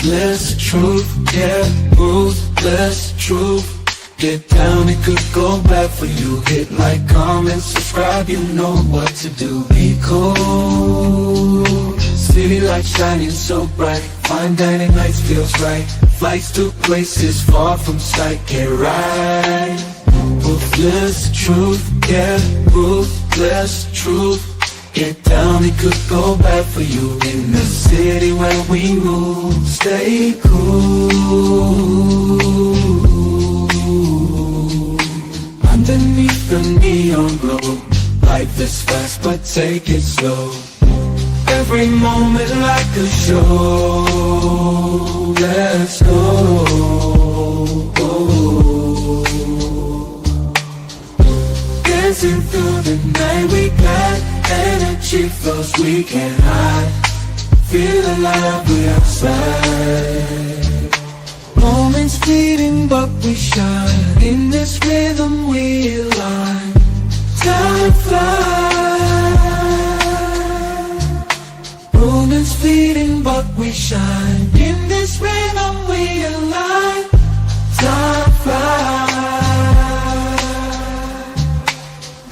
Ruthless truth, yeah, ruthless truth. Get down, it could go bad for you. Hit like, comment, subscribe, you know what to do. Be cool, city lights shining so bright. Fine dining nights feels right. Flights to places far from sight. Get right. Ruthless truth, yeah, ruthless truth. Get down, it could go bad for you. In the city where we move, stay cool. Underneath the neon glow, life is fast but take it slow. Every moment like a show. Let's go. Dancing through the night, we got energy flows we can't hide. Feel alive, we outside. Moments fleeting but we shine. In this rhythm we align. Time flies. Moments fleeting but we shine. In this rhythm we align. Time flies.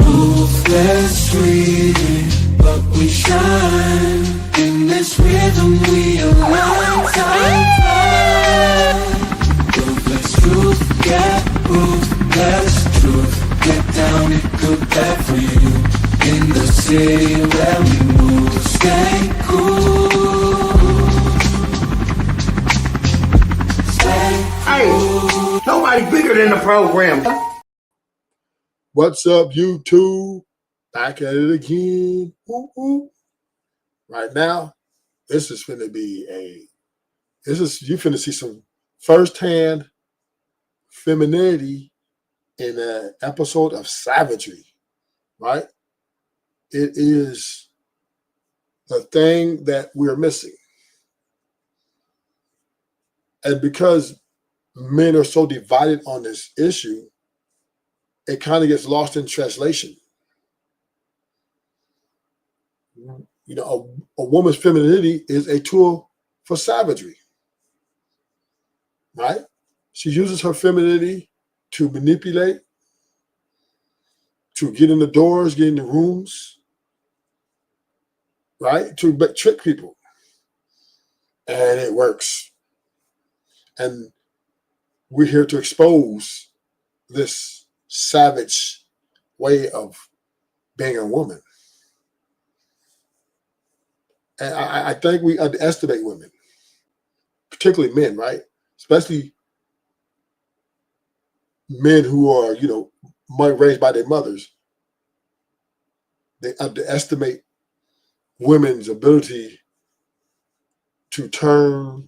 Ruthless fleeting but we shine. In this rhythm we align. Time flies. Truth, yeah, ruthless truth. Get down, it good bad for you. In the city where we move, stay cool. Stay cool. Hey, nobody bigger than the program. What's up, YouTube? Back at it again. Woo-hoo. Right now, this is finna be you finna see some firsthand femininity in an episode of Savagery, right? It is the thing that we're missing. And because men are so divided on this issue, it kind of gets lost in translation. You know, a woman's femininity is a tool for savagery, right? She uses her femininity to manipulate, to get in the doors, get in the rooms, right? To trick people. And it works. And we're here to expose this savage way of being a woman. And I think we underestimate women, particularly men, right? Especially men who are, raised by their mothers. They underestimate women's ability to turn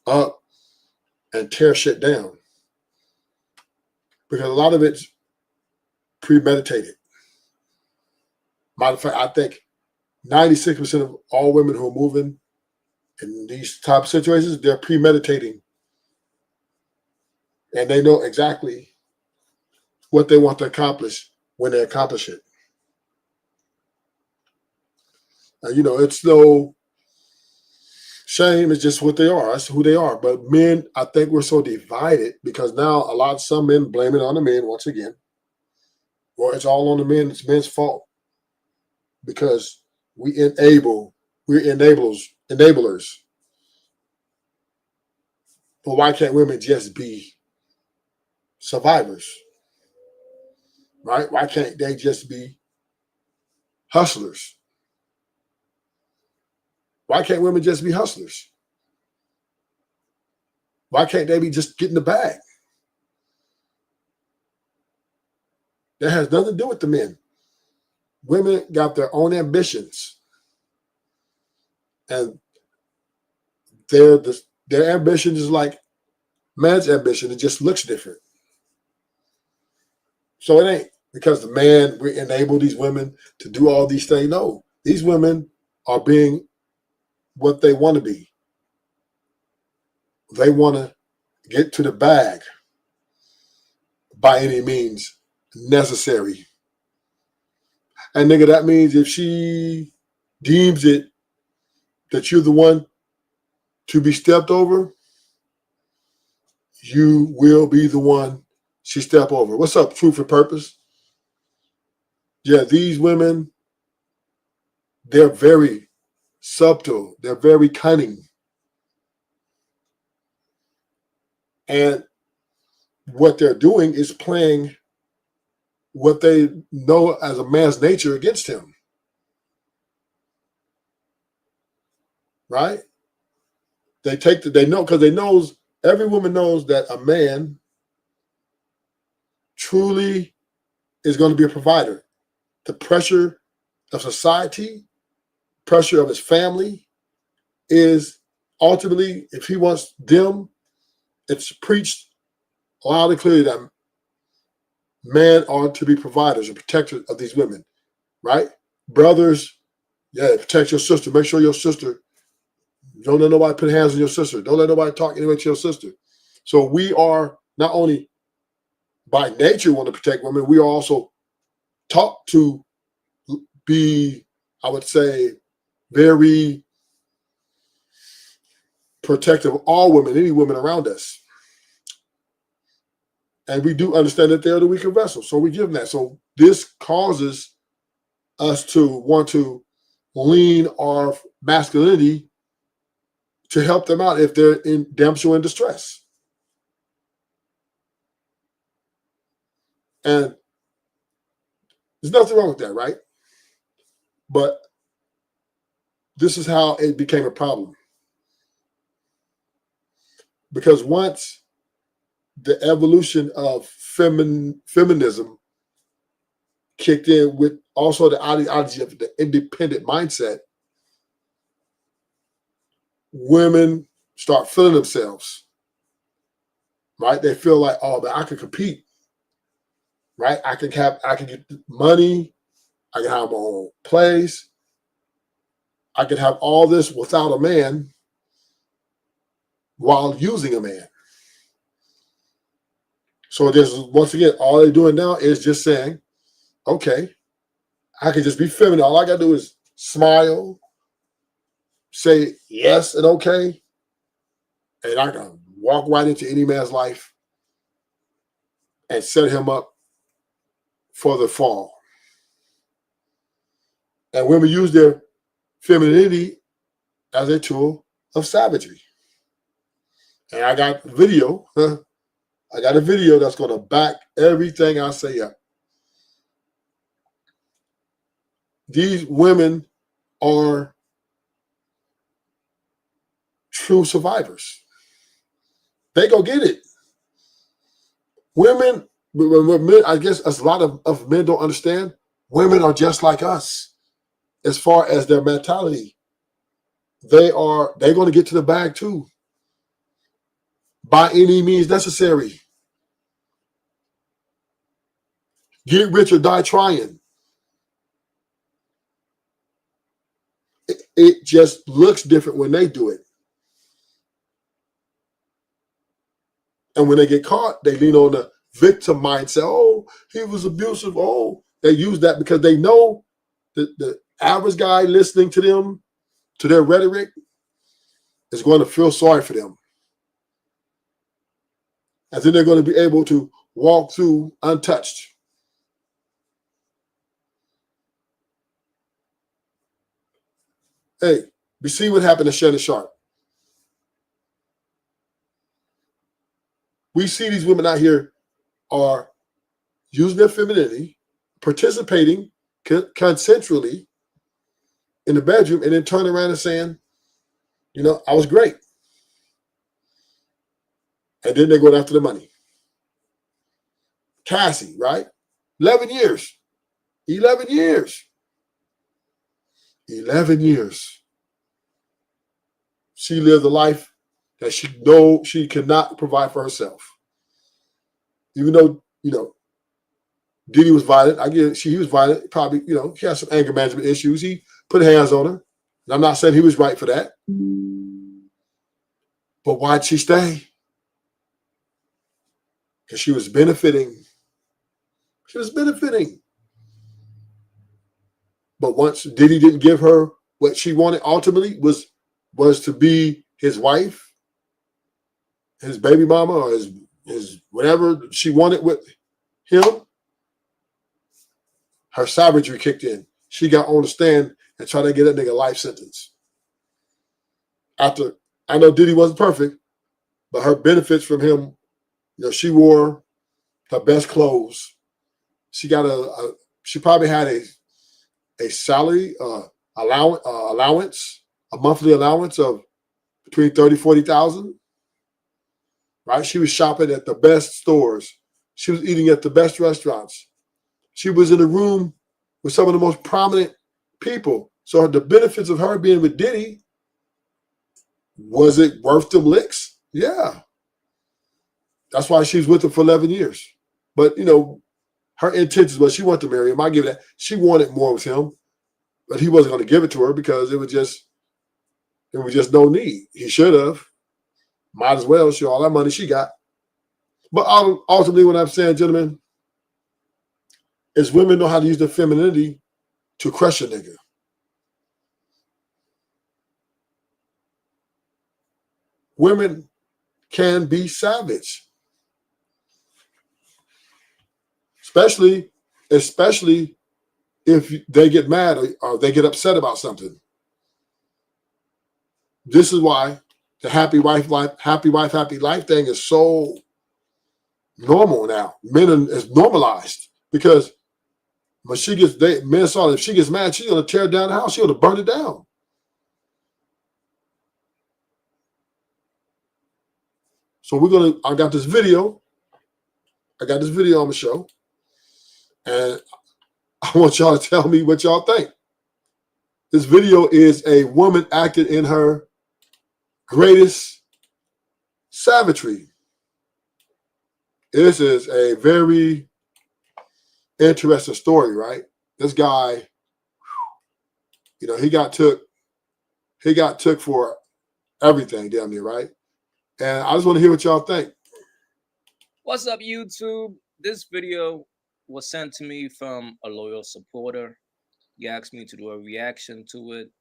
up and tear shit down. Because a lot of it's premeditated. Matter of fact, I think 96% of all women who are moving in these type of situations, they're premeditating. And they know exactly what they want to accomplish when they accomplish it. It's no shame. It's just what they are. That's who they are. But men, I think we're so divided because now some men blame it on the men once again. Or it's all on the men. It's men's fault. Because we're enablers. But why can't women just be survivors? Right? Why can't they just be hustlers? Why can't women just be hustlers? Why can't they be just getting the bag? That has nothing to do with the men. Women got their own ambitions. And their ambition is like man's ambition. It just looks different. So it ain't because the man, we enable these women to do all these things. No, these women are being what they want to be. They want to get to the bag by any means necessary. And nigga, that means if she deems it that you're the one to be stepped over, you will be the one she step over. What's up, Truth and Purpose? Yeah, these women, they're very subtle. They're very cunning. And what they're doing is playing what they know as a man's nature against him. Right? They know, because every woman knows that a man truly is going to be a provider. The pressure of society, pressure of his family is ultimately, if he wants them, it's preached loud and clearly that men are to be providers and protectors of these women, right? Brothers, yeah, protect your sister. Make sure your sister, don't let nobody put hands on your sister. Don't let nobody talk anyway to your sister. So we are not only by nature want to protect women, we are also taught to be, I would say, very protective of all women, any women around us. And we do understand that they're the weaker vessel. So we give them that. So this causes us to want to lean our masculinity to help them out if they're in damsel in distress. And there's nothing wrong with that, right? But this is how it became a problem. Because once the evolution of feminism kicked in with also the ideology of the independent mindset, women start feeling themselves, right? They feel like, oh, man, I can compete, right? I can get money. I can have my own place. I can have all this without a man while using a man. So there's, once again, all they're doing now is just saying, okay, I can just be feminine. All I got to do is smile, say yes and okay, and I can walk right into any man's life and set him up for the fall. And women use their femininity as a tool of savagery. And I got video. I got a video that's going to back everything I say up. These women are true survivors. They go get it. Women, I guess a lot of men don't understand, women are just like us as far as their mentality. They're going to get to the bag too, by any means necessary. Get rich or die trying. It just looks different when they do it. And when they get caught, they lean on the victim mindset. Oh, he was abusive. Oh, they use that because they know that the average guy listening to them, to their rhetoric, is going to feel sorry for them. And then they're going to be able to walk through untouched. Hey, we see what happened to Shannon Sharp. We see these women out here are using their femininity, participating consensually in the bedroom, and then turning around and saying, you know, I was great. And then they're going after the money. Cassie, right? 11 years. 11 years. 11 years. She lived a life that she knows she cannot provide for herself. Even though, you know, Diddy was violent. I get it. He was violent. Probably, you know, he had some anger management issues. He put hands on her. And I'm not saying he was right for that. But why'd she stay? Because she was benefiting. She was benefiting. But once Diddy didn't give her what she wanted, ultimately was to be his wife, his baby mama, or his whatever she wanted with him, her savagery kicked in. She got on the stand and tried to get that nigga a life sentence. After, I know Diddy wasn't perfect, but her benefits from him, she wore her best clothes. She got she probably had a salary allowance, a monthly allowance of between 30,000-40,000. Right? She was shopping at the best stores. She was eating at the best restaurants. She was in a room with some of the most prominent people. So the benefits of her being with Diddy, was it worth them licks? Yeah. That's why she was with him for 11 years. But, her intentions was she wanted to marry him. I give it that. She wanted more with him, but he wasn't going to give it to her because it was just no need. He should have. Might as well show all that money she got. But ultimately, what I'm saying, gentlemen, is women know how to use their femininity to crush a nigga. Women can be savage, especially if they get mad or they get upset about something. This is why the happy wife, happy life thing is so normal now. Men is normalized because when men saw that if she gets mad, she's gonna tear down the house. She's gonna burn it down. So I got this video. on the show, and I want y'all to tell me what y'all think. This video is a woman acting in her greatest savagery. This is a very interesting story, right? This guy, he got took for everything damn near, right? And I just want to hear what y'all think. What's up, YouTube? This video was sent to me from a loyal supporter. He asked me to do a reaction to it.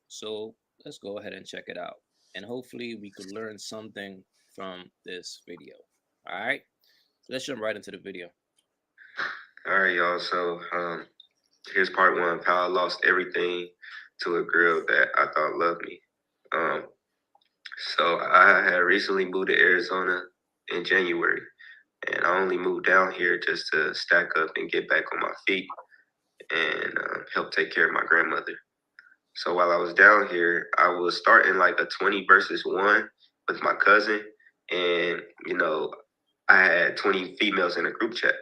So let's go ahead and check it out. And hopefully we could learn something from this video. All right, so let's jump right into the video. All right, y'all. So here's part one. How I lost everything to a girl that I thought loved me. So I had recently moved to Arizona in January, and I only moved down here just to stack up and get back on my feet and help take care of my grandmother. So while I was down here, I was starting like a 20 versus 1 with my cousin, and I had 20 females in a group chat.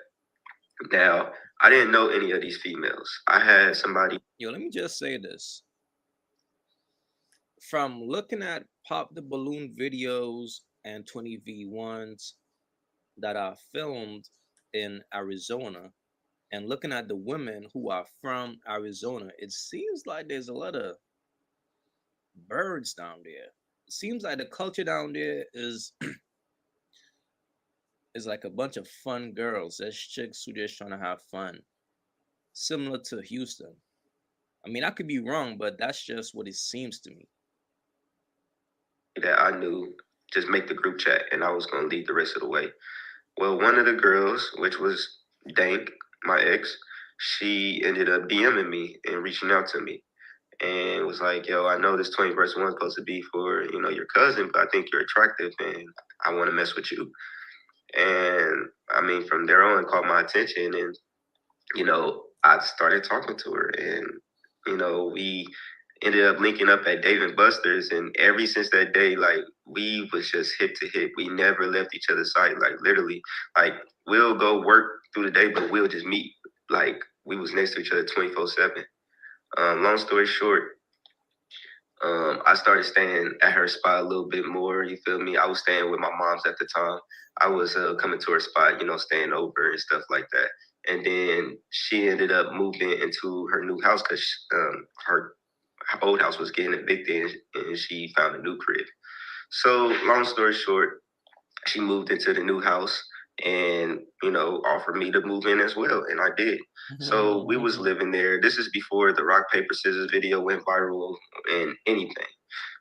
Now, I didn't know any of these females. I had somebody. Yo, let me just say this. From looking at Pop the Balloon videos and 20v1s that are filmed in Arizona, and looking at the women who are from Arizona, it seems like there's a lot of birds down there. It seems like the culture down there is like a bunch of fun girls. There's chicks who just trying to have fun, similar to Houston. I mean, I could be wrong, but that's just what it seems to me. That I knew just make the group chat, and I was going to lead the rest of the way. Well, one of the girls, which was Dank, my ex, she ended up DMing me and reaching out to me and was like, yo, I know this 20 versus 1 is supposed to be for, your cousin, but I think you're attractive and I want to mess with you. And I mean, from there on, it caught my attention, and, I started talking to her, and, we ended up linking up at Dave & Buster's, and ever since that day, like, we was just hip to hip. We never left each other's side. Like, literally, like, we'll go work through the day, but we'll just meet. Like, we was next to each other 24/7. Long story short, I started staying at her spot a little bit more. You feel me? I was staying with my mom's at the time. I was coming to her spot, staying over and stuff like that. And then she ended up moving into her new house because her old house was getting evicted, and she found a new crib. So long story short, she moved into the new house and offered me to move in as well, and I did. So we was living there. This is before the rock paper scissors video went viral and anything.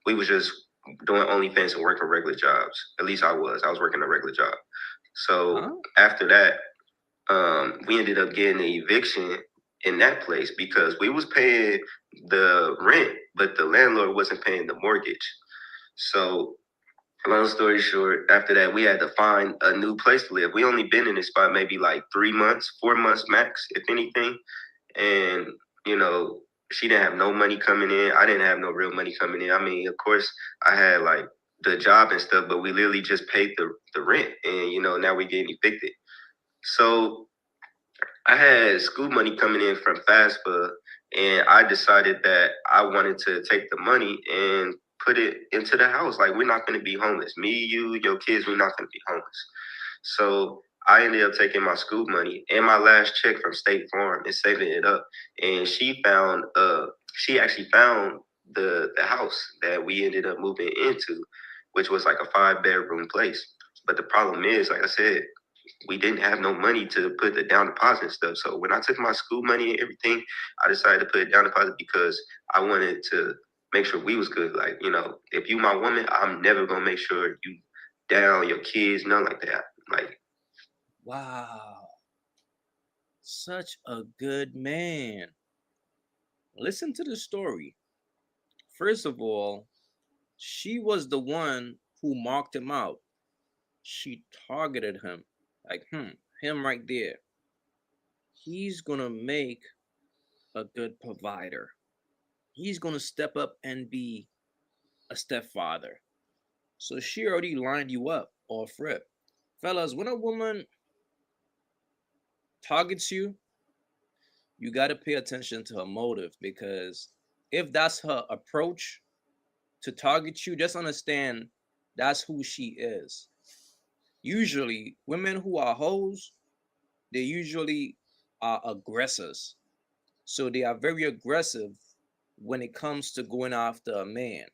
We was just doing OnlyFans and working regular jobs. At least I was working a regular job. So after that, we ended up getting an eviction in that place because we was paying the rent, but the landlord wasn't paying the mortgage. So long story short, after that, we had to find a new place to live. We only been in this spot maybe like 3 months, 4 months max, if anything. And, you know, she didn't have no money coming in. I didn't have no real money coming in. I mean, of course, I had like the job and stuff, but we literally just paid the rent. And, you know, now we getting evicted. So I had school money coming in from FAFSA, and I decided that I wanted to take the money and put it into the house. Like, we're not going to be homeless. Me, you, your kids, we're not going to be homeless. So I ended up taking my school money and my last check from State Farm and saving it up. And she actually found the house that we ended up moving into, which was like a 5-bedroom place. But the problem is, like I said, we didn't have no money to put the down deposit and stuff. So when I took my school money and everything, I decided to put it down deposit because I wanted to make sure we was good. Like, you know, if you my woman, I'm never gonna make sure you down, your kids, nothing like that. Like, Wow. Such a good man. Listen to the story. First of all, she was the one who marked him out. She targeted him. Like, him right there. He's gonna make a good provider. He's gonna step up and be a stepfather. So she already lined you up off rip. Fellas, when a woman targets you, you got to pay attention to her motive, because if that's her approach to target you, just understand that's who she is. Usually, women who are hoes, they usually are aggressors. So they are very aggressive when it comes to going after a man.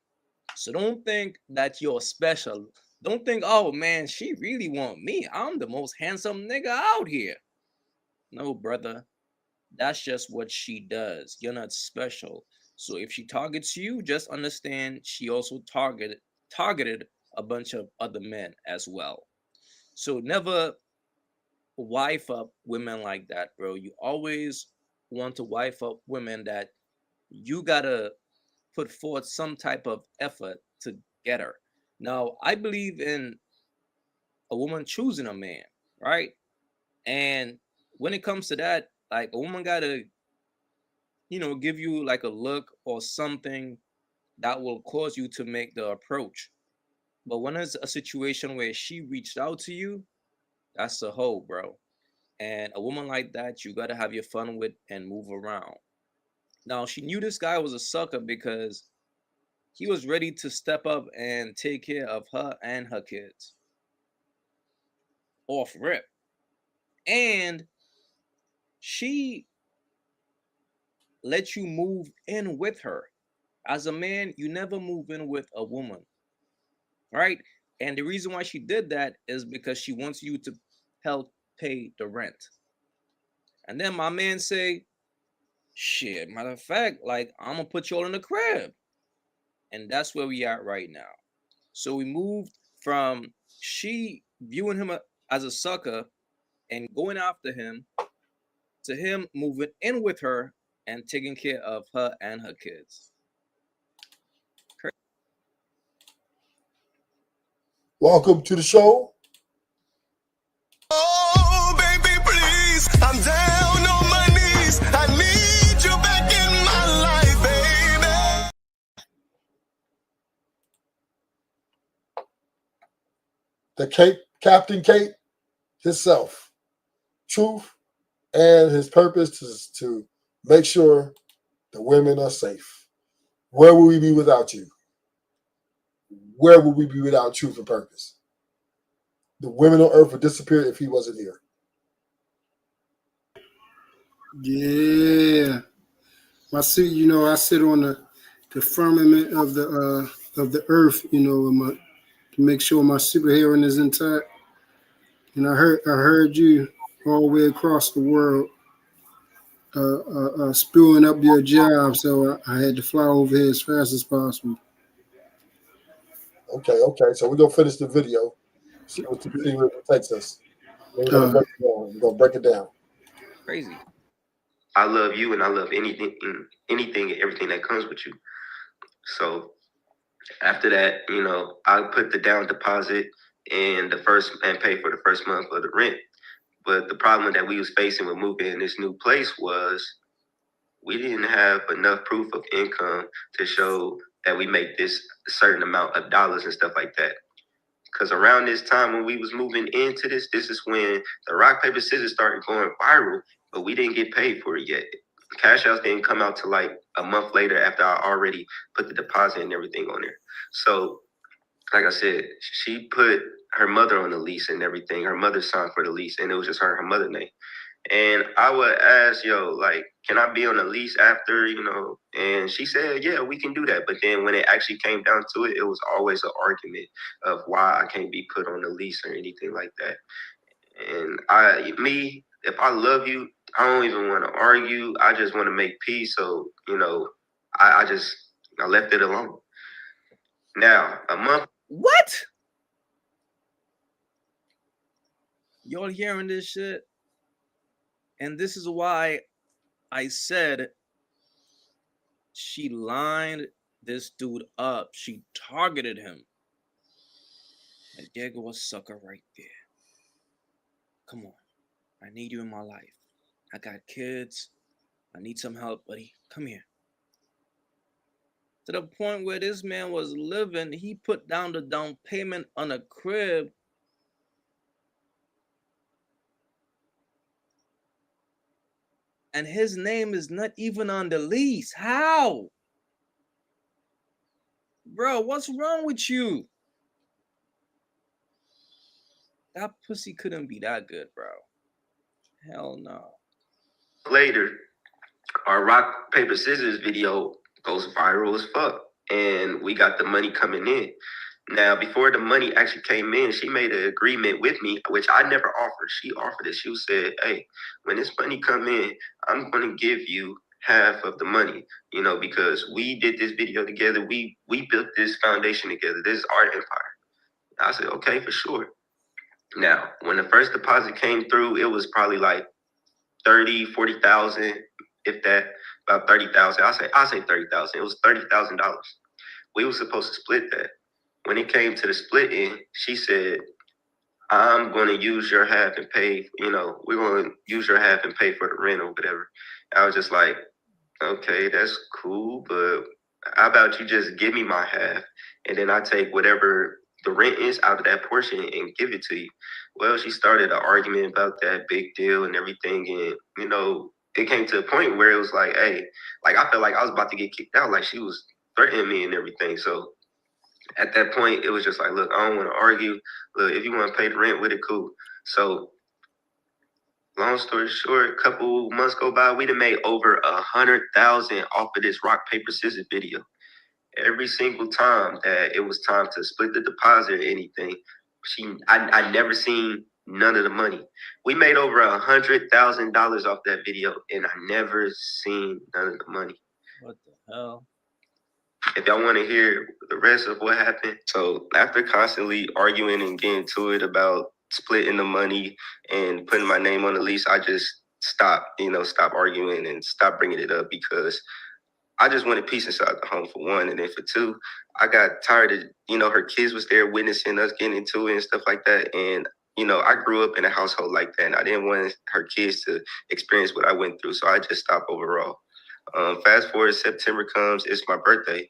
So don't think that you're special. Don't think, oh man, she really want me. I'm the most handsome nigga out here. No, brother. That's just what she does. You're not special. So if she targets you, just understand she also targeted a bunch of other men as well. So never wife up women like that, bro. You always want to wife up women that you gotta put forth some type of effort to get her. Now, I believe in a woman choosing a man, right? And when it comes to that, like, a woman gotta, give you like a look or something that will cause you to make the approach. But when it's a situation where she reached out to you, that's a hoe, bro. And a woman like that, you gotta have your fun with and move around. Now, she knew this guy was a sucker because he was ready to step up and take care of her and her kids off rip. And she let you move in with her. As a man, you never move in with a woman, right? And the reason why she did that is because she wants you to help pay the rent. And then my man say, shit, matter of fact, like, I'm gonna put you all in the crib. And that's where we are right now. So we moved from she viewing him as a sucker and going after him to him moving in with her and taking care of her and her kids. Welcome to the show. Oh, baby, please. I'm down on my knees. I need you back in my life, baby. The Captain Kate himself. Truth and his purpose is to make sure the women are safe. Where would we be without you? Where would we be without truth and purpose? The women on earth would disappear if he wasn't here. Yeah, I see. I sit on the firmament of the earth. To make sure my superhero is intact. And I heard you all the way across the world spewing up your job, so I had to fly over here as fast as possible. Okay. So we're gonna finish the video. See where it takes us. Then we're gonna break it down. Crazy. I love you and I love anything and everything that comes with you. So after that, I put the down deposit and pay for the first month of the rent. But the problem that we was facing with moving in this new place was we didn't have enough proof of income to show that we make this certain amount of dollars and stuff like that. Because around this time when we was moving into this is when the rock, paper, scissors started going viral, but we didn't get paid for it yet. Cash outs didn't come out till like a month later after I already put the deposit and everything on there. So, like I said, she put her mother on the lease and everything. Her mother signed for the lease, and it was just her mother's name. And I would ask, can I be on the lease after, And she said, yeah, we can do that. But then when it actually came down to it, it was always an argument of why I can't be put on the lease or anything like that. And if I love you, I don't even want to argue. I just want to make peace. So, I left it alone. Now, a month. What? Y'all hearing this shit? And this is why I said she lined this dude up. She targeted him. And there go a sucker right there. Come on. I need you in my life. I got kids. I need some help, buddy. Come here. To the point where this man was living, he put down the down payment on a crib. And his name is not even on the lease. How? Bro, what's wrong with you? That pussy couldn't be that good, bro. Hell no. Later, our rock, paper, scissors video goes viral as fuck. And we got the money coming in. Now, before the money actually came in, she made an agreement with me, which I never offered. She offered it. She said, hey, when this money come in, I'm going to give you half of the money, because we did this video together. We built this foundation together. This is our empire. I said, okay, for sure. Now, when the first deposit came through, it was probably like 30, 40,000, if that, about 30,000. I'll say 30,000. It was $30,000. We were supposed to split that. When it came to the splitting, she said, I'm going to use your half and pay, we're going to use your half and pay for the rent or whatever. I was just like, okay, that's cool, but how about you just give me my half and then I take whatever the rent is out of that portion and give it to you. Well, she started an argument about that big deal and everything. And, it came to a point where it was like, hey, like I felt like I was about to get kicked out. Like she was threatening me and everything. So at that point, it was just like, look, I don't want to argue. Look, if you want to pay the rent with it, cool. So long story short, a couple months go by, we done made over 100,000 off of this rock, paper, scissors video. Every single time that it was time to split the deposit or anything, I never seen none of the money. We made over $100,000 off that video, and I never seen none of the money. What the hell? If y'all want to hear the rest of what happened. So after constantly arguing and getting to it about splitting the money and putting my name on the lease, I just stopped arguing and stopped bringing it up because I just wanted peace inside the home, for one. And then for two, I got tired of, her kids was there witnessing us getting into it and stuff like that. And, I grew up in a household like that, and I didn't want her kids to experience what I went through. So I just stopped overall. Fast forward, September comes, it's my birthday.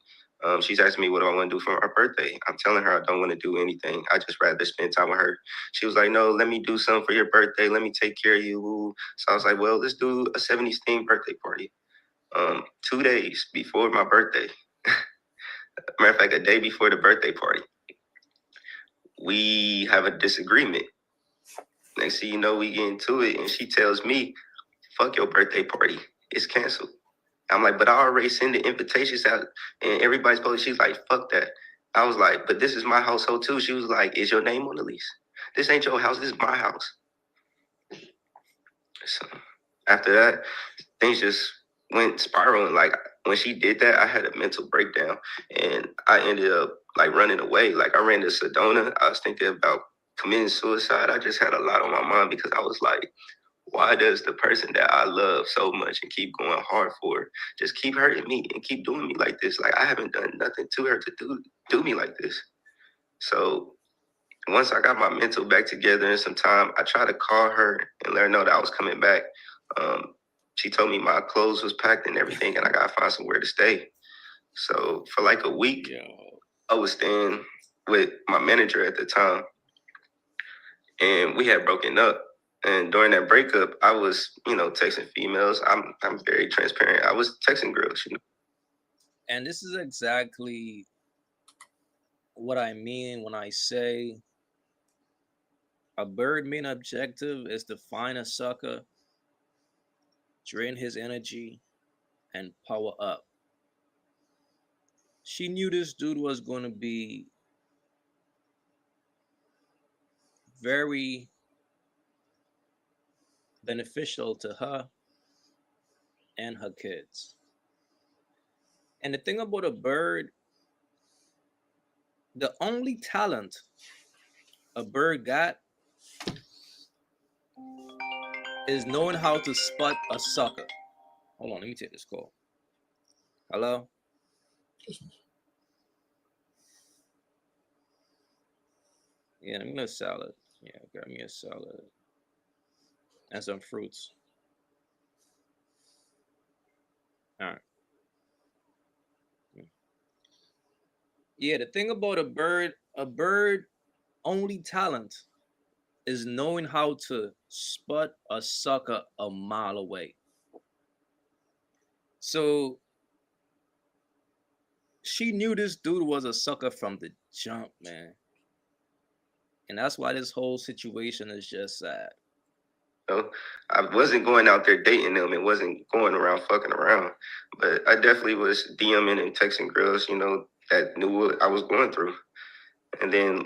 She's asking me what do I want to do for my birthday. I'm telling her I don't want to do anything. I just rather spend time with her. She was like, no, let me do something for your birthday. Let me take care of you. So I was like, well, let's do a 70s themed birthday party. 2 days before my birthday, matter of fact, a day before the birthday party, we have a disagreement. Next thing you know, we get into it, and she tells me, fuck your birthday party. It's canceled. I'm like, but I already sent the invitations out, and everybody's supposed. She's like, fuck that. I was like, but this is my household too. She was like, is your name on the lease? This ain't your house. This is my house. So after that, things just went spiraling. Like when she did that, I had a mental breakdown, and I ended up like running away. Like I ran to Sedona. I was thinking about committing suicide. I just had a lot on my mind because I was like, why does the person that I love so much and keep going hard for just keep hurting me and keep doing me like this? Like I haven't done nothing to her to do me like this. So once I got my mental back together in some time, I tried to call her and let her know that I was coming back. She told me my clothes was packed and everything, and I gotta find somewhere to stay. So for like a week, I was staying with my manager at the time, and we had broken up. And during that breakup, I was, texting females. I'm very transparent. I was texting girls, And this is exactly what I mean when I say a bird main objective is to find a sucker, drain his energy, and power up. She knew this dude was going to be very beneficial to her and her kids. And the thing about a bird, the only talent a bird got is knowing how to spot a sucker. Hold on, let me take this call. Hello? Yeah, let me get a salad. Yeah, grab me a salad. And some fruits. All right. Yeah, the thing about a bird only talent is knowing how to spot a sucker a mile away. So she knew this dude was a sucker from the jump, man. And that's why this whole situation is just sad. I wasn't going out there dating them. It wasn't going around fucking around. But I definitely was DMing and texting girls, that knew what I was going through. And then,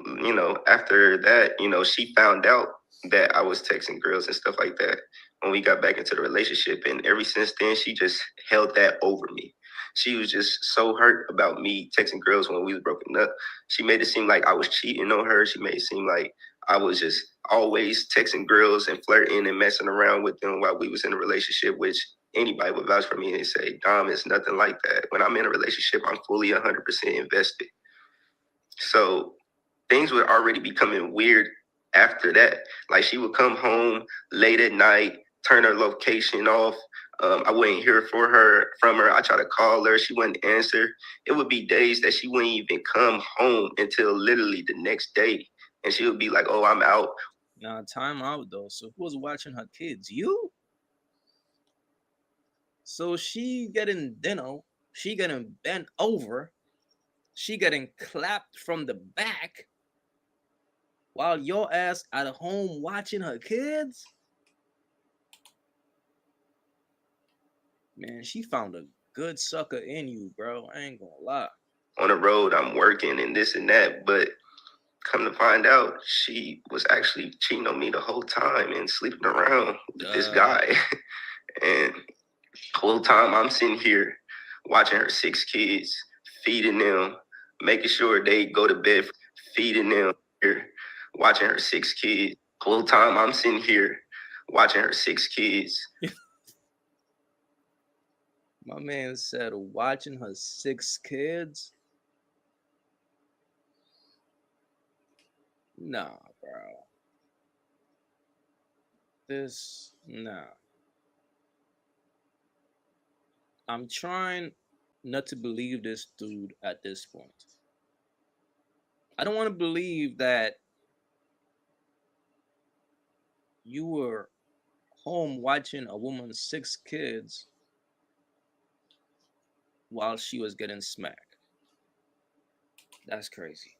after that, she found out that I was texting girls and stuff like that when we got back into the relationship. And ever since then, she just held that over me. She was just so hurt about me texting girls when we was broken up. She made it seem like I was cheating on her. She made it seem like I was just always texting girls and flirting and messing around with them while we was in a relationship, which anybody would vouch for me and say, Dom, it's nothing like that. When I'm in a relationship, I'm fully 100% invested. So things were already becoming weird after that. Like she would come home late at night, turn her location off. I wouldn't hear from her. I tried to call her. She wouldn't answer. It would be days that she wouldn't even come home until literally the next day. And she would be like, oh, I'm out. Now, time out though. So who was watching her kids? You? So she getting she getting bent over, she getting clapped from the back while your ass at home watching her kids? Man, she found a good sucker in you, bro. I ain't gonna lie. On the road, I'm working and this and that, but come to find out, she was actually cheating on me the whole time and sleeping around with this guy. And the whole time I'm sitting here watching her 6 kids, feeding them, making sure they go to bed, feeding them, watching her 6 kids. The whole time I'm sitting here watching her 6 kids. My man said watching her 6 kids? Nah, bro. Nah. I'm trying not to believe this dude at this point. I don't want to believe that you were home watching a woman's 6 kids while she was getting smacked. That's crazy.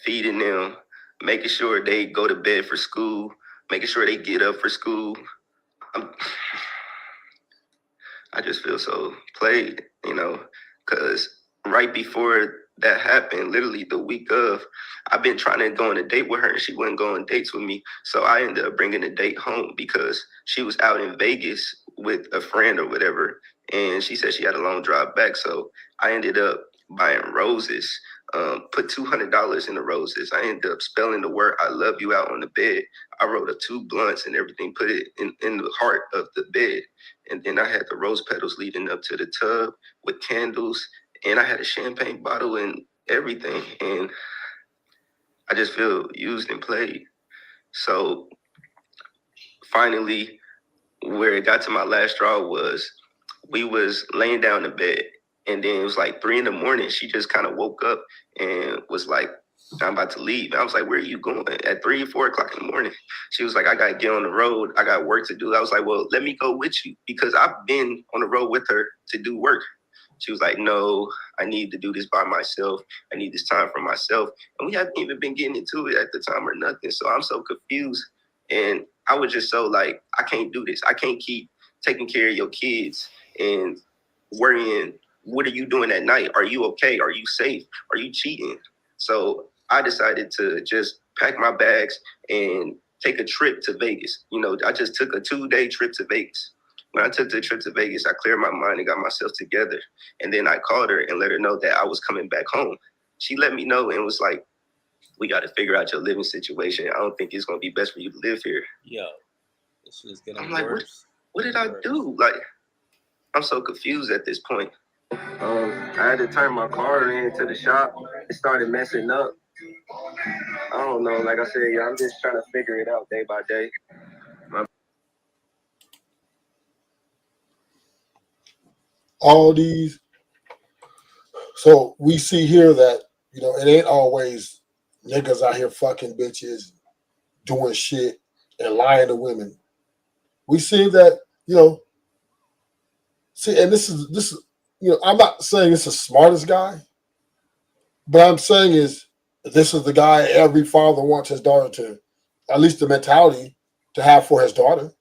Feeding them, making sure they go to bed for school, making sure they get up for school. I just feel so played, because right before that happened, literally the week of, I've been trying to go on a date with her and she wouldn't go on dates with me. So I ended up bringing a date home because she was out in Vegas with a friend or whatever. And she said she had a long drive back. So I ended up buying roses put $200 in the roses. I ended up spelling the word "I love you" out on the bed. I wrote 2 blunts and everything, put it in the heart of the bed. And then I had the rose petals leading up to the tub with candles. And I had a champagne bottle and everything. And I just feel used and played. So finally, where it got to my last straw was we was laying down in bed. And then it was like 3 a.m. She just kind of woke up and was like, "I'm about to leave." And I was like, "Where are you going?" At 3, 4 o'clock in the morning. She was like, "I got to get on the road. I got work to do." I was like, "Well, let me go with you," because I've been on the road with her to do work. She was like, "No, I need to do this by myself. I need this time for myself." And we haven't even been getting into it at the time or nothing. So I'm so confused. And I was just so like, I can't do this. I can't keep taking care of your kids and worrying, what are you doing at night? Are you okay? Are you safe? Are you cheating? So I decided to just pack my bags and take a trip to Vegas. You know, I just took a 2-day trip to Vegas. When I took the trip to Vegas, I cleared my mind and got myself together. And then I called her and let her know that I was coming back home. She let me know and was like, "We got to figure out your living situation. I don't think it's going to be best for you to live here." Yo, this is getting I'm like, worse. what did I do? Like, I'm so confused at this point. I had to turn my car into the shop. It started messing up. I don't know. Like I said, yeah, I'm just trying to figure it out day by day. All these. So we see here that, you know, it ain't always niggas out here fucking bitches, doing shit and lying to women. We see that, you know, and this is, you know, I'm not saying it's the smartest guy, but I'm saying is this is the guy every father wants his daughter to, at least the mentality to have for his daughter.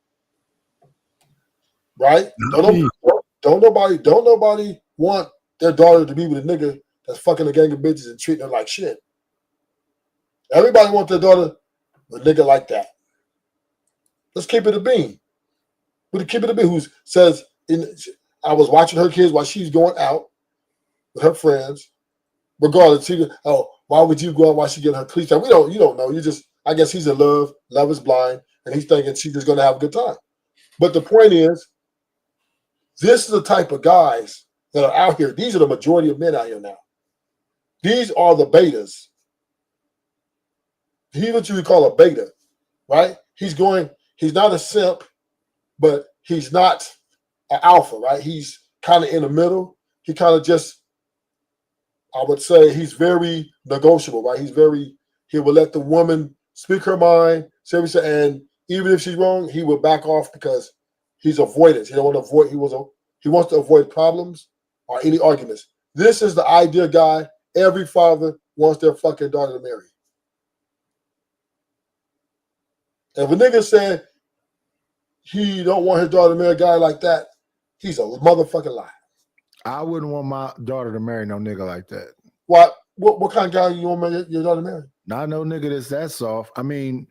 Right? Don't nobody want their daughter to be with a nigga that's fucking a gang of bitches and treating her like shit. Everybody wants their daughter with a nigga like that. Let's keep it a bean. But keep it a bean who says, I was watching her kids while she's going out with her friends. Regardless, why would you go out while she getting her cleats? You don't know. You just, I guess he's in love. Love is blind, and he's thinking she's just gonna have a good time. But the point is, this is the type of guys that are out here. These are the majority of men out here now. These are the betas. He's what you would call a beta, right? He's not a simp, but he's not an alpha, right? He's kind of in the middle. He kind of just, I would say he's very negotiable, right? He will let the woman speak her mind, say what she said, and even if she's wrong, he will back off because he's avoidance. He wants to avoid problems or any arguments. This is the ideal guy every father wants their fucking daughter to marry. If a nigga said he don't want his daughter to marry a guy like that, he's a motherfucking liar. I wouldn't want my daughter to marry no nigga like that. What kind of guy you want your daughter to marry? Not no nigga that's that soft. I mean,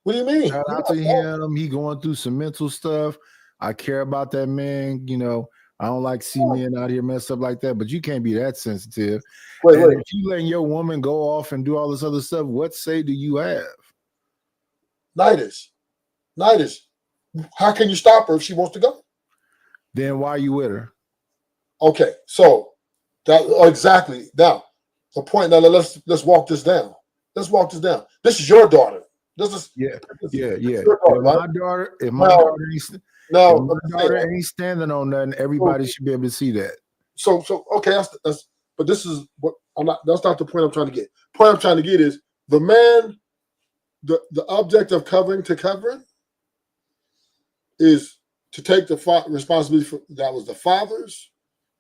what do you mean? Shout out to him. He going through some mental stuff. I care about that man. You know, I don't like to see men out here messed up like that, but you can't be that sensitive. Wait. If you letting your woman go off and do all this other stuff, what say do you have? Nidus. How can you stop her if she wants to go? Then why are you with her? Okay, so that exactly. Now, the point. Now let's walk this down. This is your daughter. Yeah. Daughter, If my daughter ain't standing on nothing, everybody should be able to see that. So okay, that's. But this is what I'm not. That's not the point I'm trying to get. The point I'm trying to get is the man. The object of covering is to take the responsibility for that was the father's.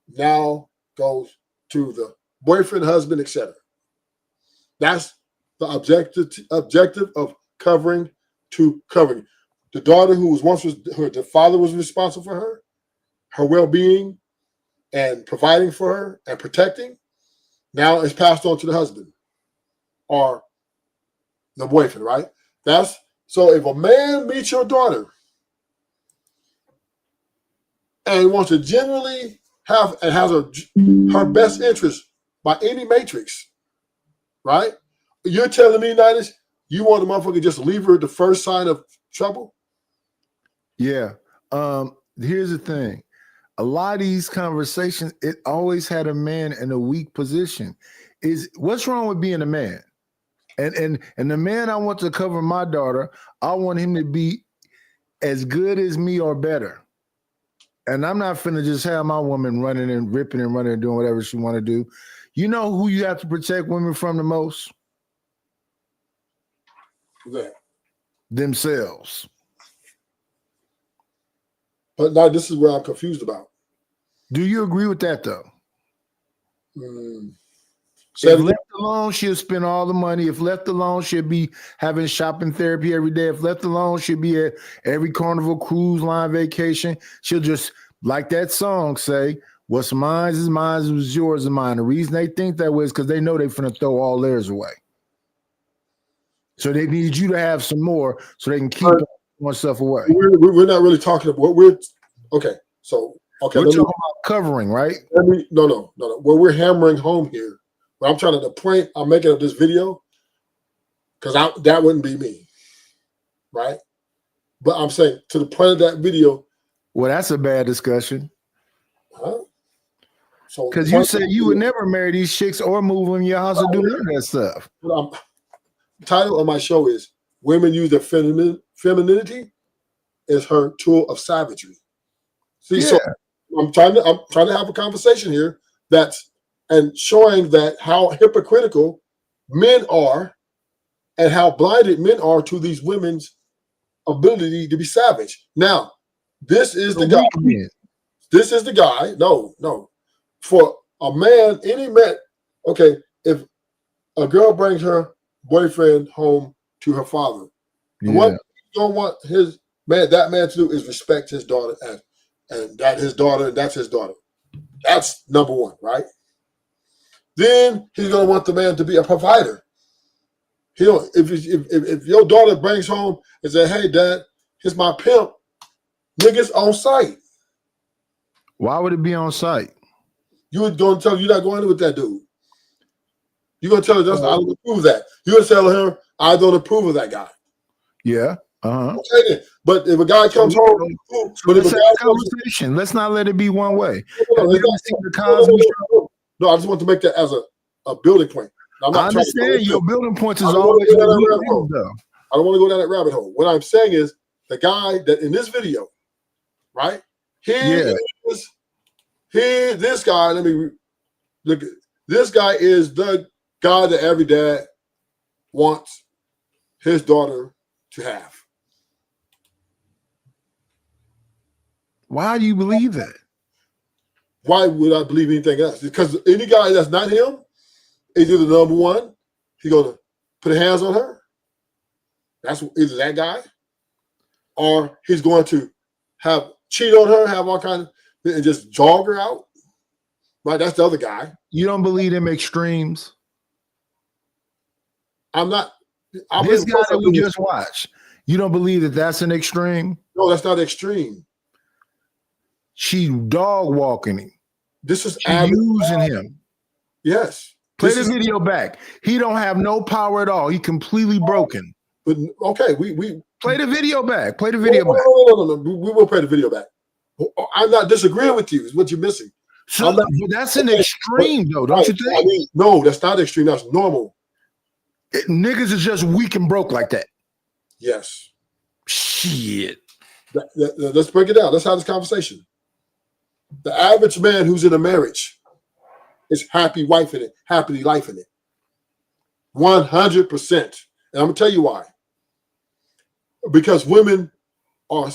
Now goes to the boyfriend, husband, etc. That's the objective of covering to covering. The daughter who the father was responsible for her well-being, and providing for her and protecting, now is passed on to the husband or the boyfriend, right? So if a man meets your daughter and wants to genuinely have and has her best interest by any matrix, right? You're telling me, Nitis, you want the motherfucker just leave her at the first sign of trouble? Yeah. Here's the thing. A lot of these conversations, it always had a man in a weak position. Is what's wrong with being a man? And the man I want to cover my daughter, I want him to be as good as me or better. And I'm not finna just have my woman running and ripping and running and doing whatever she want to do. You know who you have to protect women from the most? That. Themselves. But now this is where I'm confused about. Do you agree with that though? So if left alone, she'll spend all the money. If left alone, she'll be having shopping therapy every day. If left alone, she'll be at every carnival, cruise line, vacation. She'll just, like that song say, what's mine is mine, what's yours is mine. The reason they think that way is because they know they're finna throw all theirs away. So they need you to have some more so they can keep one stuff away. We're not really talking about what we're okay. So okay, we're talking about covering, right? No. What we're hammering home here, what I'm trying to, the point I'm making of this video, because that wouldn't be me, right? But I'm saying to the point of that video. Well, that's a bad discussion. Huh? So because you said you would never marry these chicks or move in your house or do none of that stuff. The title of my show is "Women Use Their Femininity as Her Tool of Savagery." See, so I'm trying to have a conversation here and showing that how hypocritical men are and how blinded men are to these women's ability to be savage. Now, this is the guy. This is the guy. No. For a man, any man, okay, if a girl brings her boyfriend home to her father, what you don't want that man to do is respect his daughter and that's his daughter. That's number one, right? Then he's gonna want the man to be a provider. If your daughter brings home and say, "Hey, Dad, here's my pimp," niggas on site. Why would it be on site? You would go and tell her you're not going in with that dude. You're gonna tell her I don't approve of that. You're gonna tell her I don't approve of that guy. Yeah. Okay, then. But if a guy comes home, let's not let it be one way. No, I just want to make that as a building point. I understand your building points is always. I don't want to go down that rabbit hole. What I'm saying is the guy that in this video, right? This guy. Let me look. This guy is the guy that every dad wants his daughter to have. Why do you believe that? Why would I believe anything else? Because any guy that's not him is either number one, he's gonna put his hands on her. That's either that guy, or he's going to cheat on her, have all kinds of, and just jog her out. Right, that's the other guy. You don't believe them extremes? I'm not. This guy that we just watched, you don't believe that that's an extreme? No, that's not extreme. She dog walking him. This is using him. Yes. Play the video back. He don't have no power at all. He completely broken. But okay, we play the video back. Play the video back. No. We will play the video back. I'm not disagreeing with you. Is what you're missing. So that's an extreme, though, don't you think? I mean, no, that's not extreme. That's normal. Niggas is just weak and broke like that. Yes. Shit. Let's break it down. Let's have this conversation. The average man who's in a marriage is happily life in it. 100%. And I'm gonna tell you why. Because women are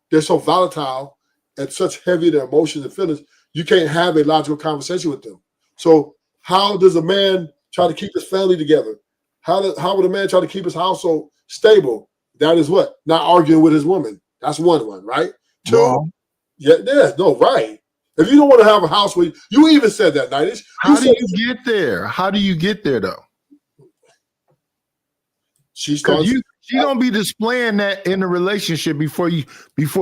they're so volatile and such heavy in their emotions and feelings, you can't have a logical conversation with them. So how does a man try to keep his family together? How would a man try to keep his household stable? That is what? Not arguing with his woman. That's one, right? Two, right. If you don't want to have a house where you even said that, Nightish. How do you get there? How do you get there though? She don't be displaying that in the relationship before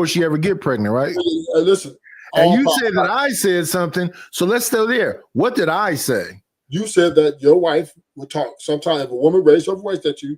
she ever get pregnant, right? Listen. And you said that I said something, so let's stay there. What did I say? You said that your wife will talk. Sometimes if a woman raises her voice at you,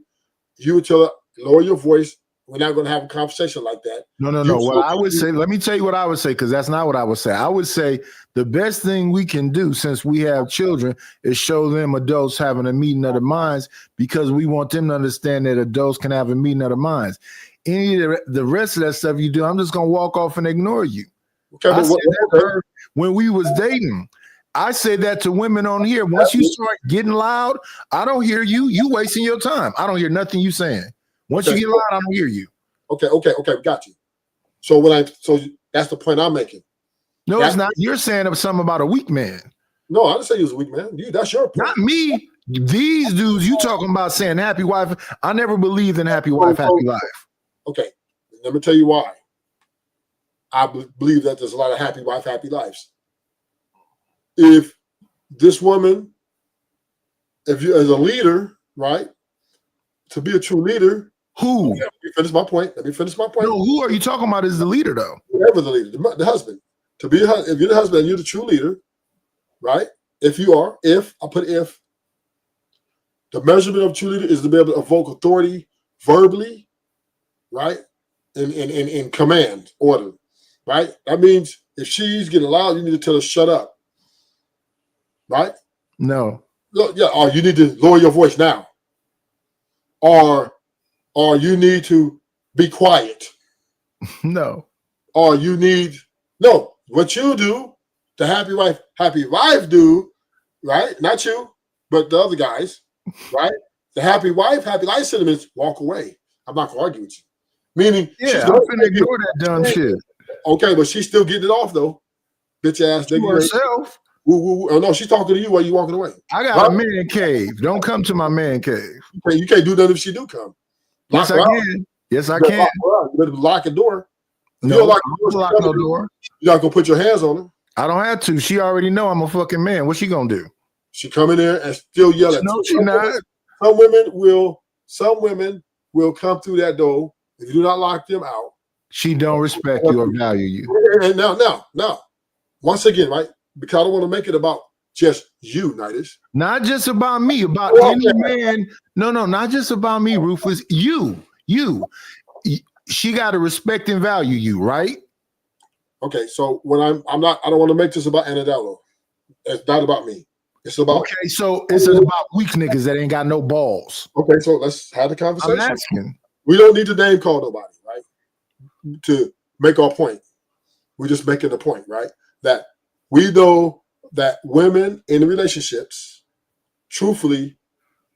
you would tell her, lower your voice. We're not going to have a conversation like that. No. What I would say, let me tell you what I would say, because that's not what I would say. I would say the best thing we can do since we have children is show them adults having a meeting of the minds, because we want them to understand that adults can have a meeting of the minds. Any of the rest of that stuff you do, I'm just going to walk off and ignore you. Okay, I said that to her when we was dating. I say that to women on here. Once you start getting loud, I don't hear you. You wasting your time. I don't hear nothing you saying. Once you get loud, I don't hear you. Okay, got you. So that's the point I'm making. No, it's not. You're saying something about a weak man. No, I didn't say he was a weak man. That's your point. Not me. These dudes you talking about saying happy wife. I never believed in happy wife, happy life. Okay, let me tell you why. I believe that there's a lot of happy wife, happy lives. If this woman, if you as a leader, right, to be a true leader, who? Let me finish my point. No, who are you talking about as the leader, though? Whoever the leader, the husband. To be, if you're the husband and you're the true leader, right? If you are, the measurement of true leader is to be able to evoke authority verbally, right? In command order, right? That means if she's getting loud, you need to tell her shut up, right? No. Yeah, or you need to lower your voice now, or you need to be quiet. No. Or you need what you do, the happy wife do, right? Not you, but the other guys, right? The happy wife, happy life sentiments, walk away. I'm not gonna argue with you. Meaning, yeah, I'm gonna ignore that dumb shit. Okay, but she's still getting it off though. Bitch ass nigga. Herself. Oh no, she's talking to you while you walking away. I got a man cave. Don't come to my man cave. You can't do that if she do come. Yes, I can. Yes, I can. You better lock the door. No, you don't lock no door. You're not gonna put your hands on her. I don't have to. She already know I'm a fucking man. What's she gonna do? She come in there and still yell at you. No, she not. Some women will come through that door if you do not lock them out. She don't respect you or value you. And now, once again, right? Because I don't want to make it about just you, Nidus. Not just about me, about any man. No, not just about me, Rufus. You. She got to respect and value you, right? Okay, so when I don't want to make this about Anadello. It's not about me. It's about okay. So it's about weak niggas that ain't got no balls. Okay, so let's have the conversation. I'm asking. We don't need to name call nobody, right? To make our point. We're just making the point, right? That we know that women in relationships, truthfully,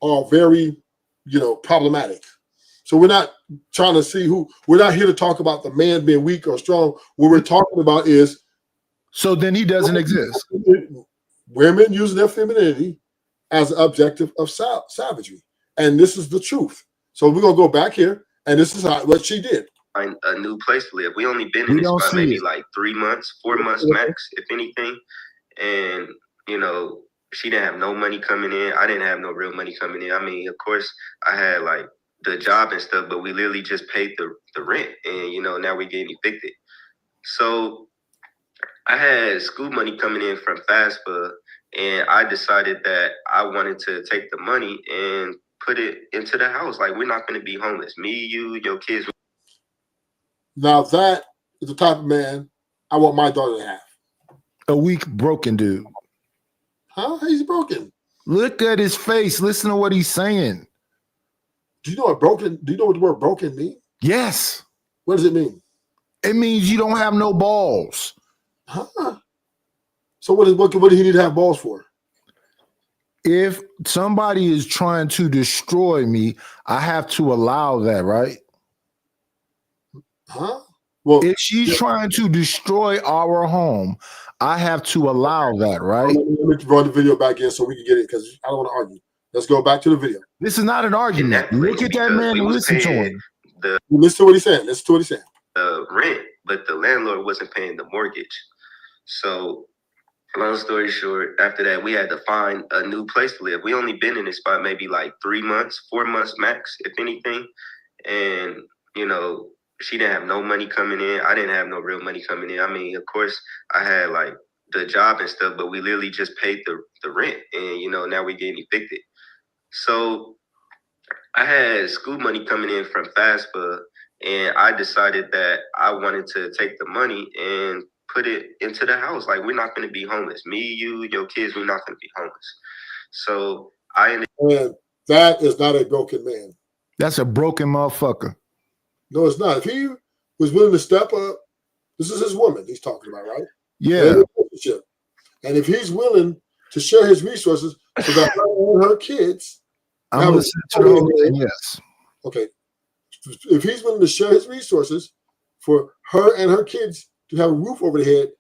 are very, problematic. So we're not trying to see we're not here to talk about the man being weak or strong. What we're talking about is. So then he doesn't exist. Women using their femininity as an objective of savagery. And this is the truth. So we're going to go back here, and this is what she did. Find a new place to live. We only been in this spot maybe like 3 months, 4 months max, if anything. And, she didn't have no money coming in. I didn't have no real money coming in. I mean, of course, I had like the job and stuff, but we literally just paid the rent. And, now we're getting evicted. So I had school money coming in from FAFSA, and I decided that I wanted to take the money and put it into the house. Like, we're not going to be homeless. Me, you, your kids. Now that is the type of man I want my daughter to have. A weak, broken dude. Huh? He's broken. Look at his face. Listen to what he's saying. Do you know what the word broken means? Yes. What does it mean? It means you don't have no balls. Huh? So what do he need to have balls for? If somebody is trying to destroy me, I have to allow that, right? Huh? Well, if she's trying to destroy our home, I have to allow that, right? Let me run the video back in so we can get it, because I don't want to argue. Let's go back to the video. This is not an argument. Look at that man and listen to him. Listen to what he's saying. Listen to what he's saying. The rent, but the landlord wasn't paying the mortgage. So, long story short, after that, we had to find a new place to live. We only been in this spot maybe like 3 months, 4 months max, if anything. And, she didn't have no money coming in. I didn't have no real money coming in. I mean, of course, I had like the job and stuff, but we literally just paid the rent. And, now we're getting evicted. So I had school money coming in from FAFSA, and I decided that I wanted to take the money and put it into the house. Like, we're not going to be homeless. Me, you, your kids, we're not going to be homeless. So I ended. And that is not a broken man. That's a broken motherfucker. No, it's not. If he was willing to step up, this is his woman he's talking about, right? Yeah. And if he's willing to share his resources so that her and her kids, I'm listening to the whole thing, yes. Okay. If he's willing to share his resources for her and her kids to have a roof over their head,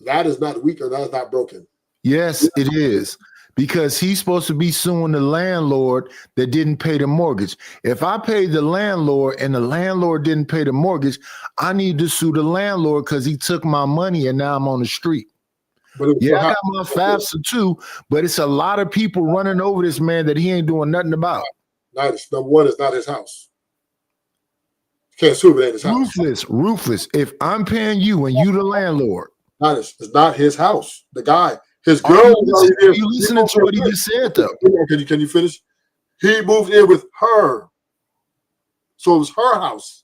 that is not weak or that is not broken. Yes, it is. Because he's supposed to be suing the landlord that didn't pay the mortgage. If I paid the landlord and the landlord didn't pay the mortgage, I need to sue the landlord because he took my money and now I'm on the street. Yeah, I got my FAFSA too, but it's a lot of people running over this man that he ain't doing nothing about. Number one, it's not his house. Can't sue it at his house. Ruthless. If I'm paying you and you the landlord. It's not his house. The guy. His girl. Are you listening to what he just said, though? Can you finish? He moved in with her. So it was her house.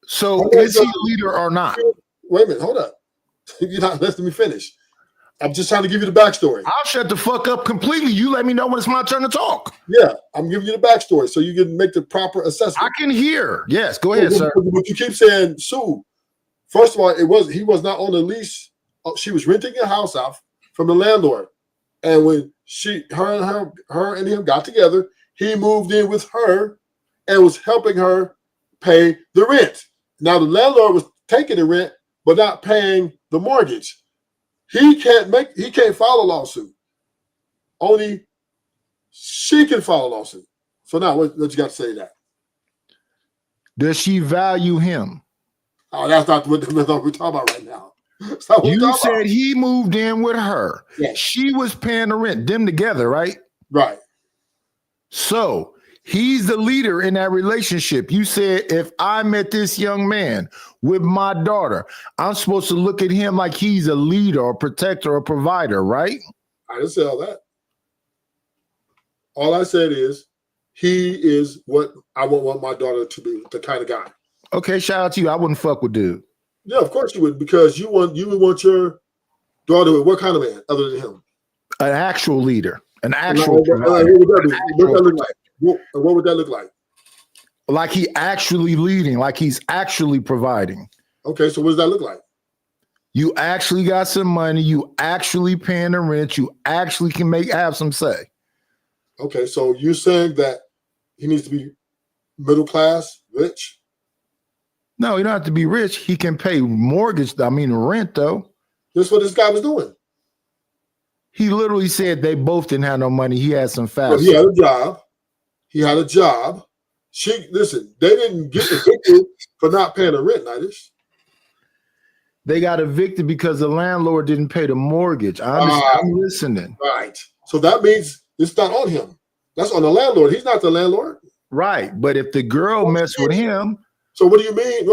So is he a leader or not? Wait a minute. Hold up. You're not letting me finish. I'm just trying to give you the backstory. I'll shut the fuck up completely. You let me know when it's my turn to talk. Yeah, I'm giving you the backstory so you can make the proper assessment. I can hear. Yes, go ahead, sir. But you keep saying sue. First of all, he was not on the lease. She was renting a house out from the landlord, and when her and him got together, he moved in with her and was helping her pay the rent. Now the landlord was taking the rent but not paying the mortgage. He can't file a lawsuit. Only she can file a lawsuit. So now what you got to say to that? Does she value him? Oh, that's not what we're talking about right now. You said he moved in with her. Yes. She was paying the rent, them together, right? Right. So he's the leader in that relationship. You said if I met this young man with my daughter, I'm supposed to look at him like he's a leader or protector or provider, right? I didn't say all that. All I said is he is what I would want my daughter to be, the kind of guy. Okay, shout out to you. I wouldn't fuck with dude. Yeah, of course you would, because you would want your daughter with what kind of man other than him? An actual leader, an actual provider. What would that look like? Like he actually leading, like he's actually providing. Okay, so what does that look like? You actually got some money. You actually paying the rent. You actually can have some say. Okay, so you're saying that he needs to be middle class, rich? No, he don't have to be rich. He can pay rent, though. That's what this guy was doing. He literally said they both didn't have no money. He had some fast. Well, he had a job. They didn't get evicted for not paying the rent, Nidish. They got evicted because the landlord didn't pay the mortgage. I'm listening. Right. So that means it's not on him. That's on the landlord. He's not the landlord. Right. But if the girl messed with him. So what do you mean?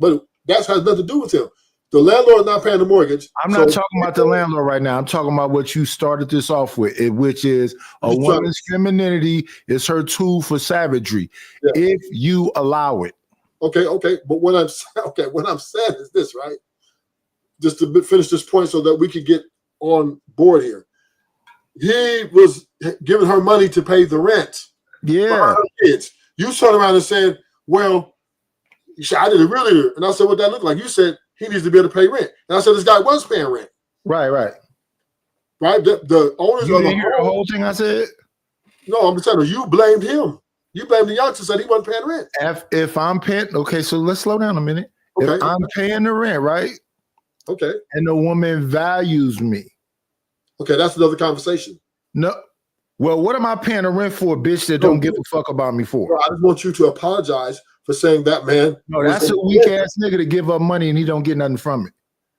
But that has nothing to do with him. The landlord not paying the mortgage. I'm not talking about the landlord right now. I'm talking about what you started this off with, which is a woman's femininity is her tool for savagery, if you allow it. Okay. But what I'm saying is this, right? Just to finish this point so that we could get on board here. He was giving her money to pay the rent. Yeah. For her kids. You turn around and said, well, I did it really. And I said, what that look like? You said he needs to be able to pay rent. And I said, this guy was paying rent. Right. Right? The owners you didn't hear the whole thing I said? No, I'm just telling you, you blamed him. You blamed the youngster, said he wasn't paying rent. If I'm paying, okay, so let's slow down a minute. Okay. If I'm paying the rent, right? Okay. And the woman values me. Okay, that's another conversation. No. Well, what am I paying the rent for, bitch, that don't give a fuck about me for? Well, I just want you to apologize for saying that man. No, that's a weak ass nigga to give up money and he don't get nothing from it.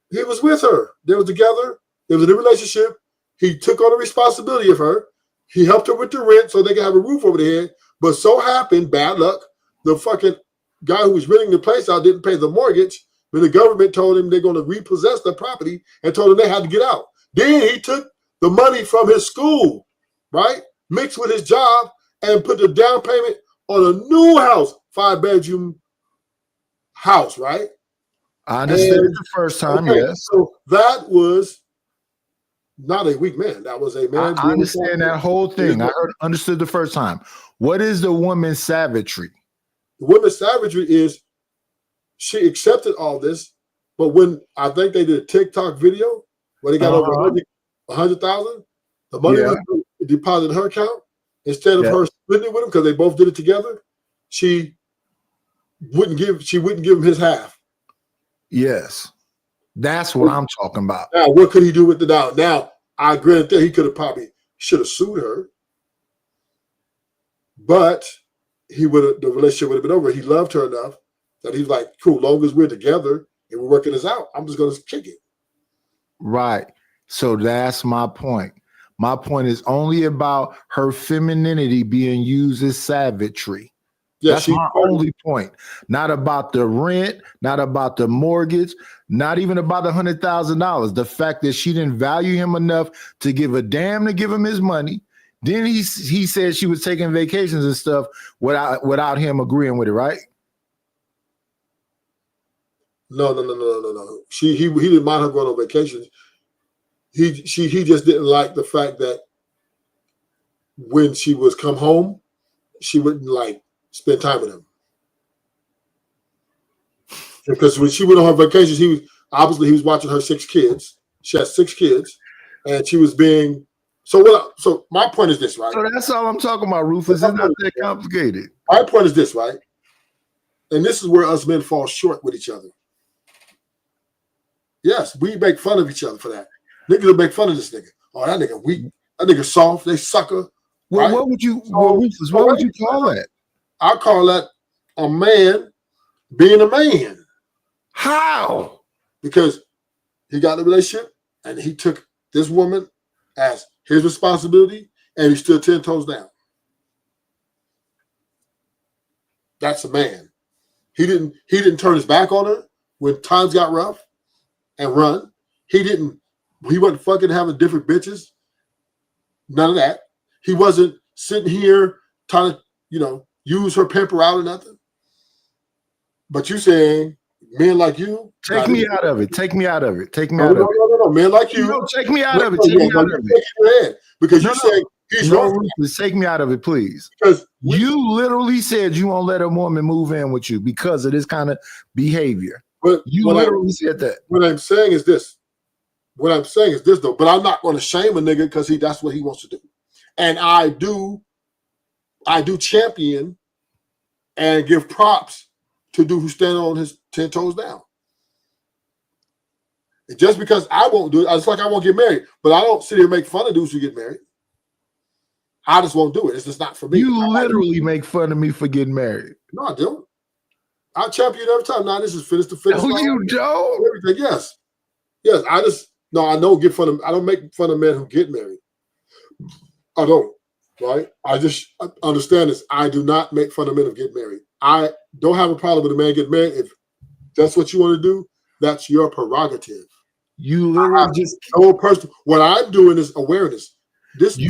He was with her. They were together. It was a new relationship. He took on the responsibility of her. He helped her with the rent so they could have a roof over their head. But so happened, bad luck, the fucking guy who was renting the place out didn't pay the mortgage. But the government told him they're going to repossess the property and told him they had to get out. Then he took the money from his school, right? Mixed with his job and put the down payment on a new house, 5-bedroom house, right? I understood it the first time, okay, yes. So that was not a weak man. That was a man. I understand that whole thing. I understood the first time. What is the woman's savagery? The woman's savagery is she accepted all this, but when I think they did a TikTok video where they got over 100,000, the money was deposited in her account. Instead of her splitting it with him because they both did it together, she wouldn't give him his half. Yes, that's what I'm talking about. Now, what could he do with the dollar? Now, I grant that he could have should have sued her, but the relationship would have been over. He loved her enough that he's like, cool, long as we're together and we're working this out, I'm just going to kick it. Right. So that's my point. My point is only about her femininity being used as savagery. Yeah, that's my only point. Not about the rent, not about the mortgage, not even about the $100,000. The fact that she didn't value him enough to give a damn to give him his money. Then he said she was taking vacations and stuff without him agreeing with it, right? No. He didn't mind her going on vacations. He just didn't like the fact that when she was come home, she wouldn't like spend time with him. Because when she went on her vacations, he was watching her 6 kids. She has 6 kids, and she was being so my point is this, right? So that's all I'm talking about, Rufus. It's not that complicated. My point is this, right? And this is where us men fall short with each other. Yes, we make fun of each other for that. Niggas will make fun of this nigga. Oh, that nigga weak. That nigga soft. They sucker. Well, right? what would you call that? I call that a man being a man. How? Because he got in a relationship and he took this woman as his responsibility and he stood 10 toes down. That's a man. He didn't turn his back on her when times got rough and run. He wasn't fucking having different bitches. None of that. He wasn't sitting here trying to, use her pimper out or nothing. But you saying men like you take me out of it. Take me out of it. Take me out of it. No. Men like you. No, take me out of it. Take me out of it. Because you say he's wrong. Take me out of it, please. Because you literally said you won't let a woman move in with you because of this kind of behavior. But you literally said that. What I'm saying is this. Though. But I'm not going to shame a nigga because that's what he wants to do. And I do champion and give props to dude who stand on his 10 toes down. And just because I won't do it, it's like I won't get married, but I don't sit here and make fun of dudes who get married. I just won't do it. It's just not for me. You literally make fun of me for getting married. No, I don't. I champion every time. Now this is finish to finish. Oh, you don't? Everything. Yes. I don't get fun of. I don't make fun of men who get married. I don't. Right? I just understand this. I do not make fun of men who get married. I don't have a problem with a man getting married. If that's what you want to do, that's your prerogative. You literally just no person. What I'm doing is awareness. Let me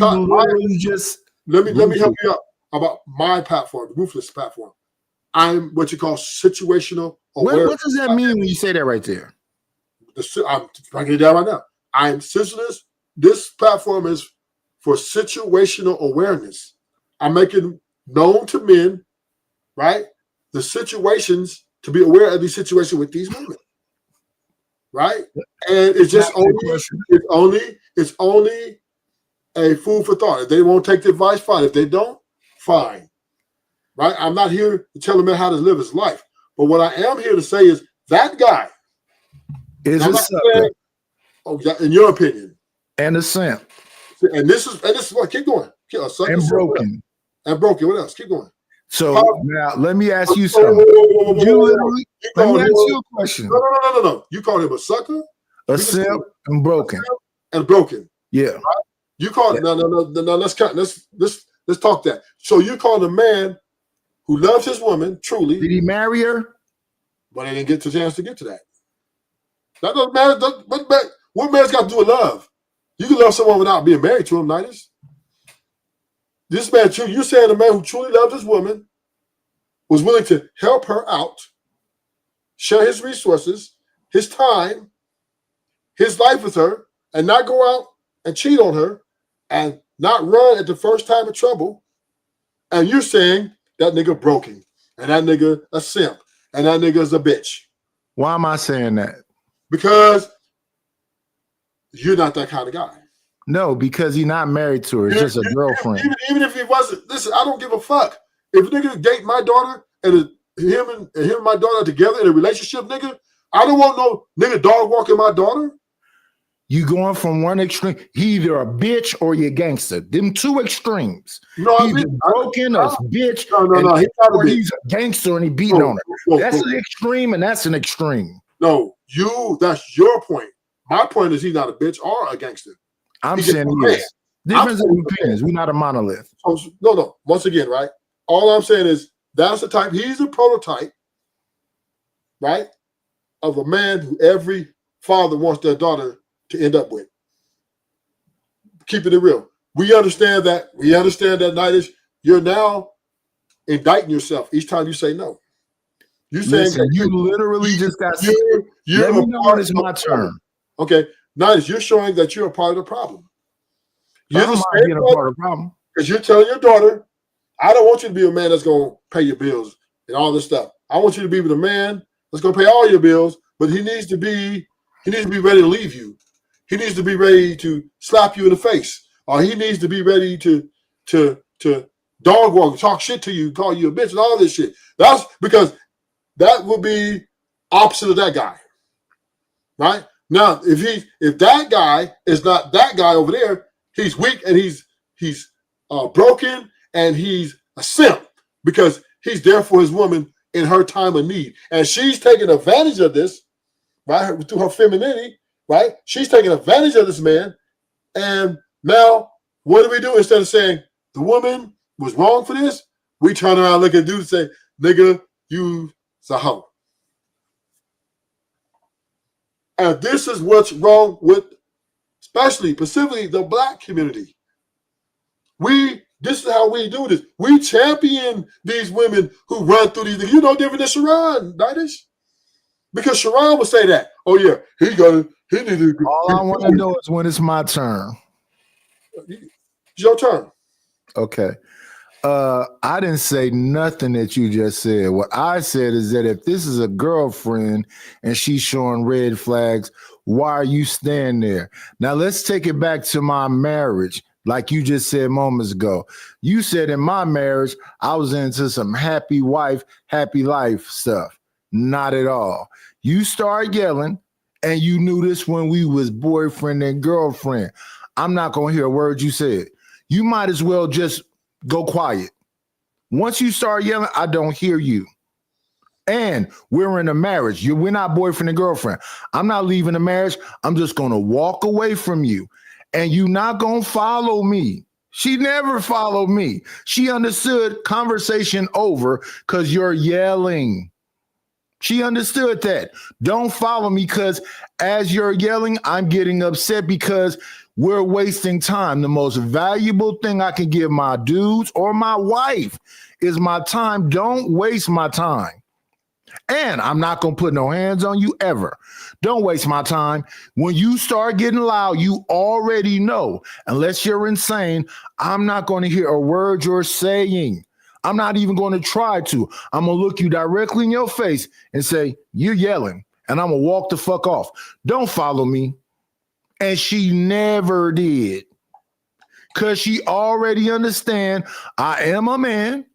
help you out about my platform, the Ruthless platform. I'm what you call situational awareness. What does that mean when you say that right there? I'm breaking it down right now. I'm situationist. This platform is for situational awareness. I'm making known to men, right, the situations to be aware of these situations with these women, right? And it's just it's only a food for thought. If they won't take the advice, fine. If they don't, fine, right? I'm not here to tell a man how to live his life, but what I am here to say is that guy is a sucker. In your opinion, and a simp. And this is what keep going. And broken. And broken. What else? Keep going. So now let me ask you something. Let me ask you a question. No. You call him a sucker, a simp, and broken. And broken. Yeah. Right? You call it no. Let's talk that. So you call a man who loves his woman truly. Did he marry her? But he didn't get the chance to get to that. That doesn't matter. What man's got to do with love? You can love someone without being married to him, Nitus. This man, you're saying a man who truly loved his woman was willing to help her out, share his resources, his time, his life with her, and not go out and cheat on her and not run at the first time of trouble. And you're saying that nigga broken and that nigga a simp and that nigga is a bitch. Why am I saying that? Because you're not that kind of guy. No, because he's not married to her. It's just a girlfriend. Even if he wasn't, listen, I don't give a fuck. If nigga date my daughter and him and my daughter are together in a relationship, nigga, I don't want no nigga dog walking my daughter. You going from one extreme. He either a bitch or you gangster. Them two extremes. No, he's broken or bitch. No. He's not a bitch. He's a gangster and he beating on her. That's an extreme and that's an extreme. No, that's your point. My point is he's not a bitch or a gangster. I'm saying he is. Difference of opinions. We're not a monolith. No. Once again, right? All I'm saying is that's the type. He's a prototype, right, of a man who every father wants their daughter to end up with. Keeping it real. We understand that. Nightish, you're now indicting yourself each time you say no. You saying you literally just got. You're let me know when it's my turn. Okay, Nightish, you're showing that you're a part of the problem. You're just being a part of the problem because you're telling your daughter, "I don't want you to be a man that's going to pay your bills and all this stuff. I want you to be with a man that's going to pay all your bills, but he needs to be ready to leave you. He needs to be ready to slap you in the face, or he needs to be ready to dog walk, talk shit to you, call you a bitch, and all this shit. That's because that would be opposite of that guy, right? Now, if that guy is not that guy over there, he's weak and he's broken and he's a simp because he's there for his woman in her time of need, and she's taking advantage of this, right, through her femininity. Right? She's taking advantage of this man. And now, what do we do? Instead of saying the woman was wrong for this, we turn around, look at dude and say, nigga, you's a hoe. And this is what's wrong with, specifically the black community. This is how we do this. We champion these women who run through these things. You know different than Sharon, Nightish. Because Sharon would say that. Oh, yeah, he needs to. All I want to know is when it's my turn. It's your turn. Okay. I didn't say nothing that you just said. What I said is that if this is a girlfriend and she's showing red flags, why are you staying there? Now, let's take it back to my marriage. Like you just said moments ago. You said in my marriage, I was into some happy wife, happy life stuff. Not at all. You start yelling, and you knew this when we was boyfriend and girlfriend. I'm not going to hear a word you said. You might as well just go quiet. Once you start yelling, I don't hear you. And we're in a marriage. We're not boyfriend and girlfriend. I'm not leaving the marriage. I'm just going to walk away from you. And you're not going to follow me. She never followed me. She understood conversation over because you're yelling. She understood that. Don't follow me because as you're yelling, I'm getting upset because we're wasting time. The most valuable thing I can give my dudes or my wife is my time. Don't waste my time. And I'm not going to put no hands on you ever. Don't waste my time. When you start getting loud, you already know, unless you're insane, I'm not going to hear a word you're saying. I'm not even going to try to. I'm going to look you directly in your face and say, you're yelling, and I'm going to walk the fuck off. Don't follow me. And she never did. Because she already understand I am a man.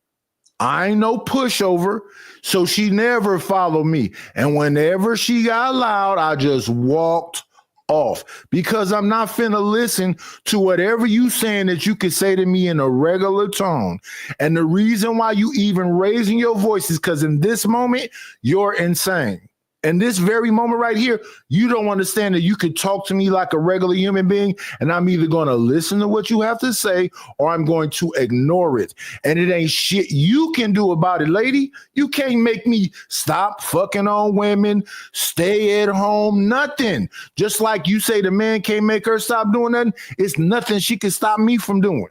I ain't no pushover. So she never followed me. And whenever she got loud, I just walked off because I'm not finna listen to whatever you saying that you could say to me in a regular tone. And the reason why you even raising your voice is because in this moment, you're insane. In this very moment right here, you don't understand that you could talk to me like a regular human being, and I'm either going to listen to what you have to say or I'm going to ignore it. And it ain't shit you can do about it, lady. You can't make me stop fucking on women, stay at home, nothing. Just like you say the man can't make her stop doing nothing, it's nothing she can stop me from doing.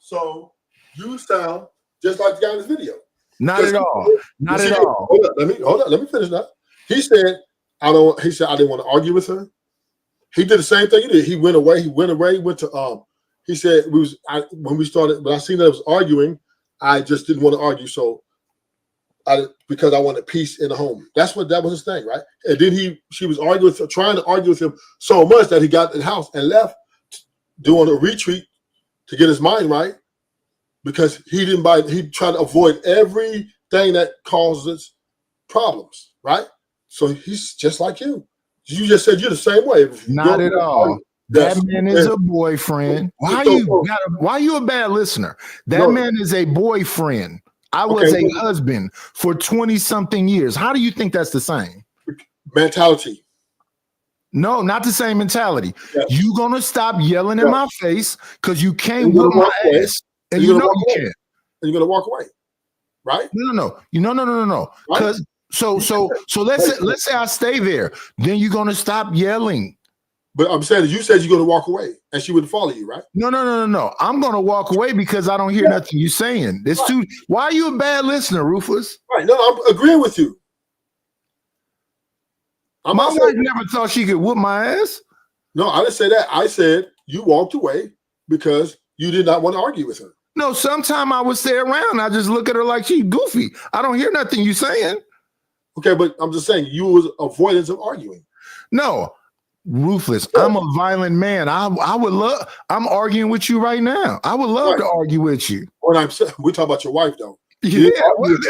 So you sound just like the guy in this video. Not at all. Not at all. Hold up. Let me finish that. He said, He said I didn't want to argue with her. He did the same thing you did. He went away. He went to he said when I seen that I was arguing, I just didn't want to argue. So because I wanted peace in the home. That was his thing, right? And then she was trying to argue with him so much that he got in the house and left, doing a retreat to get his mind right, because he tried to avoid everything that causes problems, right? So he's just like you. You just said you're the same way. Not at all. That man is a boyfriend. Why you a bad listener? That man is a boyfriend. I was a husband for 20-something years. How do you think that's the same? Mentality. No, not the same mentality. Yes. You gonna stop yelling in my face because you can't whip my ass, and you know you can't. And you're gonna walk away, right? No. Because so let's say I stay there, then you're gonna stop yelling. But I'm saying you said you're gonna walk away, and she wouldn't follow you, right? No. I'm gonna walk away because I don't hear nothing you're saying. It's too. Why are you a bad listener, Rufus? Right. No, I'm agreeing with you. My wife never thought she could whoop my ass. No, I didn't say that. I said you walked away because you did not want to argue with her. No, sometime I would stay around. I just look at her like she's goofy. I don't hear nothing you saying. Okay, but I'm just saying you was avoidance of arguing. No, Rufus, I'm a violent man. I'm arguing with you right now. I would love to argue with you. We're talking about your wife, though. Yeah,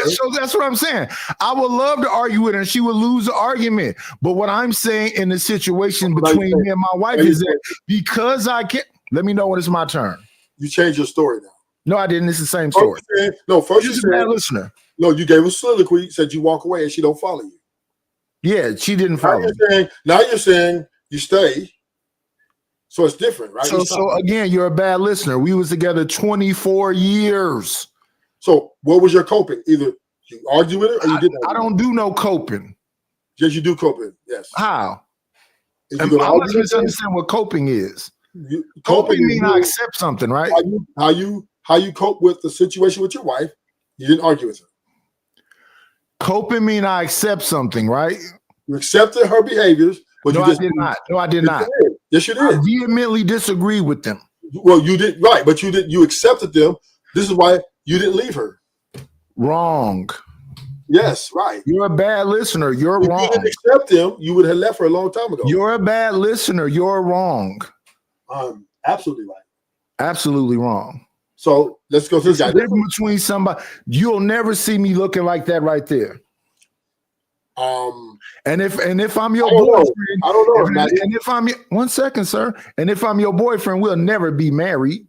so that's what I'm saying. I would love to argue with her, and she would lose the argument. But what I'm saying in the situation between me and my wife is that because I can't, let me know when it's my turn. You changed your story now. No, I didn't. It's the same story. First you said, bad listener. No, you gave a soliloquy, said you walk away and she don't follow you. Yeah, she didn't follow. Now you're saying you stay. So it's different, right? So again, you're a bad listener. We was together 24 years. So what was your coping? Either you argue with her or you didn't. I don't do no coping. Yes, you do coping. Yes. How? I must misunderstand what coping is. Coping means I accept something, right? How you cope with the situation with your wife? You didn't argue with her. Coping means I accept something, right? You accepted her behaviors, but I did not. No, I did not. Yes, you did. I vehemently disagree with them. Well, you did right, but you did. You accepted them. This is why you didn't leave her. Wrong. Yes, right. You're a bad listener. You're wrong. If you didn't accept them, you would have left her a long time ago. You're a bad listener. You're wrong. Absolutely right. Absolutely wrong. So let's go through this guy. Between somebody, you'll never see me looking like that right there. And if I'm your boyfriend, I don't know. And if I'm 1 second, sir, and if I'm your boyfriend, we'll never be married.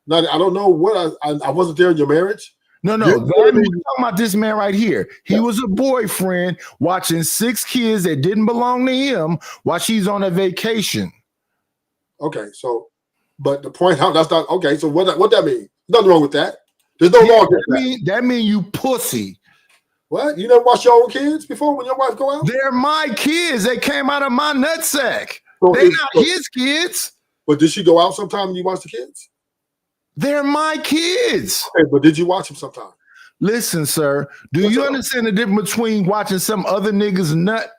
No, I don't know what I wasn't there in your marriage. No, we're talking about this man right here. He was a boyfriend watching 6 kids that didn't belong to him while she's on a vacation. Okay, so, but the point out that's not okay. So what that mean? Nothing wrong with that. There's no law against that. That mean you pussy. What? You never watched your own kids before when your wife go out? They're my kids. They came out of my nutsack. They're not his kids. But did she go out sometime and you watch the kids? They're my kids. Okay, but did you watch them sometime? Listen, sir. Do you understand the difference between watching some other nigga's nut?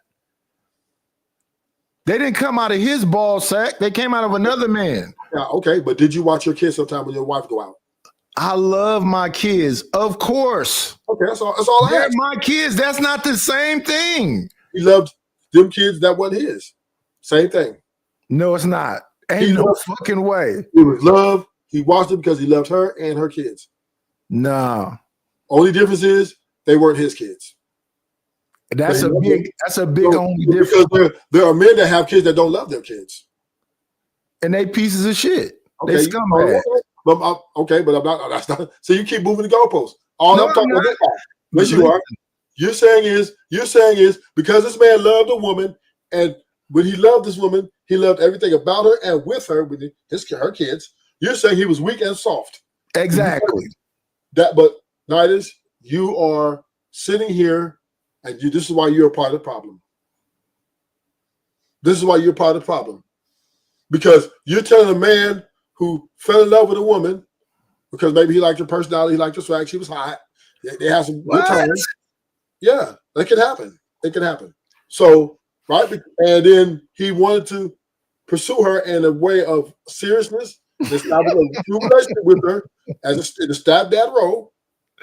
They didn't come out of his ball sack. They came out of another man. Yeah, okay. But did you watch your kids sometime when your wife go out? I love my kids. Of course. Okay, that's all I ask. They're my kids. That's not the same thing. He loved them kids that wasn't his. Same thing. No, it's not. Ain't no fucking way. It was love. He watched it because he loved her and her kids. No. Only difference is they weren't his kids. That's a big only difference. Because there are men that have kids that don't love their kids. And they pieces of shit. Okay, they scumbag. Okay, but I'm not. That's not. So you keep moving the goalposts. All I'm talking about. Yes, you are. You're saying is because this man loved a woman, and when he loved this woman, he loved everything about her and with her, with her kids. You're saying he was weak and soft. Exactly. But Nidus, you are sitting here, and this is why you're a part of the problem. This is why you're part of the problem, because you're telling a man who fell in love with a woman because maybe he liked her personality, he liked her swag, she was hot. They had some good times. Yeah, that could happen. It could happen. So, right, and then he wanted to pursue her in a way of seriousness, establish a true relationship with her as a stepdad role,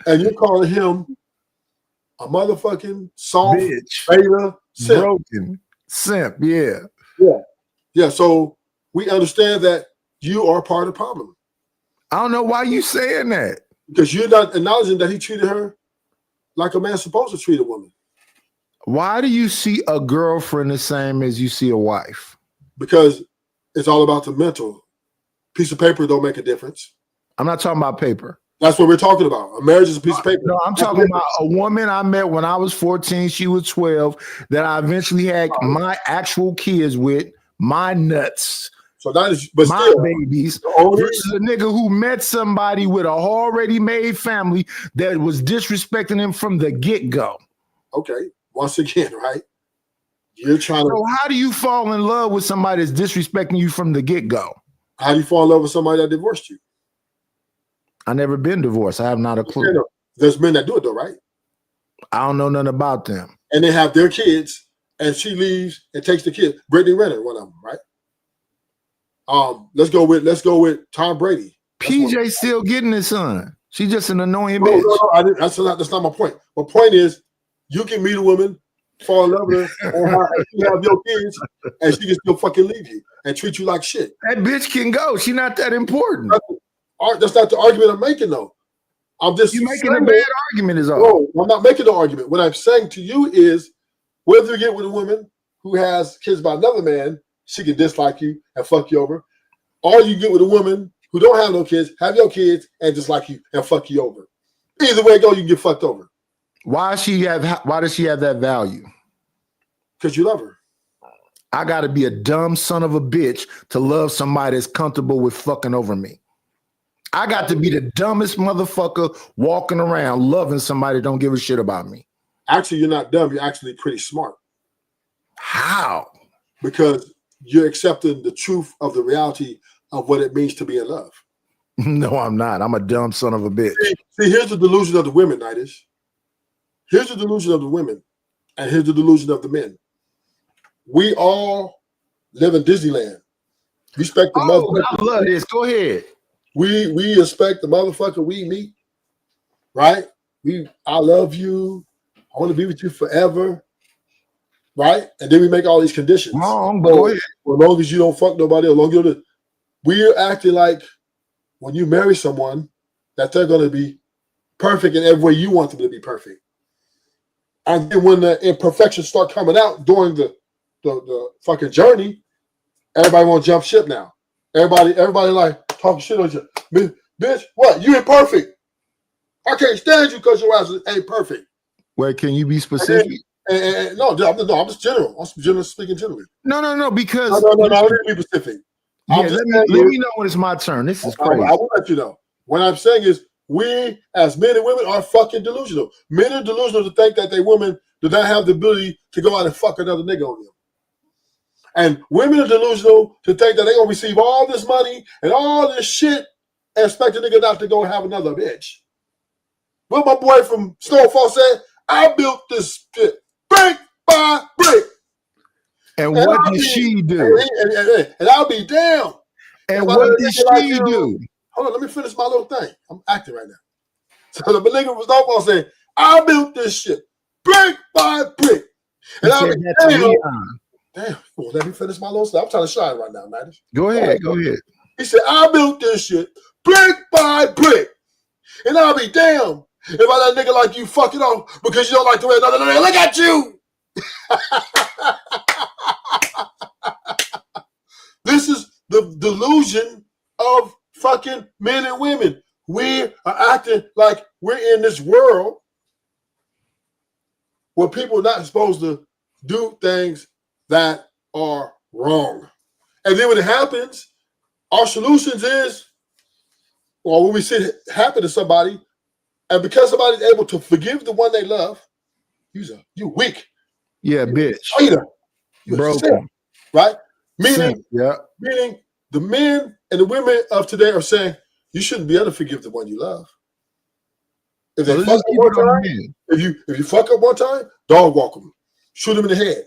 and you're calling him a motherfucking soft Bitch. beta simp. Broken simp. Yeah. Yeah. So we understand that you are part of the problem I don't know why you saying that. because you're not acknowledging that he treated her like a man's supposed to treat a woman. Why do you see a girlfriend the same as you see a wife? Because it's all about the mental. Piece of paper don't make a difference. I'm not talking about paper. That's what we're talking about. A marriage is a piece of paper. No, I'm talking about a woman I met when I was 14. She was 12. That I eventually had my actual kids with, my nuts. So that is, but my still, babies versus a nigga who met somebody with a already made family that was disrespecting him from the get-go. Okay, once again, right? You're trying So how do you fall in love with somebody that's disrespecting you from the get-go? How do you fall in love with somebody that divorced you? I never been divorced. I have not a clue. There's men that do it though, right? I don't know nothing about them. And they have their kids, and she leaves and takes the kid. Brittany Renner, one of them, right? Let's go with Tom Brady. PJ still getting his son. She's just an annoying bitch. No, that's not my point. My point is, you can meet a woman, fall in love with her, or you have your kids, and she can still fucking leave you and treat you like shit. That bitch can go. She's not that important. That's not the argument I'm making, though. I'm just making a bad argument, is all. No, I'm not making the argument. What I'm saying to you is, whether you get with a woman who has kids by another man, she can dislike you and fuck you over, or you get with a woman who don't have no kids, have your kids, and dislike you and fuck you over. Either way it go, you can get fucked over. Why does she have that value? Because you love her. I gotta be a dumb son of a bitch to love somebody that's comfortable with fucking over me. I got to be the dumbest motherfucker walking around loving somebody that don't give a shit about me. Actually, you're not dumb. You're actually pretty smart. How? Because you're accepting the truth of the reality of what it means to be in love. No, I'm not. I'm a dumb son of a bitch. See, here's the delusion of the women, Nightish. Here's the delusion of the women, and here's the delusion of the men. We all live in Disneyland. Respect the motherfucker. I love this. Go ahead. We expect the motherfucker we meet, right? I love you. I want to be with you forever, right? And then we make all these conditions. Wrong, but go ahead. As long as you don't fuck nobody, as long as you don't, we're acting like when you marry someone that they're going to be perfect in every way you want them to be perfect. And then when the imperfections start coming out during the fucking journey, everybody want to jump ship now. Everybody like talking shit on you. Bitch, what? You ain't perfect. I can't stand you because your ass ain't perfect. Wait, can you be specific? No, I'm just general. I'm just speaking generally. No, because no, I don't need to be specific. Yeah, let me know when it's my turn. This is crazy. I will let you know. What I'm saying is, we as men and women are fucking delusional. Men are delusional to think that they women do not have the ability to go out and fuck another nigga on them. And women are delusional to think that they're gonna receive all this money and all this shit and expect a nigga not to go have another bitch. What my boy from Snowfall said, I built this shit brick by brick. And what did she do? And I'll be damned. And what did she do? Hold on, let me finish my little thing. I'm acting right now. So the nigga from Snowfall said, I built this shit brick by brick. And I'll be damned. Damn, well, let me finish my little stuff. I'm trying to shine right now, man. Go ahead. He said, I built this shit brick by brick. And I'll be damned if I let a nigga like you fuck it off because you don't like the way another nigga look at you. This is the delusion of fucking men and women. We are acting like we're in this world where people are not supposed to do things that are wrong. And then when it happens, our solutions is, well, when we see it happen to somebody, and because somebody's able to forgive the one they love, you weak. Yeah, bitch. You broken. Right? Meaning yeah. Meaning the men and the women of today are saying, you shouldn't be able to forgive the one you love. If So they let's fuck just up keep one it on time, the head. if you fuck up one time, dog walk them, shoot them in the head,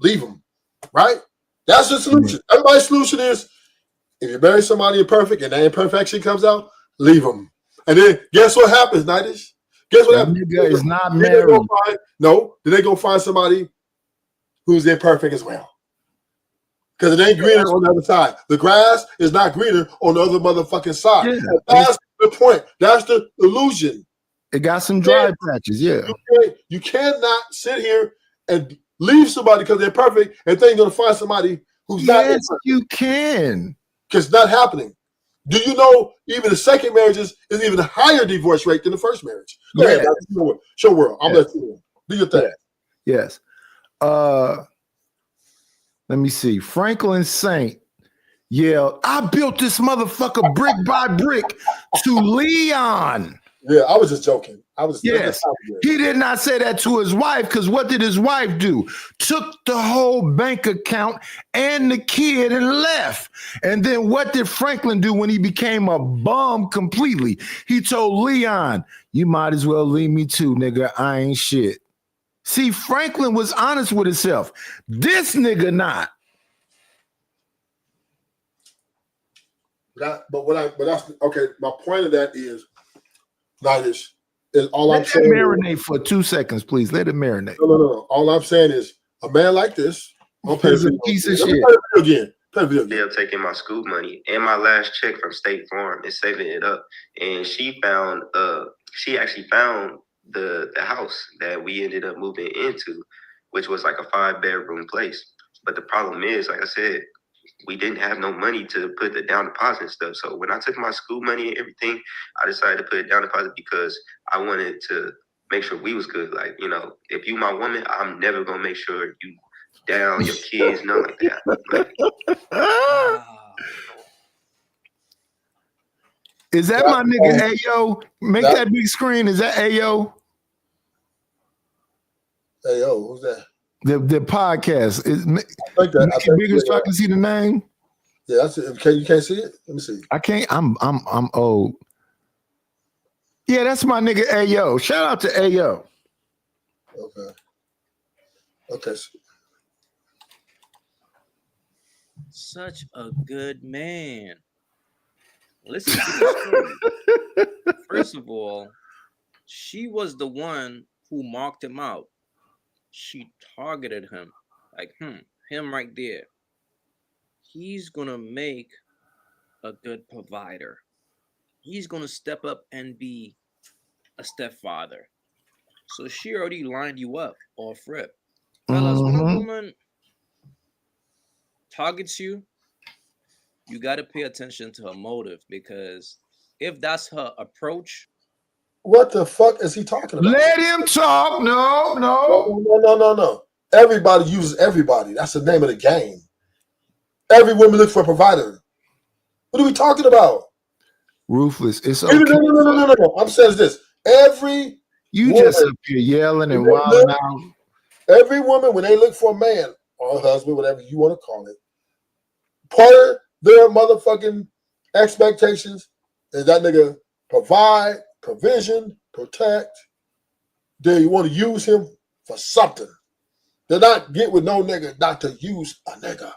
leave them. Right? That's the solution. Everybody's solution is if you marry somebody imperfect and that imperfection comes out, leave them. And then guess what happens, Nightish? Guess what That happens? nigga is not Then married. then they go find somebody who's imperfect as well. Because it ain't greener on the other side. The grass is not greener on the other motherfucking side. Yeah, That's the point. That's the illusion. it got some dry patches. Yeah. You cannot sit here and leave somebody because they're perfect and think you're going to find somebody who's not Yes, imperfect. you can. Because it's not happening. Do you know even the second marriages is even a higher divorce rate than the first marriage? Go ahead, man. Show world. I'm letting you do your thing. Yes. Let me see. Franklin Saint yelled, I built this motherfucker brick by brick to Leon. Yeah, I was just joking. Yes. He did not say that to his wife because what did his wife do? Took the whole bank account and the kid and left. And then what did Franklin do when he became a bum completely? He told Leon, you might as well leave me too, nigga. I ain't shit. See, Franklin was honest with himself. This nigga not. But that's okay. My point of that is, Nightish, is all Let I'm saying. marinate for 2 seconds, please. Let it marinate. No. All I'm saying is, a man like this, He's a piece of shit. Play video again. Still taking my school money and my last check from State Farm and saving it up. And she actually found the house that we ended up moving into, which was like a 5-bedroom place. But the problem is, like I said, we didn't have no money to put the down deposit and stuff. So when I took my school money and everything, I decided to put a down deposit because I wanted to make sure we was good. Like, you know, if you my woman, I'm never gonna make sure you down your kids, nothing like that. Like, Is that my nigga Ayo? Make that big screen. Is that Ayo? Ayo, who's that? The podcast is make it bigger so I can see the name. Yeah, that's it. You can't see it? Let me see. I can't. I'm old. Yeah, that's my nigga Ayo. Shout out to Ayo. Okay. Such a good man. Listen to the story. First of all, she was the one who marked him out. She targeted him. Like, him right there. He's gonna make a good provider. He's gonna step up and be a stepfather. So she already lined you up off rip. Fellas, when a woman targets you, you got to pay attention to her motive, because if that's her approach, what the fuck is he talking about? Let him talk. No. Everybody uses everybody. That's the name of the game. Every woman looks for a provider. What are we talking about? Ruthless. It's okay. No. I'm saying this. You just up here yelling and wilding out. Every woman, when they look for a man or a husband, whatever you want to call it, part of their motherfucking expectations is that nigga provide, provision, protect. They want to use him for something. They're not get with no nigga not to use a nigga.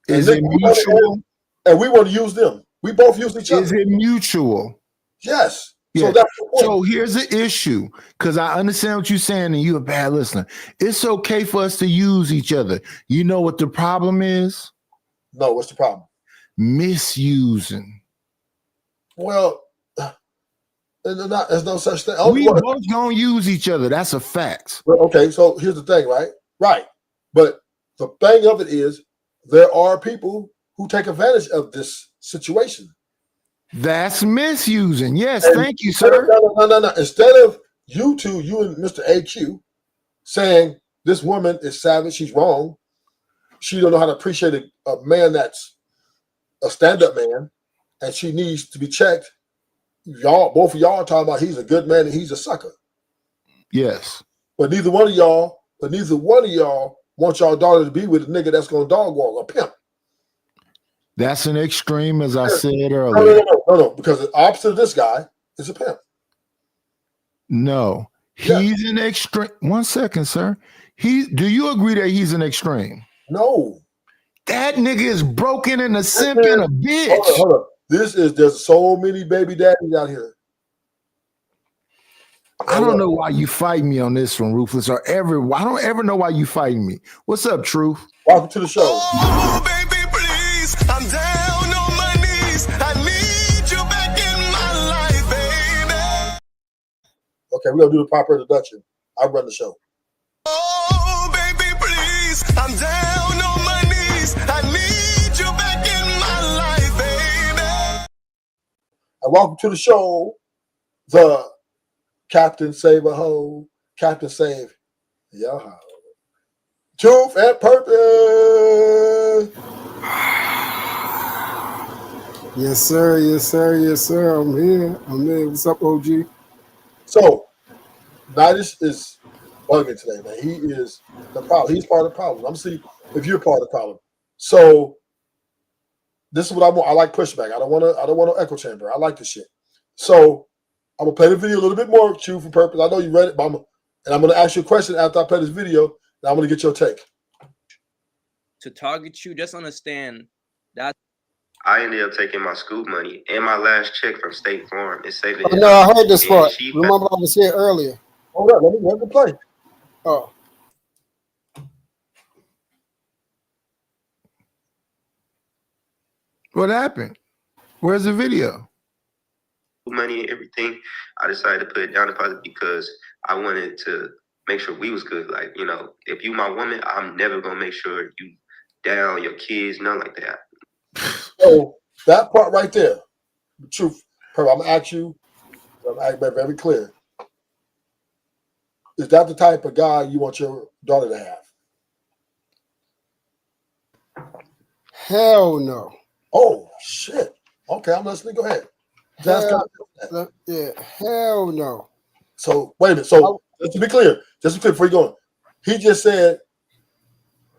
Is it mutual? And we want to use them. We both use each other. Is it mutual? Yes. Yeah. So here's the issue, because I understand what you're saying, and you're a bad listener. It's okay for us to use each other. You know what the problem is? No, what's the problem? Misusing. Well, there's no such thing. We both gonna use each other. That's a fact. Well, okay, so here's the thing, right? Right. But the thing of it is, there are people who take advantage of this situation. That's misusing. Yes, thank you, sir. No. Instead of you two, you and Mr. AQ, saying this woman is savage, she's wrong, she don't know how to appreciate a man that's a stand-up man, and she needs to be checked. Both of y'all are talking about he's a good man and he's a sucker. Yes. But neither one of y'all want y'all daughter to be with a nigga that's gonna dog walk, a pimp. That's an extreme, as I said No, earlier. no, because the opposite of this guy is a pimp. No, he's an extreme. 1 second, sir. Do you agree that he's an extreme? No. That nigga is broken and a simp and a bitch. Hold up. There's so many baby daddies out here. I don't know why you fight me on this one, Ruthless, I don't ever know why you fighting me. What's up, Truth? Welcome to the show. Oh, baby, please. I'm down on my knees. I need you back in my life, baby. Okay, we're gonna do the proper introduction. I run the show. Oh, baby, please. I'm down on my knees. I need you back in my life, baby. And welcome to the show, the Captain Save a Hoe, Captain Save Yo Ho. Truth and Purpose. Yes, sir. Yes, sir. Yes, sir. I'm here. What's up, OG? So, Nidus is bugging today, man. He is the problem. He's part of the problem. I'm see if you're part of the problem. So, this is what I want. I like pushback. I don't want no echo chamber. I like this shit. So, I'm gonna play the video a little bit more, Truth and Purpose. I know you read it, but I'm gonna ask you a question after I play this video, and I'm gonna get your take. To target you, just understand that I ended up taking my school money and my last check from State Farm and saving it. No, I heard this And part. she Remember, I was here earlier. Hold up, let me play. Oh, What happened? Where's the video? money and everything, I decided to put it down deposit because I wanted to make sure we was good. Like, you know, if you my woman, I'm never gonna make sure you down your kids, nothing like that. So that part right there, the truth. I'm gonna ask you. I'm gonna be very clear. Is that the type of guy you want your daughter to have? hell no. Oh shit. Okay, I'm listening. Go ahead. Hell no. So wait a minute. So just to be clear, before you go, he just said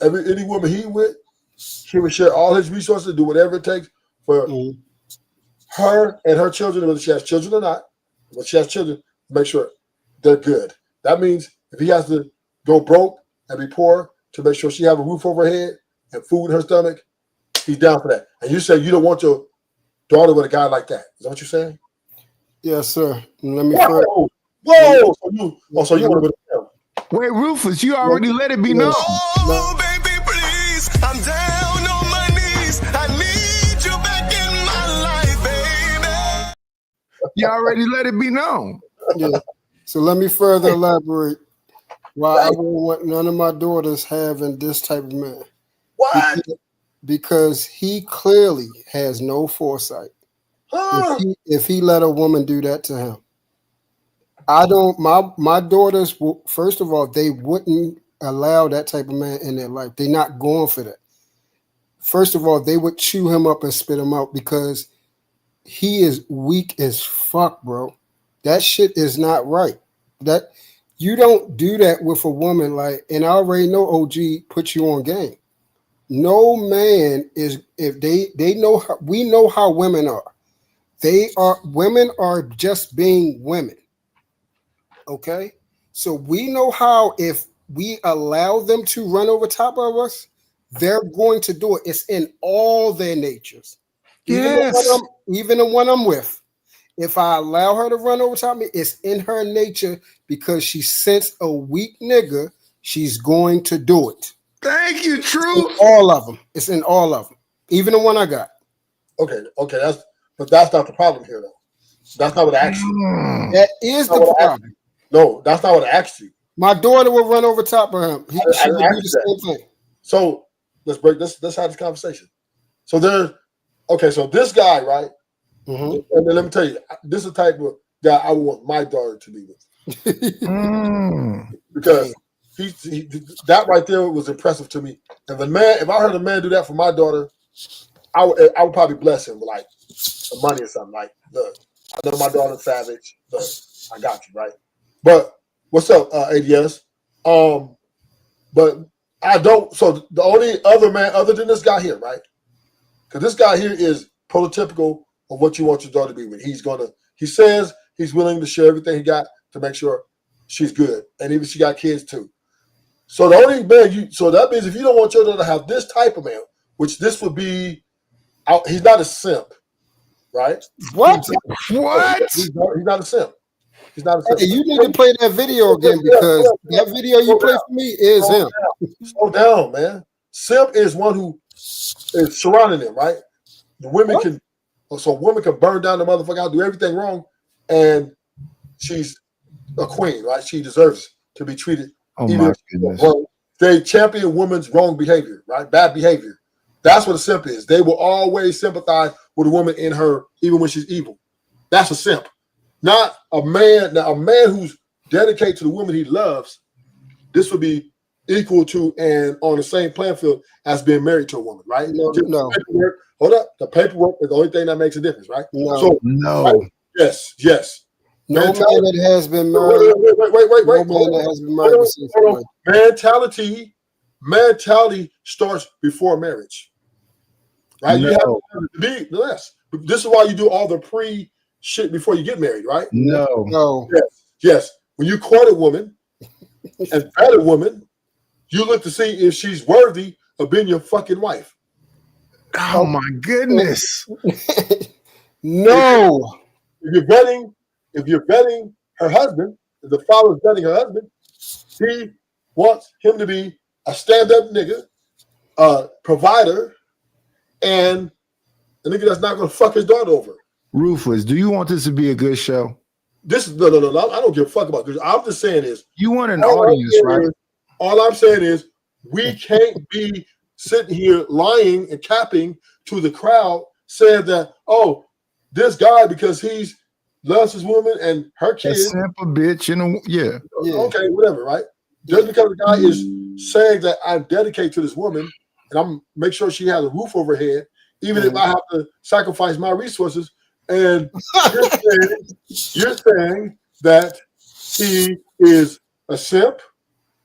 any woman he with, he would share all his resources, do whatever it takes for her and her children, whether she has children or not. When she has children, make sure they're good. That means if he has to go broke and be poor to make sure she have a roof over her head and food in her stomach, he's down for that. And you say you don't want your daughter with a guy like that. Is that what you're saying? Yes, sir. Let me Whoa! Whoa! So you want to with him? Wait, Rufus, you already let it be known. Oh, baby, please. I'm down on my knees. I need you back in my life, baby. You already let it be known. Yeah. So let me further elaborate why I wouldn't want none of my daughters having this type of man. What? Because he clearly has no foresight. If he let a woman do that to him. I don't, my daughters, first of all, they wouldn't allow that type of man in their life. They're not going for that. First of all, they would chew him up and spit him out because he is weak as fuck, bro. That shit is not right. That you don't do that with a woman like, and I already know OG put you on game. No man is, if they know how, we know how women are. Women are just being women. Okay? So we know how if we allow them to run over top of us, they're going to do it. It's in all their natures. Yes. Even the one I'm with. If I allow her to run over top of me, it's in her nature because she sensed a weak nigga, she's going to do it. Thank you, Truth. All of them. It's in all of them. Even the one I got. Okay, that's not the problem here, though. That's not what I asked you. That is the problem. No, that's not what I asked you. My daughter will run over top of him. She would do the same thing. So let's break this. Let's have this conversation. So so this guy, right? Mm-hmm. And then let me tell you, this is the type of guy I would want my daughter to be with. Because he that right there was impressive to me. And if I heard a man do that for my daughter, I would probably bless him with like some money or something. Like, look, I know my daughter's savage, but I got you, right? But what's up, ADS? But I don't. So the only other man other than this guy here, right? Because this guy here is prototypical of what you want your daughter to be with. He says he's willing to share everything he got to make sure she's good. And even she got kids too. So the only man so that means if you don't want your daughter to have this type of man, which this would be, he's not a simp, right? What? He's not a simp. He's not a simp. Hey, you need to play that video again because that video you play for me is him. Slow down, man. Simp is one who is surrounding him, right? The women can, so a woman can burn down the motherfucker out, do everything wrong, and she's a queen, right? She deserves to be treated. Oh my goodness. They champion women's wrong behavior, right? Bad behavior. That's what a simp is. They will always sympathize with a woman in her, even when she's evil. That's a simp. Not a man. Now, a man who's dedicated to the woman he loves, this would be equal to and on the same playing field as being married to a woman, right? No. Hold up. The paperwork is the only thing that makes a difference, right? No. So, No. right? Yes. No man that has been married. Wait. No man that has been married. Hold on. Mentality starts before marriage, right? No. You have to be less. This is why you do all the pre shit before you get married, right? No. Yes. When you court a woman and vet a woman, you look to see if she's worthy of being your fucking wife. Oh my goodness. No. If you're vetting her husband, if the father's vetting her husband, he wants him to be a stand-up nigga, a provider, and a nigga that's not gonna fuck his daughter over. Rufus, do you want this to be a good show? This is no. I don't give a fuck about this. I'm just saying is you want an audience, right? All I'm saying is we can't be sitting here lying and capping to the crowd, saying that this guy because he's loves his woman and her kids. A simple bitch and yeah. Okay, whatever, right? Just because the guy is saying that I'm dedicated to this woman and I'm make sure she has a roof over her head, even if I have to sacrifice my resources. And you're saying that he is a simp.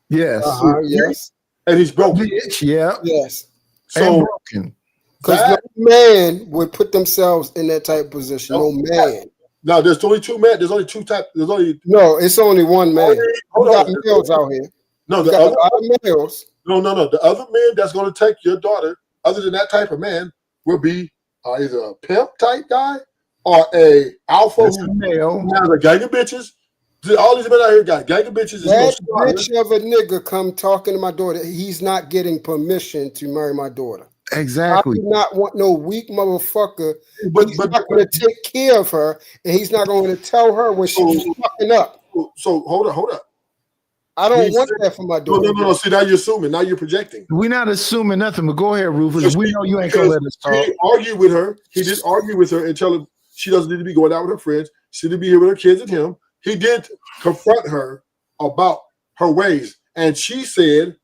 Yes. Yes. And he's broken. Bitch, yeah. Yes. So broken. Because no man would put themselves in that type of position. No man. Now there's only two men. There's only two types. No, it's only one man. We got males out here. No, the other males. No. The other man that's going to take your daughter, other than that type of man, will be either a pimp type guy or a alpha who has a gang of bitches. All these men out here got gang of bitches. That bitch of a nigga come talking to my daughter. He's not getting permission to marry my daughter. Exactly. I do not want no weak motherfucker. But he's not going to take care of her, and he's not going to tell her when she's fucking up. So hold up. I don't want that for my daughter. No. See, now you're assuming. Now you're projecting. We're not assuming nothing, but go ahead, Rufus. We know you ain't going to let us talk. He argued with her. He did argue with her and tell her she doesn't need to be going out with her friends. She need to be here with her kids and him. He did confront her about her ways. And she said,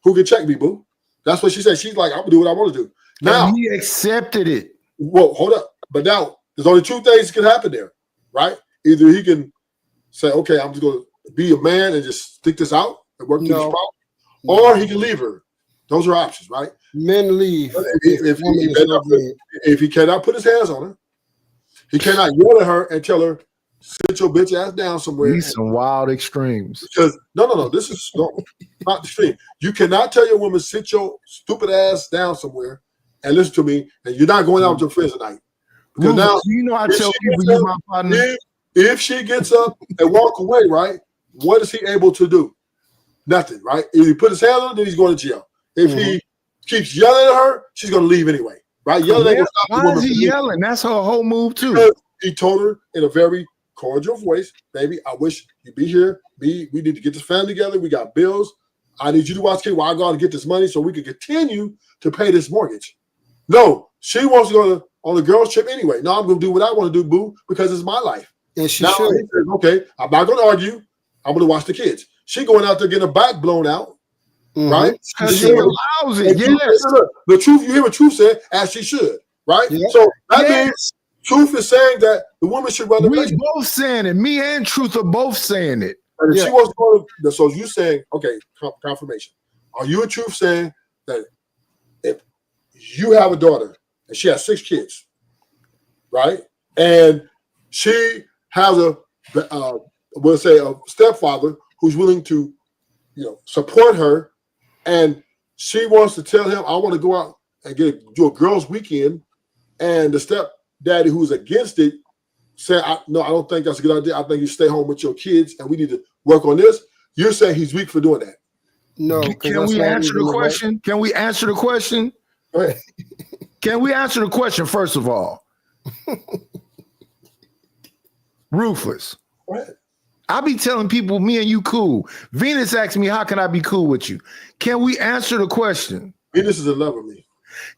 who can check me, boo? That's what she said. She's like, I'm going to do what I want to do. Now, and he accepted it. Well, hold up. But now, there's only two things that can happen there, right? Either he can say, okay, I'm just going to be a man and just stick this out and work through this problem. Or he can leave her. Those are options, right? Men leave. If he cannot put his hands on her, he cannot yell at her and tell her, sit your bitch ass down somewhere. These some wild extremes. Because no, this is not extreme. You cannot tell your woman, sit your stupid ass down somewhere and listen to me, and you're not going out with your friends tonight. Because now, you know, I tell people you're my partner. If she gets up and walk away, right, what is he able to do? Nothing, right? If he put his hands on her, then he's going to jail. If he keeps yelling at her, she's going to leave anyway, right? Yelling at why is he yelling? That's her whole move too. Because he told her in a very cordial voice, baby, I wish you'd be here. We need to get this family together. We got bills. I need you to watch kids while I go out and get this money so we can continue to pay this mortgage. No, she wants to go on the girls' trip anyway. No, I'm going to do what I want to do, boo, because it's my life. And she now should. He says, okay, I'm not going to argue. I'm going to watch the kids. She going out there getting her back blown out, right? She allows it. Yes. The truth, you hear what Truth said, as she should, right? Yeah. So that means Truth is saying that the woman should run the relationship. We both saying it. Me and Truth are both saying it. And if she wants to go to, so you saying, okay, confirmation. Are you and Truth saying that if you have a daughter and she has 6 kids, right? And she has a stepfather who's willing to, support her, and she wants to tell him, I want to go out and do a girls' weekend, and the stepdaddy who's against it said, no, I don't think that's a good idea. I think you stay home with your kids, and we need to work on this. You're saying he's weak for doing that. No. Can we answer the question? Can we answer the question? Go ahead. Can we answer the question first of all? Ruthless. Go ahead. I be telling people, me and you cool. Venus asked me, how can I be cool with you? Can we answer the question? Venus is in love with me.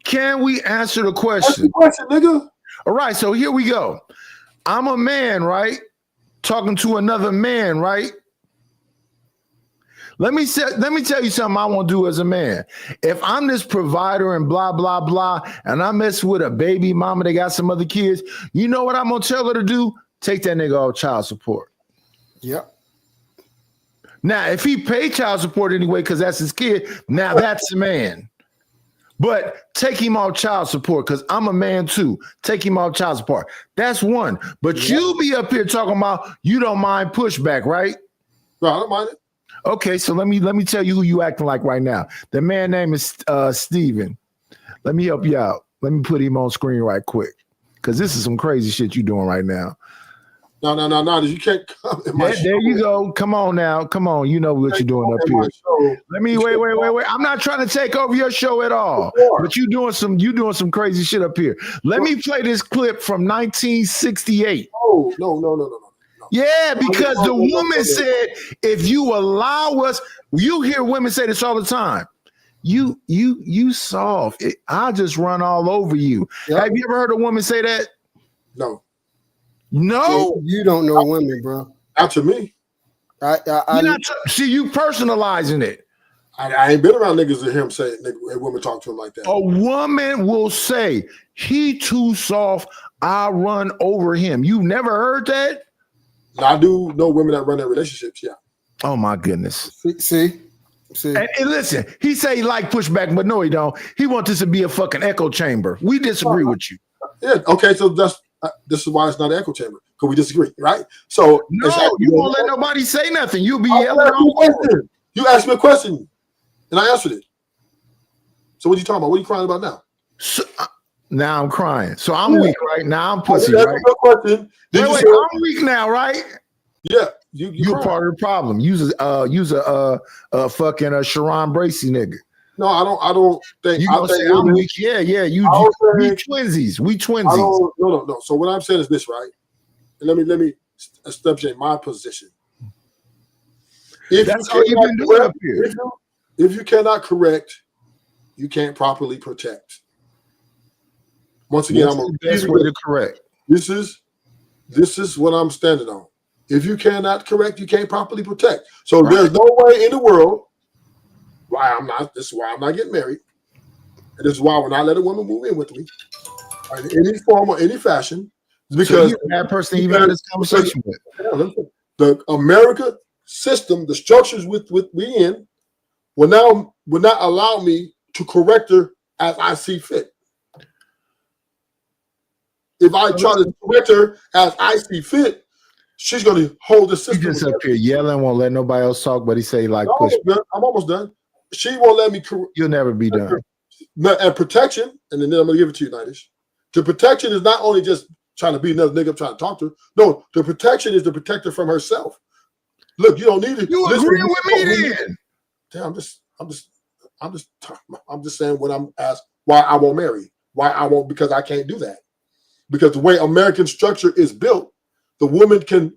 Can we answer the question? That's the question, nigga. All right, so here we go. I'm a man, right? Talking to another man, right? Let me tell you something I won't do as a man. If I'm this provider and blah, blah, blah, and I mess with a baby mama that got some other kids, you know what I'm going to tell her to do? Take that nigga off child support. Yep. Now, if he paid child support anyway, because that's his kid, now that's a man. But take him off child support, because I'm a man too. Take him off child support. That's one. But you be up here talking about you don't mind pushback, right? No, I don't mind it. Okay, so let me tell you who you acting like right now. The man name is Steven. Let me help you out. Let me put him on screen right quick, because this is some crazy shit you doing right now. No. You can't come in my show. There you go. Come on now. Come on. You know what you're doing up here. Let me wait. I'm not trying to take over your show at all. But you doing some crazy shit up here. Let me play this clip from 1968. No. Yeah, because the woman said, if you allow us, you hear women say this all the time. You soft. I'll just run all over you. Yep. Have you ever heard a woman say that? No. No, you don't know women, bro. Not to me. See, you personalizing it. I ain't been around niggas that hear him say women talk to him like that. A woman will say, he too soft, I'll run over him. You never heard that? I do know women that run their relationships, yeah. Oh my goodness. See? And listen, he say he like pushback, but no, he don't. He wants this to be a fucking echo chamber. We disagree with you. Yeah, okay, so this is why it's not an echo chamber, because we disagree, right? So no, you won't let nobody say nothing. You'll be yelling. You asked me a question, and I answered it. So what are you talking about? What are you crying about now? So, now I'm crying. So I'm weak, right? Now I'm pussy, right? Wait, I'm weak now, right? Yeah. You're part of the problem. Use a fucking Sharon Bracey nigga. No, I don't think you gonna say I'm weak. Yeah. We twinsies. We twinsies. No. So what I'm saying is this, right? And let me establish my position. That's all you've been doing up here. If you cannot correct, you can't properly protect. Once again, I'm the best way to correct. This is what I'm standing on. If you cannot correct, you can't properly protect. So there's no way in the world this is why I'm not getting married. And this is why when I let a woman move in with me, in any form or any fashion, because you're a bad person to even have this conversation with. The America system, the structures with we in, will not allow me to correct her as I see fit. If I try to correct her as I see fit, she's going to hold the system. He just up here yelling, won't let nobody else talk, but he say like push. I'm almost done. She won't let me. You'll never be done. And protection, and then I'm going to give it to you, Nidish. The protection is not only just trying to beat another nigga up trying to talk to her. No, the protection is to protect her from herself. Look, you don't need it. You agree with me then? Damn, I'm just saying when I'm asked why I won't marry, why I won't, because I can't do that. Because the way American structure is built, the woman can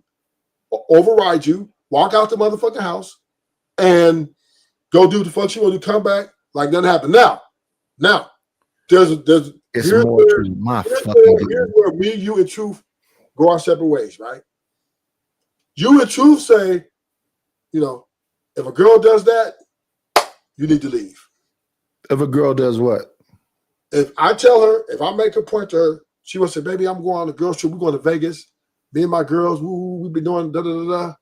override you, walk out the motherfucking house, and go do the fuck she want to come back like nothing happened. Now, there's here's where me, you, and Truth go our separate ways, right? You and Truth say, if a girl does that, you need to leave. If a girl does what? If I tell her, if I make a point to her, she will say, baby, I'm going on a girls trip. We're going to Vegas. Me and my girls, we've been doing da-da-da-da.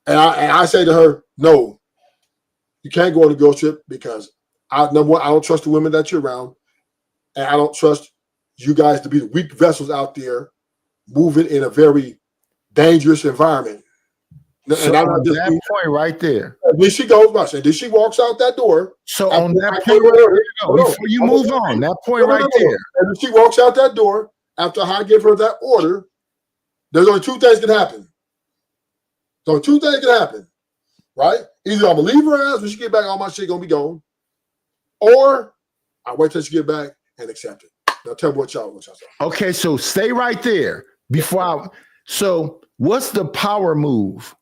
And I say to her, no, you can't go on a girls trip because number one, I don't trust the women that you're around. And I don't trust you guys to be the weak vessels out there moving in a very dangerous environment. So and I'm on not just that point right there. then she goes by, and then she walks out that door. So on that point right there, before you move on, that point right there. And then she walks out that door after I give her that order. There's only two things can happen. So two things can happen, right? Either I'm gonna leave her ass when she get back, all my shit gonna be gone, or I wait till she get back and accept it. Now tell me what y'all say. Okay, so stay right there before so what's the power move?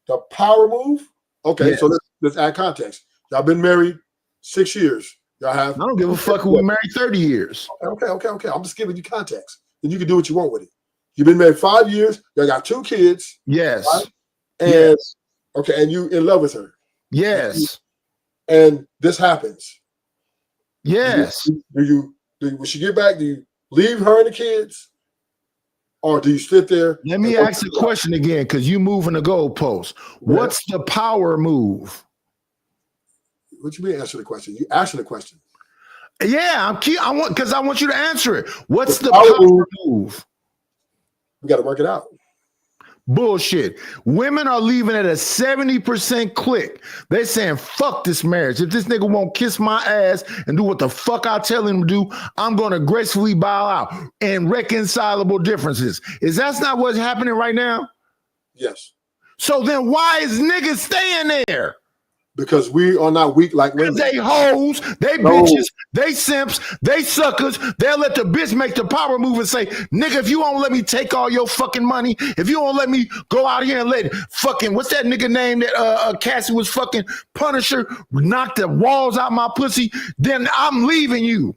The power move? Okay, Yes. so let's add context. Y'all been married 6 years. Y'all have. I don't give a fuck who we married 30 years. Okay. I'm just giving you context. And you can do what you want with it. You've been married 5 years. Y'all got 2 kids. Yes. Right? And yes. Okay, and you in love with her. Yes. And this happens. Yes. When she get back, do you leave her and the kids? Or do you sit there? Let me ask the question again, because you moving the goalpost. What's the power move? What you mean answer the question? You answer the question. Yeah, I want you to answer it. What's the power move? We got to work it out. Bullshit. Women are leaving at a 70% click. They're saying, fuck this marriage. If this nigga won't kiss my ass and do what the fuck I tell him to do, I'm going to gracefully bow out. And reconcilable differences. Is that not what's happening right now? Yes. So then why is niggas staying there? Because we are not weak like women. They hoes, they bitches, they simps, they suckers. They'll let the bitch make the power move and say, nigga, if you won't let me take all your fucking money, if you won't let me go out here and let fucking, what's that nigga name that Cassie was fucking Punisher, knock the walls out my pussy, then I'm leaving you.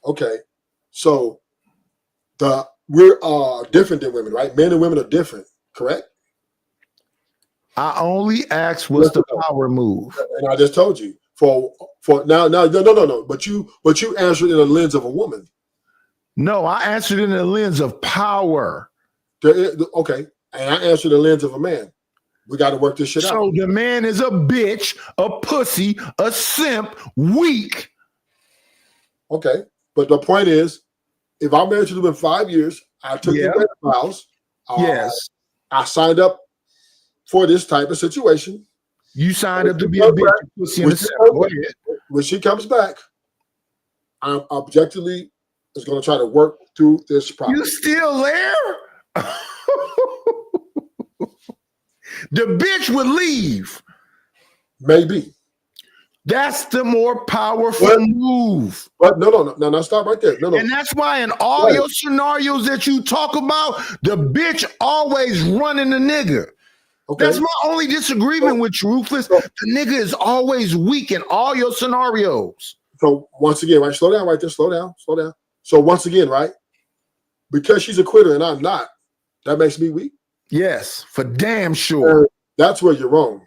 Okay. So we're different than women, right? Men and women are different, correct? I only asked what's the power move. And I just told you for now, no. But you answered in the lens of a woman. No, I answered in the lens of power. Okay. And I answered in the lens of a man. We got to work this shit out. So the man is a bitch, a pussy, a simp, weak. Okay. But the point is, if I'm married to them in 5 years, I took the vows. Yes. I signed up for this type of situation. You signed up to be a bitch. Pussy in the simp. Go ahead. When she comes back, I'm objectively is going to try to work through this problem. You still there? The bitch would leave. Maybe. That's the more powerful move. But no, stop right there. No. And that's why in all your scenarios that you talk about, the bitch always running the nigga. Okay. That's my only disagreement with you, Ruthless. The nigga is always weak in all your scenarios. So once again, right? Slow down right there. Slow down. So once again, right? Because she's a quitter and I'm not, that makes me weak? Yes, for damn sure. That's where you're wrong.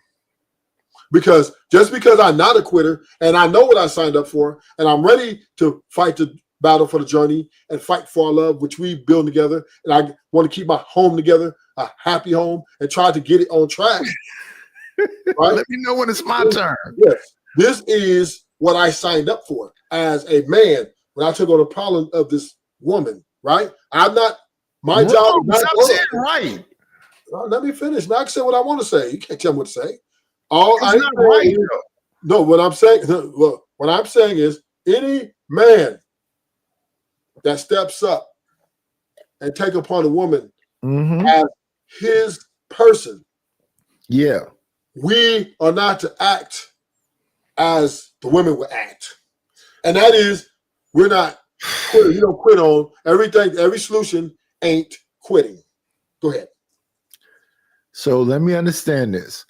Because just because I'm not a quitter and I know what I signed up for and I'm ready to fight the battle for the journey and fight for our love, which we build together, and I want to keep my home together, a happy home, and try to get it on track. Right? Let me know when it's my turn. Yes. This is what I signed up for as a man when I took on the problem of this woman, right? I'm not, my job is not saying right. Well, let me finish. Now I can say what I want to say. You can't tell me what to say. No, what I'm saying is any man that steps up and take upon a woman as his person, we are not to act as the women would act. And that is, we're not quitting. You don't quit on everything. Every solution ain't quitting. Go ahead. So let me understand this.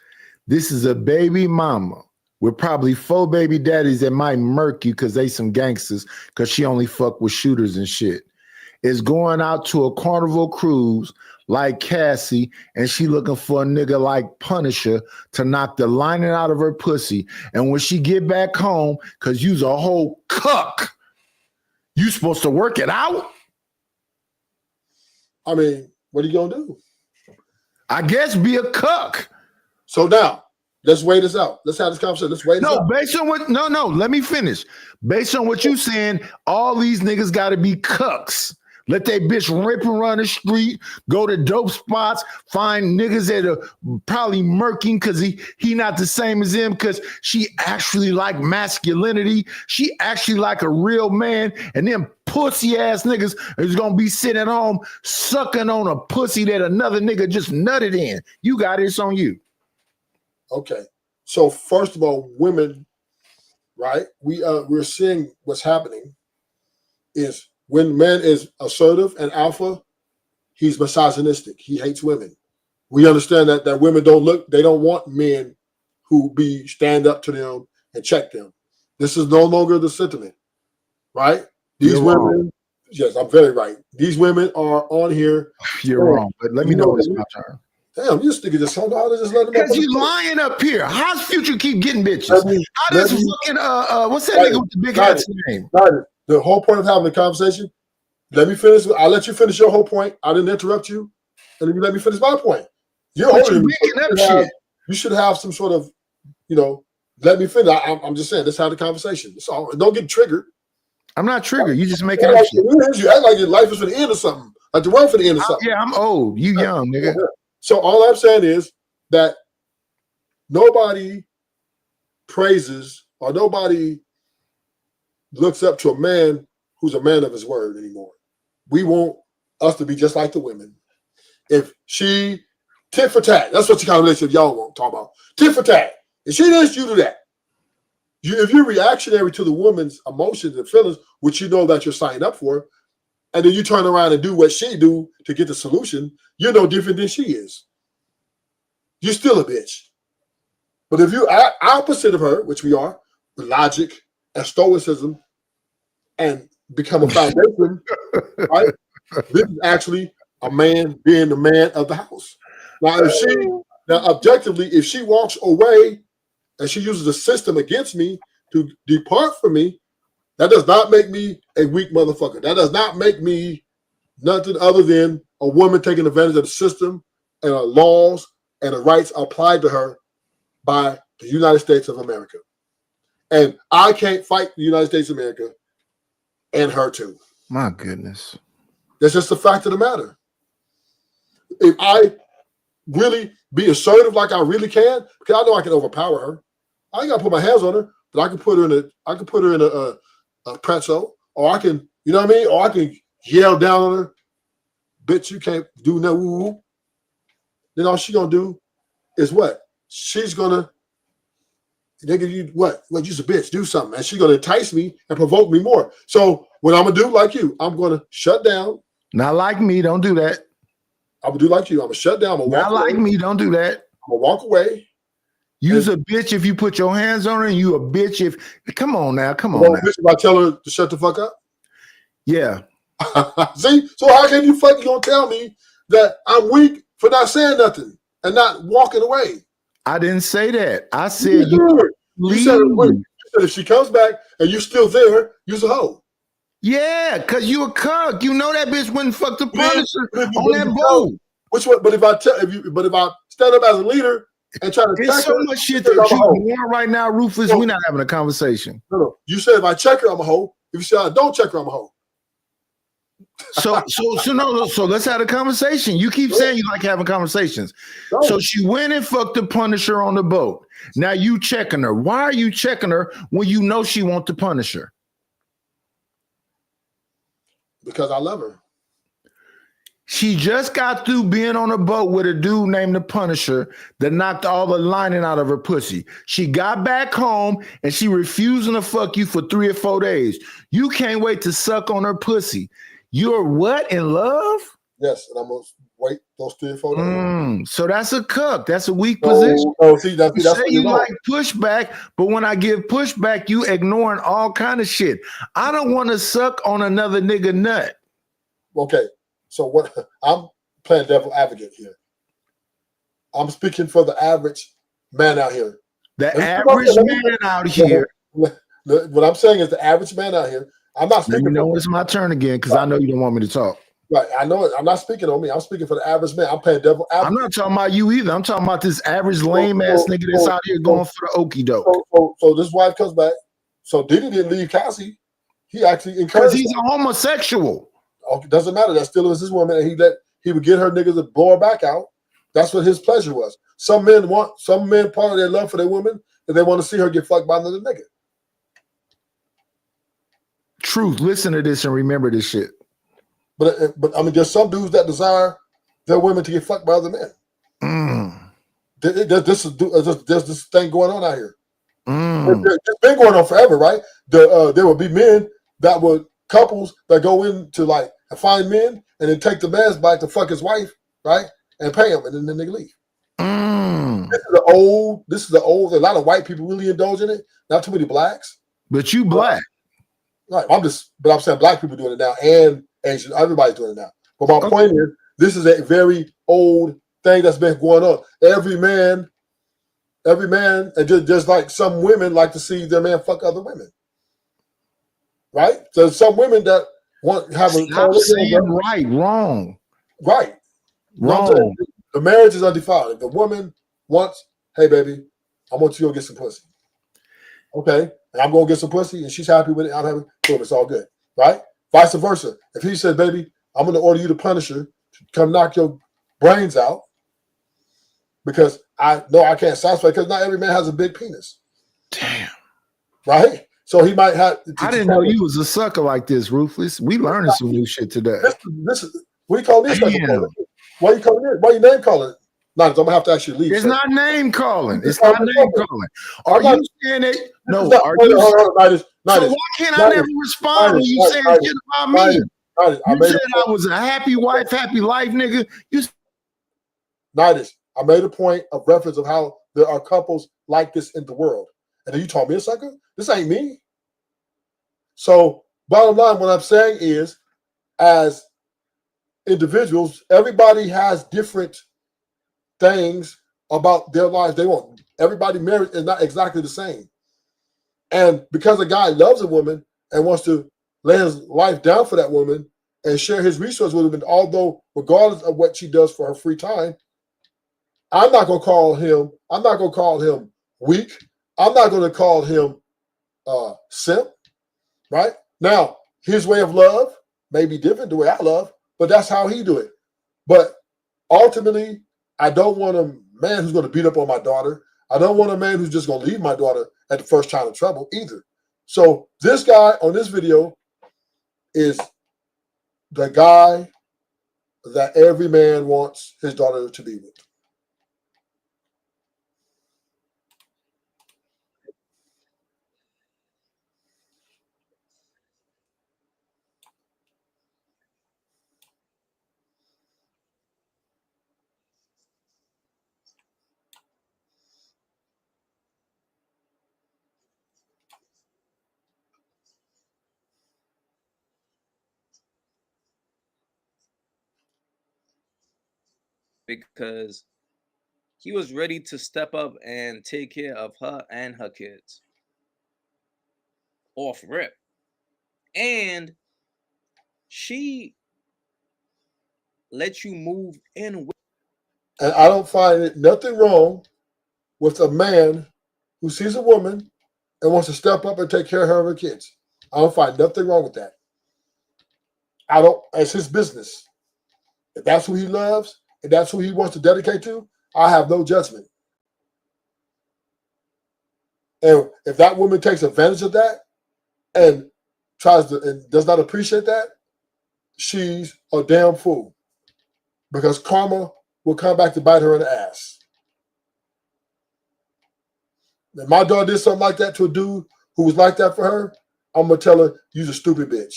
This is a baby mama with probably 4 baby daddies that might murk you because they some gangsters because she only fuck with shooters and shit. Is going out to a carnival cruise like Cassie and she looking for a nigga like Punisher to knock the lining out of her pussy. And when she get back home, because you's a whole cuck, you supposed to work it out? I mean, what are you going to do? I guess be a cuck. So now, Let's wait this out. Let's have this conversation. Let's wait this out. Based on what? No. Let me finish. Based on what you saying, all these niggas got to be cucks. Let that bitch rip and run the street, go to dope spots, find niggas that are probably murking because he not the same as them because she actually like masculinity. She actually like a real man, and them pussy ass niggas is gonna be sitting at home sucking on a pussy that another nigga just nutted in. You got it, it's on you. Okay. So first of all, women, right? We're seeing what's happening is when man is assertive and alpha, he's misogynistic. He hates women. We understand that women they don't want men who stand up to them and check them. This is no longer the sentiment, right? These You're women, wrong. yes, I'm very right. These women are on here. You're wrong, but let me know when it's my turn. Damn, you nigga just hold on, just let them. Because you lying up here. How's Future keep getting bitches? How does fucking what's that nigga with the big hat's name? The whole point of having the conversation. Let me finish. I'll let you finish your whole point. I didn't interrupt you, and then you let me finish my point. You're older than me. You should have some sort of, let me finish. I'm just saying, let's have the conversation. So don't get triggered. I'm not triggered. You just making up shit. You act like your life is for the end or something. Like the world for the end or something. Yeah, I'm old. You young, nigga. So all I'm saying is that nobody praises or nobody looks up to a man who's a man of his word anymore. We want us to be just like the women. If she tit for tat, that's what the kind of relationship y'all want to talk about. Tit for tat. If she this, you do that. If you're reactionary to the woman's emotions and feelings, which you know that you're signing up for, and then you turn around and do what she do to get the solution, you're no different than she is. You're still a bitch. But if you are opposite of her, which we are, with logic and stoicism, and become a foundation, right? This is actually a man being the man of the house. Now, objectively, if she walks away and she uses the system against me to depart from me, that does not make me a weak motherfucker. That does not make me nothing other than a woman taking advantage of the system and the laws and the rights applied to her by the United States of America. And I can't fight the United States of America and her too. My goodness. That's just the fact of the matter. If I really be assertive like I really can, because I know I can overpower her. I ain't gotta put my hands on her, but I can put her in a pretzel, or I can, you know what I mean? Or I can yell down on her, bitch, you can't do no woo. Then all she gonna do is what? She's gonna, nigga, you what? Well, you's a bitch, do something. And she's gonna entice me and provoke me more. So what I'm gonna do, like you, I'm gonna shut down. Not like me, don't do that. I'm gonna do like you. I'm gonna shut down. I'm gonna Not like me, don't do that. I'm gonna walk away. You's a bitch if you put your hands on her, and you a bitch if, come on now, come on now. Bitch if I tell her to shut the fuck up? Yeah. See? So how can you fucking gonna tell me that I'm weak for not saying nothing and not walking away? I didn't say that. I said you said if she comes back and you're still there, you's a hoe. Yeah, because you a cuck. You know that bitch wouldn't fuck the Punisher on that boat. Which one? But if I stand up as a leader and try to there's so much shit that you want right now, Rufus. We're not having a conversation. No. You said if I check her, I'm a hoe. If you say I don't check her, I'm a hoe. So let's have a conversation. You keep saying you like having conversations. No. So she went and fucked the Punisher on the boat. Now you checking her. Why are you checking her when you know she wants the Punisher? Because I love her. She just got through being on a boat with a dude named the Punisher that knocked all the lining out of her pussy. She got back home and she refusing to fuck you for 3 or 4 days. You can't wait to suck on her pussy. You're what, in love? Yes, and I'm going to wait those 3 or 4 days. So that's a cuck. That's a weak position. Oh, see, that's you say you like pushback, but when I give pushback, you ignoring all kind of shit. I don't want to suck on another nigga nut. Okay, so what? I'm playing devil advocate here. I'm speaking for the average man out here. The average man out here. What I'm saying is the average man out here. I'm not speaking. Let me know when it's my turn again, because I know you don't want me to talk. Right. I know it. I'm not speaking on me. I'm speaking for the average man. I'm playing devil advocate. I'm not talking about you either. I'm talking about this average lame ass nigga that's out here going for the okie doke. So this wife comes back. So Diddy didn't leave Cassie. He actually encouraged. Because he's a homosexual. Okay, doesn't matter. That still is his woman, and he would get her niggas to blow her back out. That's what his pleasure was. Some men part of their love for their women, and they want to see her get fucked by another nigga. Truth. Listen to this and remember this shit. But I mean, there's some dudes that desire their women to get fucked by other men. There's this thing going on out here. It's been going on forever, right? There will be men that would couples that go into like and find men and then take the man's back to fuck his wife, right? And pay him, and then they leave. This is the old. A lot of white people really indulge in it. Not too many blacks. But you black, right? I'm saying black people doing it now, and Asian. Everybody's doing it now. But my point is, this is a very old thing that's been going on. Every man, and just like some women like to see their man fuck other women, right? So some women that have stop saying right, wrong. Wrong. The marriage is undefiled. If the woman wants, hey baby, I want you to go get some pussy. Okay, and I'm gonna get some pussy, and she's happy with it. I'm happy. Boom, it's all good, right? Vice versa. If he said, baby, I'm gonna order you the Punisher to come knock your brains out because I know I can't satisfy, because not every man has a big penis. Damn. Right? So he might have. I didn't know you was a sucker like this, Ruthless. We learning some new shit today. This is what you call this? Why you calling it? Why you name calling it? No, I'm gonna have to actually leave. It's not name calling. It's not name calling. Are you saying it? No. Are you? So why can't I never respond when you say shit about me? You said I was a happy wife, happy life, nigga. I made a point of reference of how there are couples like this in the world, and then you told me a sucker. This ain't me. So, bottom line, what I'm saying is, as individuals, everybody has different things about their lives they want. Everybody married is not exactly the same. And because a guy loves a woman and wants to lay his life down for that woman and share his resources with him, although regardless of what she does for her free time, I'm not gonna call him weak. I'm not gonna call him simp, right? Now, his way of love may be different the way I love, but that's how he do it. But ultimately, I don't want a man who's going to beat up on my daughter. I don't want a man who's just going to leave my daughter at the first sign of trouble either. So this guy on this video is the guy that every man wants his daughter to be with. Because he was ready to step up and take care of her and her kids off rip. And she let you move in with. And I don't find nothing wrong with a man who sees a woman and wants to step up and take care of her and her kids. I don't find nothing wrong with that. It's his business. If that's who he loves and that's who he wants to dedicate to, I have no judgment. And if that woman takes advantage of that and does not appreciate that, she's a damn fool. Because karma will come back to bite her in the ass. If my daughter did something like that to a dude who was like that for her, I'm gonna tell her, you're a stupid bitch.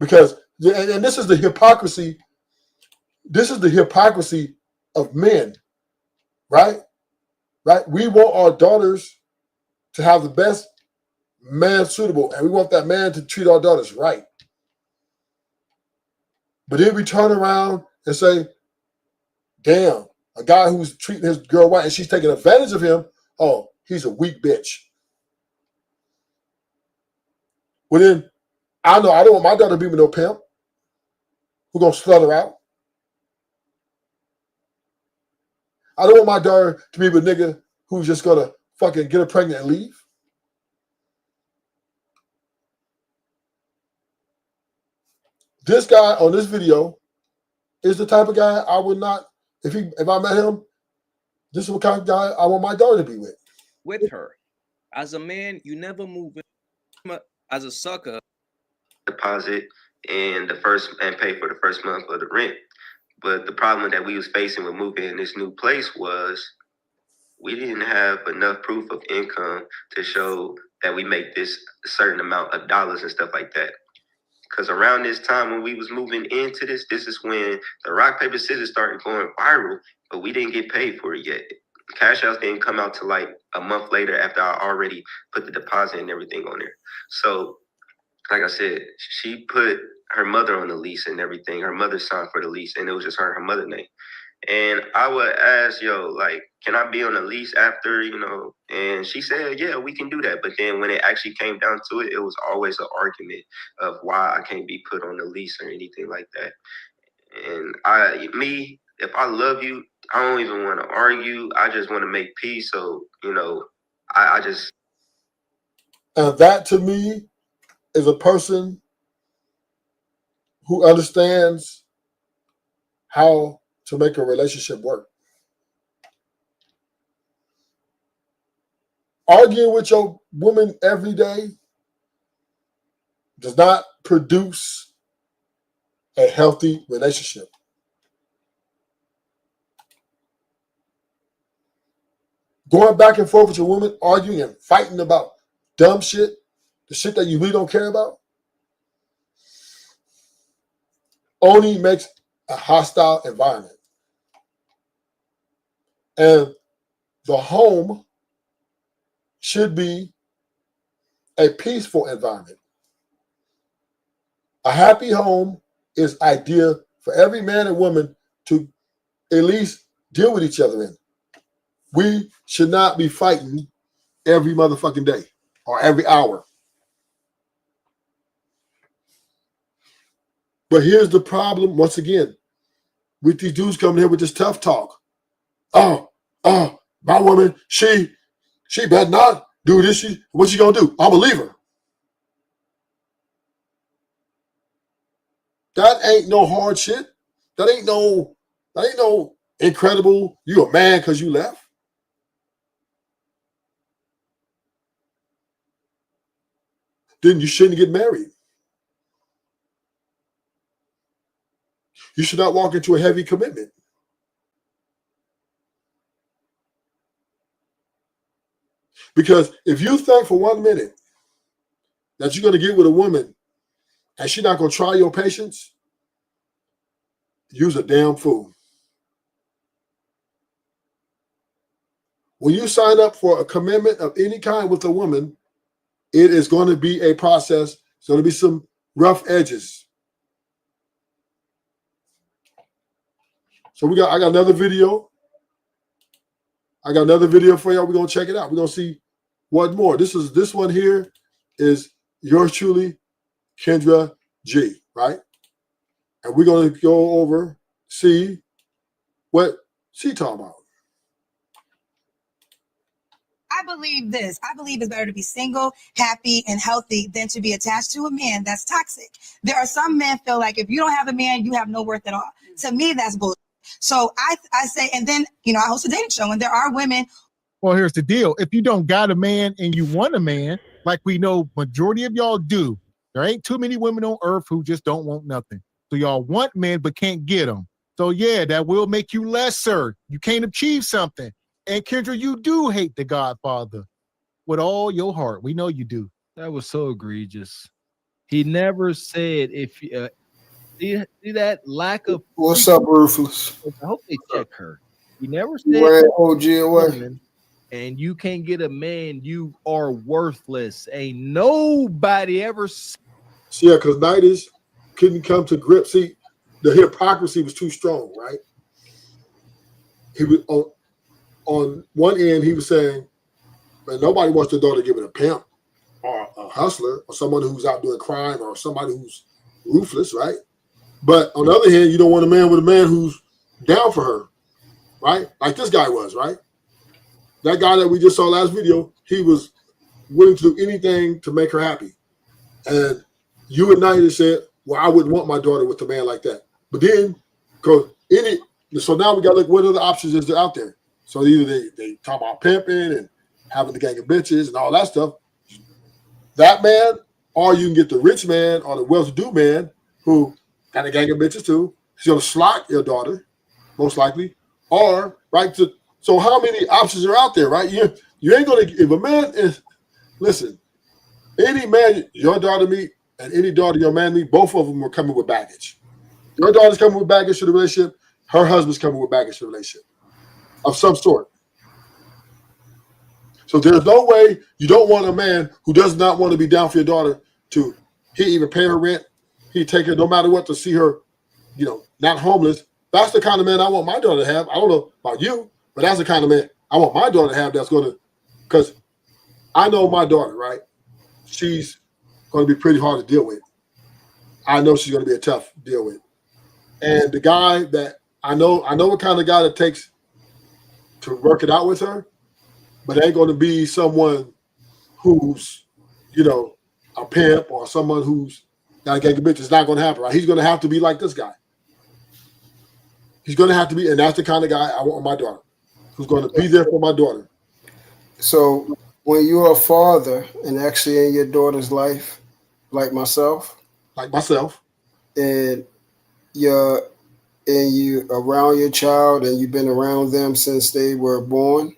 Because, and this is the hypocrisy. This is the hypocrisy of men, right? Right? We want our daughters to have the best man suitable, and we want that man to treat our daughters right. But then we turn around and say, damn, a guy who's treating his girl right and she's taking advantage of him, oh, he's a weak bitch. Well, then I know I don't want my daughter to be with no pimp who gonna slut her out. I don't want my daughter to be with a nigga who's just gonna fucking get her pregnant and leave. This guy on this video is the type of guy I would not, if I met him, this is what kind of guy I want my daughter to be with. With her. As a man, you never move in. As a sucker. Deposit and pay for the first month of the rent. But the problem that we was facing with moving in this new place was we didn't have enough proof of income to show that we make this certain amount of dollars and stuff like that. Because around this time when we was moving into this is when the rock, paper, scissors started going viral, but we didn't get paid for it yet. Cash outs didn't come out till like a month later after I already put the deposit and everything on there. So, like I said, she put her mother on the lease and everything. Her mother signed for the lease, and it was just her mother name. And I would ask, like, can I be on the lease after, And she said, yeah, we can do that. But then when it actually came down to it, it was always an argument of why I can't be put on the lease or anything like that. And if I love you, I don't even want to argue. I just want to make peace. So, I just. And that to me is a person who understands how to make a relationship work. Arguing with your woman every day does not produce a healthy relationship. Going back and forth with your woman, arguing and fighting about dumb shit, the shit that you really don't care about, only makes a hostile environment. And the home should be a peaceful environment. A happy home is ideal for every man and woman to at least deal with each other in. We should not be fighting every motherfucking day or every hour. But here's the problem, once again, with these dudes coming here with this tough talk. Oh, my woman, she better not do this. What's she gonna do? I'm gonna leave her. That ain't no hard shit. That ain't no incredible. You a man because you left. Then you shouldn't get married. You should not walk into a heavy commitment. Because if you think for 1 minute that you're going to get with a woman and she's not going to try your patience, you's a damn fool. When you sign up for a commitment of any kind with a woman, it is going to be a process. It's going to be some rough edges. So I got another video. I got another video for y'all. We're going to check it out. We're going to see what more. This one here is yours truly, Kendra G, right? And we're going to go over, see what she talking about. I believe this. I believe it's better to be single, happy, and healthy than to be attached to a man that's toxic. There are some men feel like if you don't have a man, you have no worth at all. To me, that's bullshit. So I say, and then, I host a dating show, and there are women. Well, here's the deal. If you don't got a man and you want a man, like we know majority of y'all do, there ain't too many women on earth who just don't want nothing. So y'all want men but can't get them. So yeah, that will make you lesser. You can't achieve something. And Kendra, you do hate the Godfather with all your heart. We know you do. That was so egregious. He never said if see that lack of. What's up, Ruthless? I hope they check her. He never said OG away. And you can't get a man, you are worthless. Ain't nobody ever. Yeah, because Nighties couldn't come to grips. See, the hypocrisy was too strong, right? He was on one end, he was saying, man, nobody wants their daughter to give it a pimp. or a hustler or someone who's out doing crime or somebody who's ruthless, right? But on the other hand, you don't want a man with a man who's down for her, right? Like this guy was, right? That guy that we just saw last video, he was willing to do anything to make her happy. And you and Nadia said, well, I wouldn't want my daughter with a man like that. But then, so now we got to look what other options is there out there. So either they talk about pimping and having the gang of bitches and all that stuff. That man, or you can get the rich man or the well-to-do man who got a gang of bitches too. He's going to slot your daughter, most likely. Or, right, so how many options are out there, right? You ain't going to, if a man is, listen, any man your daughter meet and any daughter your man meet, both of them are coming with baggage. Your daughter's coming with baggage to the relationship. Her husband's coming with baggage to the relationship of some sort. So there's no way you don't want a man who does not want to be down for your daughter to, he even pay her rent, he take her no matter what to see her, not homeless. That's the kind of man I want my daughter to have. I don't know about you, but that's the kind of man I want my daughter to have that's going to, because I know my daughter, right? She's going to be pretty hard to deal with. I know she's going to be a tough deal with. And the guy that I know what kind of guy it takes to work it out with her, but it ain't going to be someone who's, a pimp or someone who's got a gang of bitches. It's not going to happen, right? He's going to have to be like this guy. He's going to have to be, and that's the kind of guy I want my daughter, who's going to be there for my daughter. So when you're a father and actually in your daughter's life, like myself, and you around your child and you've been around them since they were born,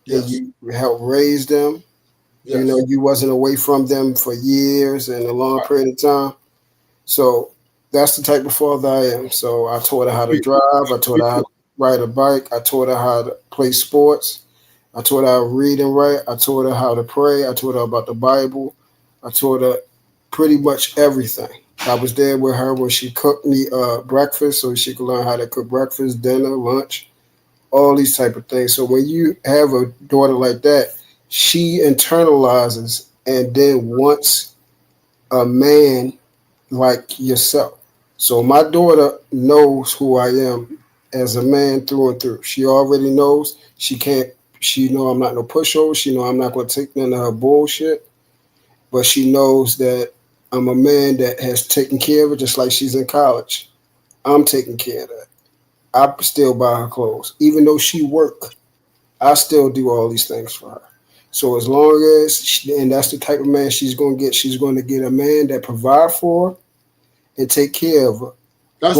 yes, and you helped raise them, yes, you wasn't away from them for years and a long period of time. So that's the type of father I am. So I taught her how to drive. I taught her how to ride a bike. I taught her how to play sports. I taught her how to read and write. I taught her how to pray. I taught her about the Bible. I taught her pretty much everything. I was there with her when she cooked me breakfast so she could learn how to cook breakfast, dinner, lunch, all these type of things. So when you have a daughter like that, she internalizes and then wants a man like yourself. So my daughter knows who I am as a man through and through. She already knows. She know I'm not no pushover. She know I'm not going to take none of her bullshit. But she knows that I'm a man that has taken care of her just like she's in college. I'm taking care of that. I still buy her clothes. Even though she work, I still do all these things for her. So as long as, and that's the type of man she's going to get. She's going to get a man that provide for her and take care of her. Let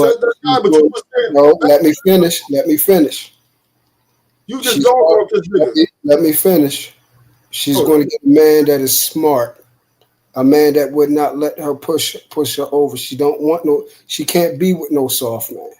me finish. You just don't want this nigga. Let me finish. She's going to get a man that is smart, a man that would not let her push her over. She can't be with no soft man.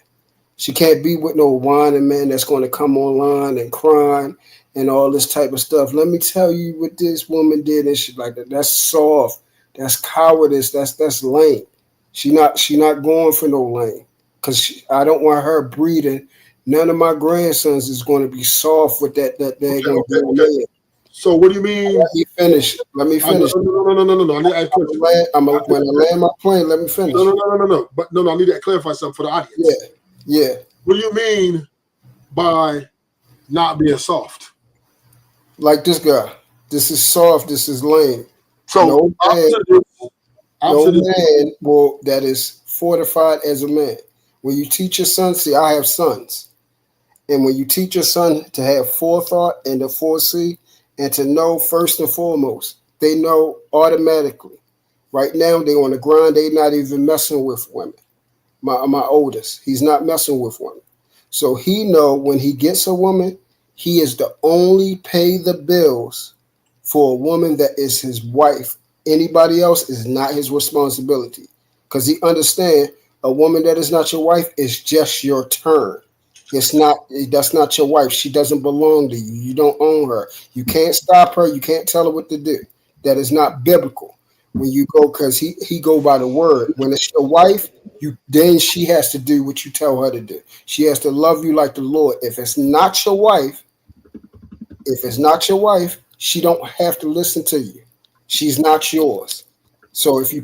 She can't be with no whining man that's going to come online and crying and all this type of stuff. Let me tell you what this woman did and shit like that. That's soft. That's cowardice. That's lame. She not going for no lane, because I don't want her breeding. None of my grandsons is going to be soft with that. Okay. So what do you mean? Let me finish. No. When I land my plane, let me finish. No. But no, I need to clarify something for the audience. Yeah. What do you mean by not being soft? Like this guy. This is soft. This is lame. So no man that is fortified as a man. When you teach your son, see, I have sons. And when you teach your son to have forethought and to foresee and to know first and foremost, they know automatically. Right now, they on the grind. They not even messing with women. My oldest, he's not messing with women. So he know when he gets a woman, he is the only pay the bills for a woman that is his wife. Anybody else is not his responsibility, because he understand a woman that is not your wife is just your turn. That's not your wife. She doesn't belong to you. You don't own her. You can't stop her. You can't tell her what to do. That is not biblical. When you go, because he go by the word. When it's your wife, then she has to do what you tell her to do. She has to love you like the Lord. If it's not your wife, she don't have to listen to you. she's not yours. So if he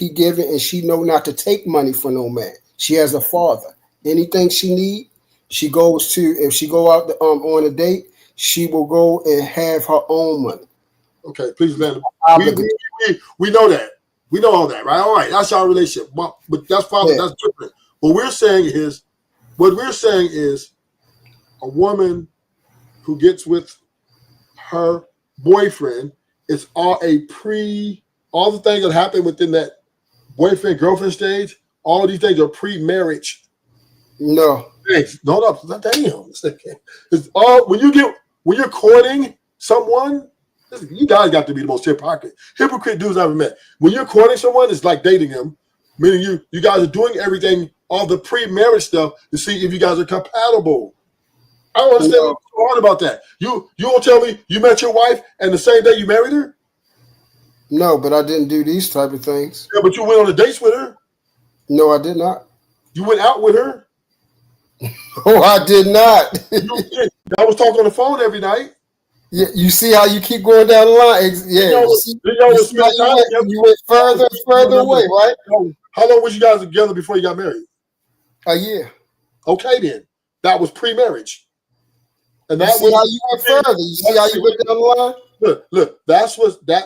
give it and she know not to take money for no man, she has a father. Anything she need, she goes to. If she go out on a date, she will go and have her own money. Okay, please let him. We know that. We know all that, right? All right, that's our relationship. But that's father. That's different. What we're saying is, a woman who gets with her boyfriend, it's all the things that happen within that boyfriend girlfriend stage. All of these things are pre-marriage. No. Thanks. No, damn. It's all when you're courting someone. Listen, you guys got to be the most hypocrite dudes I've ever met. When you're courting someone, it's like dating them, meaning you guys are doing everything, all the pre-marriage stuff, to see if you guys are compatible. I don't understand what's so hard about that. You won't tell me you met your wife and the same day you married her? No, but I didn't do these type of things. Yeah, but you went on a date with her? No, I did not. You went out with her? Oh, I did not. I was talking on the phone every night. Yeah, you see how you keep going down the line? Yeah, you went further and further away, right? How long was you guys together before you got married? A year. Okay, then. That was pre-marriage. And you see how you went further? You see how you went down the line? Look, that's what that.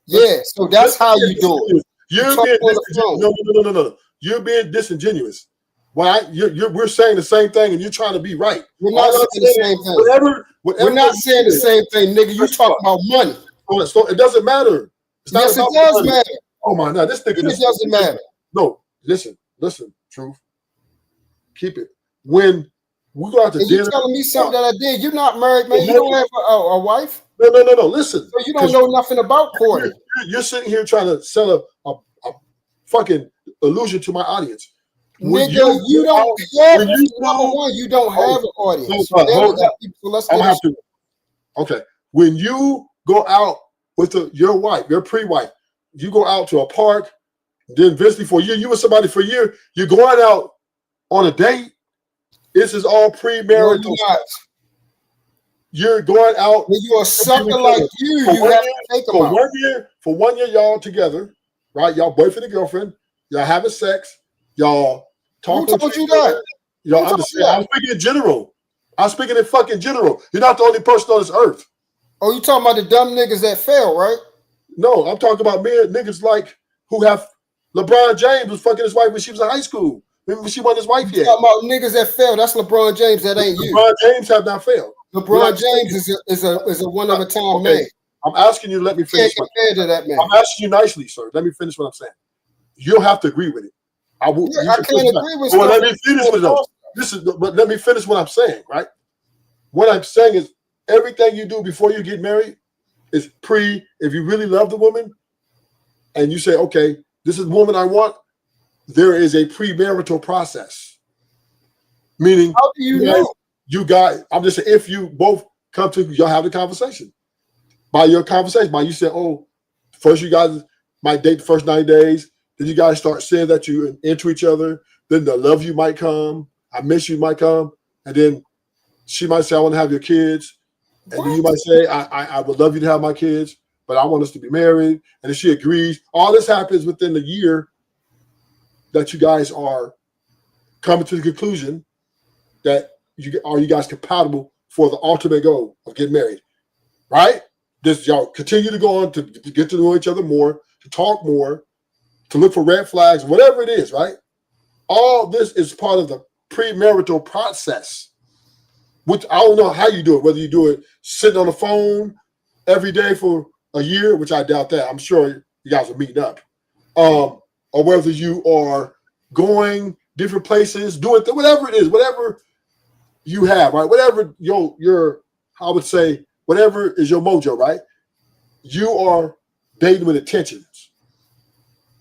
Yeah, so that's how you do it. You're being disingenuous. No. You're being disingenuous. We're saying the same thing, and you're trying to be right. We're not saying the same thing. We're not saying the same thing, nigga. You talking about money. So it doesn't matter. Yes, it does matter. Oh my God, this nigga. It doesn't matter. No, listen, truth. Keep it. When we go out to dinner, you telling me something that I did. You're not married, man. You don't have a wife. No. Listen. So you don't know nothing about courting. You're sitting here trying to sell a fucking illusion to my audience. Nigga, you don't have you don't have an audience. Okay. When you go out with your wife, your pre-wife, you go out to a park, then eventually for a year, you with somebody for a year, you're going out on a date. This is all premarital. No, you're going out. When you're a sucker like you have to take them out. For 1 year, y'all together, right? Y'all boyfriend and girlfriend, y'all having sex, y'all talking. Who told you that? Y'all understand? I'm speaking in general. I'm speaking in fucking general. You're not the only person on this earth. Oh, you talking about the dumb niggas that fail, right? No, I'm talking about niggas like who have LeBron James was fucking his wife when she was in high school. Remember she wasn't his wife yet. Talking about niggas that fail. That's LeBron James. That ain't you. LeBron James have not failed. LeBron James is a one of a time man. I'm asking you to let me finish. Compared to that man. I'm asking you nicely, sir. Let me finish what I'm saying. You don't have to agree with it. I can't agree with it. Let me finish with it. But let me finish what I'm saying, right? What I'm saying is everything you do before you get married is if you really love the woman and you say, okay, this is the woman I want, there is a premarital process. Meaning, how do you know? I'm just saying, if you both come to, y'all have the conversation. By your conversation, by you say, oh, first you guys might date the first 90 days, then you guys start saying that you're into each other, then the love you might come, I miss you might come, and then she might say, I want to have your kids, and then you might say, I would love you to have my kids, but I want us to be married, and if she agrees, all this happens within the year that you guys are coming to the conclusion that you guys compatible for the ultimate goal of getting married, right? Y'all continue to go on to get to know each other more, to talk more, to look for red flags, whatever it is, right? All this is part of the premarital process, which I don't know how you do it, whether you do it sitting on the phone every day for a year, which I doubt that. I'm sure you guys are meeting up. Or whether you are going different places, doing whatever it is, whatever you have, right? Whatever your I would say, whatever is your mojo, right? You are dating with intentions.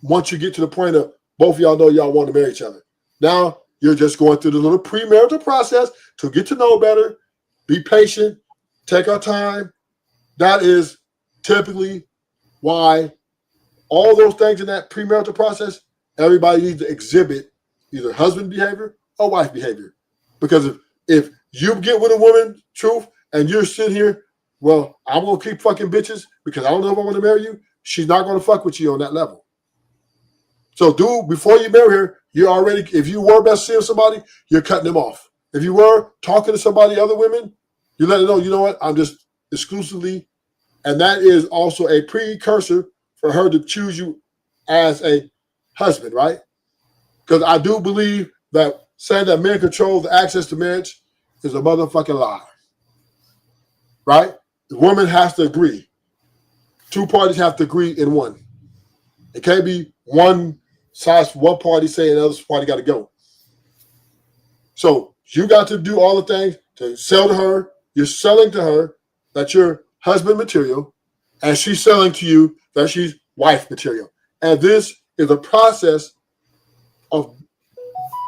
Once you get to the point of both of y'all know y'all want to marry each other. Now you're just going through the little premarital process to get to know better, be patient, take our time. That is typically why all those things in that premarital process, everybody needs to exhibit either husband behavior or wife behavior. Because if you get with a woman, truth, and you're sitting here, well, I'm going to keep fucking bitches because I don't know if I want to marry you, she's not going to fuck with you on that level. So, dude, before you marry her, you're already, if you were best seeing somebody, you're cutting them off. If you were talking to somebody, other women, you let them know, you know what, I'm just exclusively, and that is also a precursor for her to choose you as a husband, right? Because I do believe that saying that men control the access to marriage is a motherfucking lie, right? The woman has to agree. Two parties have to agree in one. It can't be one side, one party saying the other party got to go. So you got to do all the things to sell to her. You're selling to her that you're husband material, and she's selling to you that she's wife material. And this is a process of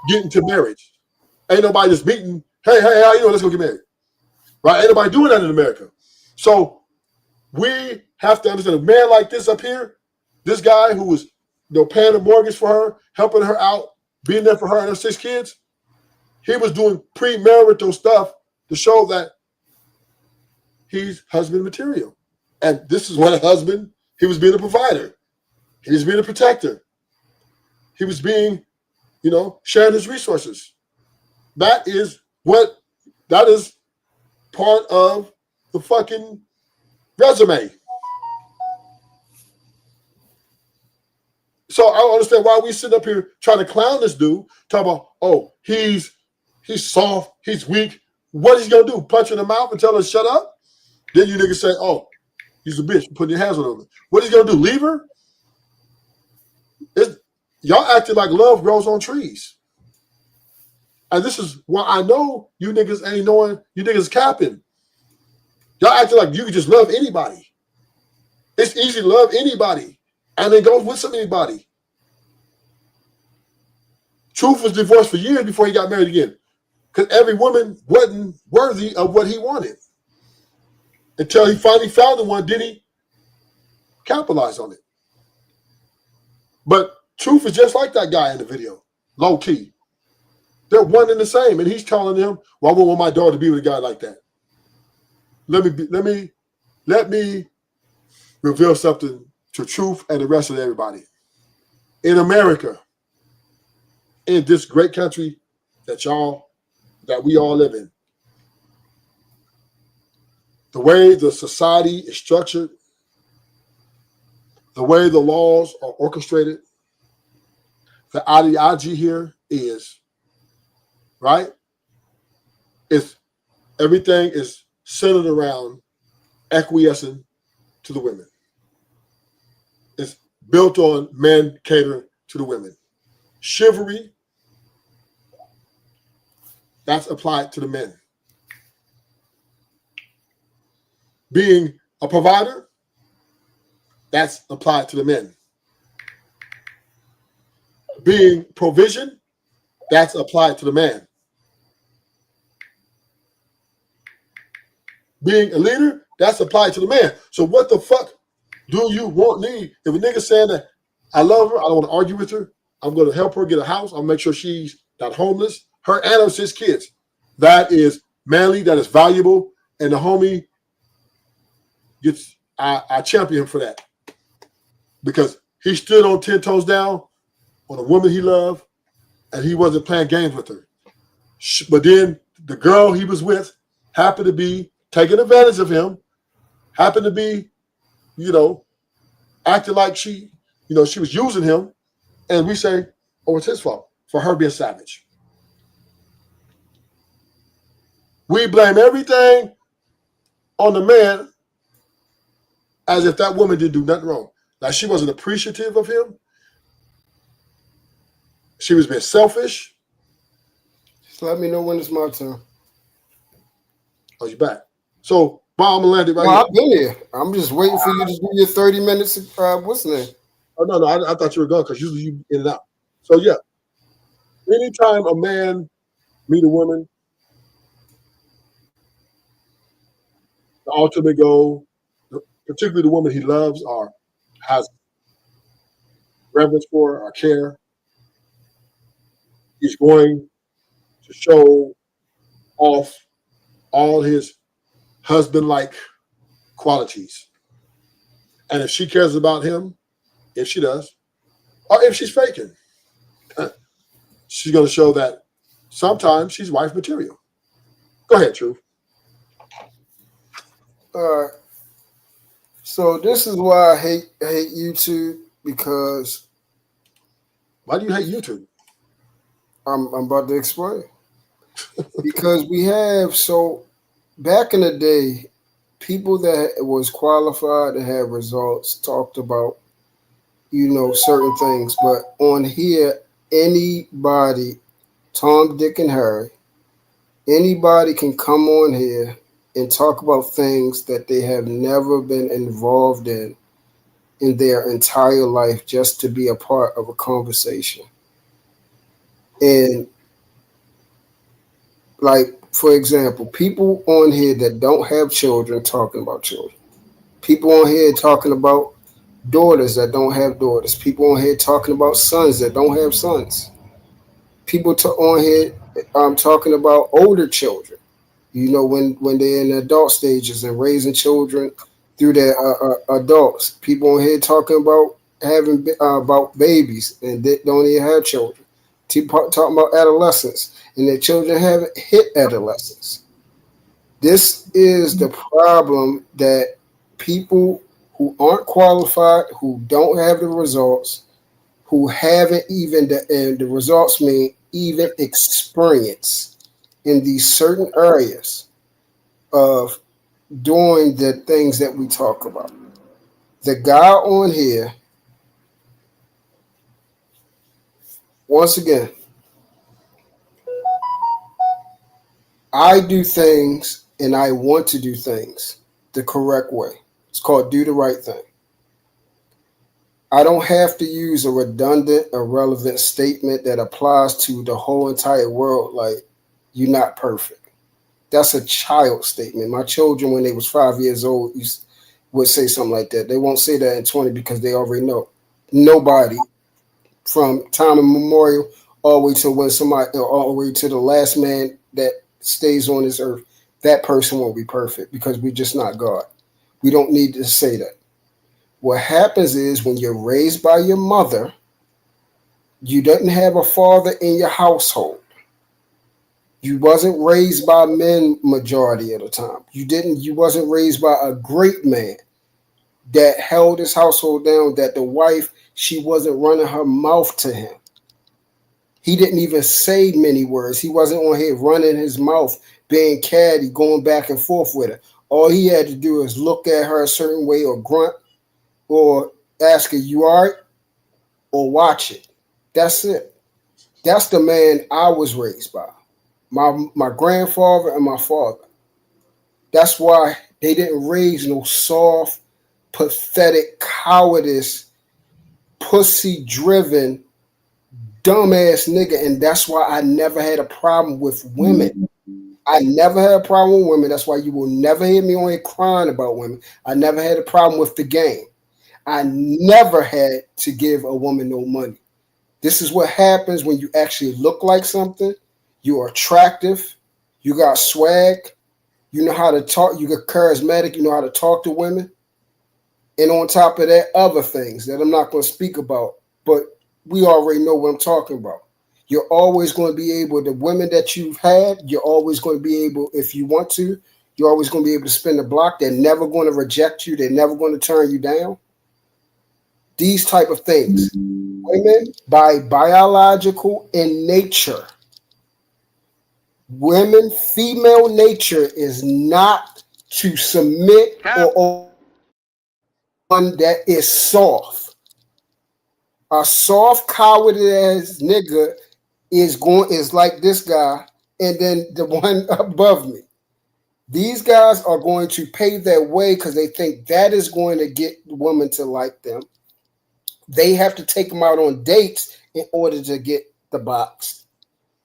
getting to marriage. Ain't nobody just meeting, hey, how you doing? Let's go get married. Right? Ain't nobody doing that in America. So we have to understand a man like this up here, this guy who was paying the mortgage for her, helping her out, being there for her and her 6 kids, he was doing premarital stuff to show that he's husband material. And this is what a husband, he was being a provider. He was being a protector. He was being, sharing his resources. That is part of the fucking resume. So I don't understand why we sit up here trying to clown this dude, talking about, oh, he's soft, he's weak. What is he gonna do? Punch her in the mouth and tell her to shut up? Then you niggas say, oh, he's a bitch, putting your hands on her. What is he gonna do? Leave her? Y'all acting like love grows on trees. And this is why I know you niggas ain't knowing, you niggas capping. Y'all acting like you can just love anybody. It's easy to love anybody and then go with anybody. Truth was divorced for years before he got married again. Because every woman wasn't worthy of what he wanted. Until he finally found the one, did he capitalize on it? But Truth is just like that guy in the video, low key. They're one and the same, and he's telling them, "Well, I wouldn't want my daughter to be with a guy like that." Let me reveal something to Truth and the rest of everybody. In America, in this great country that we all live in, the way the society is structured, the way the laws are orchestrated, the ideology here is, right? Everything is centered around acquiescing to the women. It's built on men catering to the women. Chivalry, that's applied to the men. Being a provider, that's applied to the men. Being provision, that's applied to the man. Being a leader, that's applied to the man. So what the fuck do you need? If a nigga saying that I love her, I don't want to argue with her, I'm going to help her get a house, I'll make sure she's not homeless, her and her 6 kids. That is manly, that is valuable, and the homie gets, I champion him for that. Because he stood on 10 toes down on a woman he loved, and he wasn't playing games with her. But then the girl he was with happened to be taking advantage of him, happened to be, acting like she was using him, and we say, oh, it's his fault for her being savage. We blame everything on the man as if that woman didn't do nothing wrong. Like she wasn't appreciative of him. She was being selfish. Just let me know when it's my turn. Oh, you back. So, Bob, I'm going to land it right here. I've been here. I'm just waiting for you to do your 30 minutes. What's the name? Oh, no, I thought you were gone because usually you in and out. So, yeah. Anytime a man meet a woman, the ultimate goal, particularly the woman he loves or has reverence for or care, he's going to show off all his husband-like qualities. And if she cares about him, if she does, or if she's faking, she's going to show that sometimes she's wife material. Go ahead, Truth. All right. So this is why I hate YouTube, because Why do you hate YouTube? I'm about to explain. Because we have, so back in the day, people that was qualified to have results talked about, certain things. But on here, anybody, Tom, Dick, and Harry, anybody can come on here and talk about things that they have never been involved in their entire life, just to be a part of a conversation. And like, for example, people on here that don't have children talking about children. People on here talking about daughters that don't have daughters. People on here talking about sons that don't have sons. People on here talking about older children. When they're in the adult stages and raising children through their adults. People on here talking about having about babies and they don't even have children. People talking about adolescents and their children haven't hit adolescence. This is the problem, that people who aren't qualified, who don't have the results, who haven't even, and the results mean even experience in these certain areas of doing the things that we talk about. The guy on here, once again, I do things and I want to do things the correct way. It's called do the right thing. I don't have to use a redundant, irrelevant statement that applies to the whole entire world, like, you're not perfect. That's a child statement. My children, when they was 5 years old, would say something like that. They won't say that in 20 because they already know. Nobody, from time immemorial all the way to when somebody, all the way to the last man that stays on this earth, that person won't be perfect, because we're just not God. We don't need to say that. What happens is, when you're raised by your mother, you didn't have a father in your household. You wasn't raised by men majority of the time. You wasn't raised by a great man that held his household down, that the wife, she wasn't running her mouth to him. He didn't even say many words. He wasn't on here running his mouth, being catty, going back and forth with her. All he had to do is look at her a certain way, or grunt, or ask her, you all right? Or watch it. That's it. That's the man I was raised by. My grandfather and my father. That's why they didn't raise no soft, pathetic, cowardice, pussy-driven, dumbass nigga. And that's why I never had a problem with women. I never had a problem with women. That's why you will never hear me on here crying about women. I never had a problem with the game. I never had to give a woman no money. This is what happens when you actually look like something. You're attractive. You got swag. You know how to talk. You get charismatic. You know how to talk to women. And on top of that, other things that I'm not going to speak about, but we already know what I'm talking about. You're always going to be able, the women that you've had, you're always going to be able, if you want to, you're always going to be able to spin the block. They're never going to reject you. They're never going to turn you down. These type of things. Women, by biological in nature, women, female nature is not to submit or one that is soft. A soft, coward ass nigga is like this guy, and then the one above me. These guys are going to pave their way because they think that is going to get women to like them. They have to take them out on dates in order to get the box.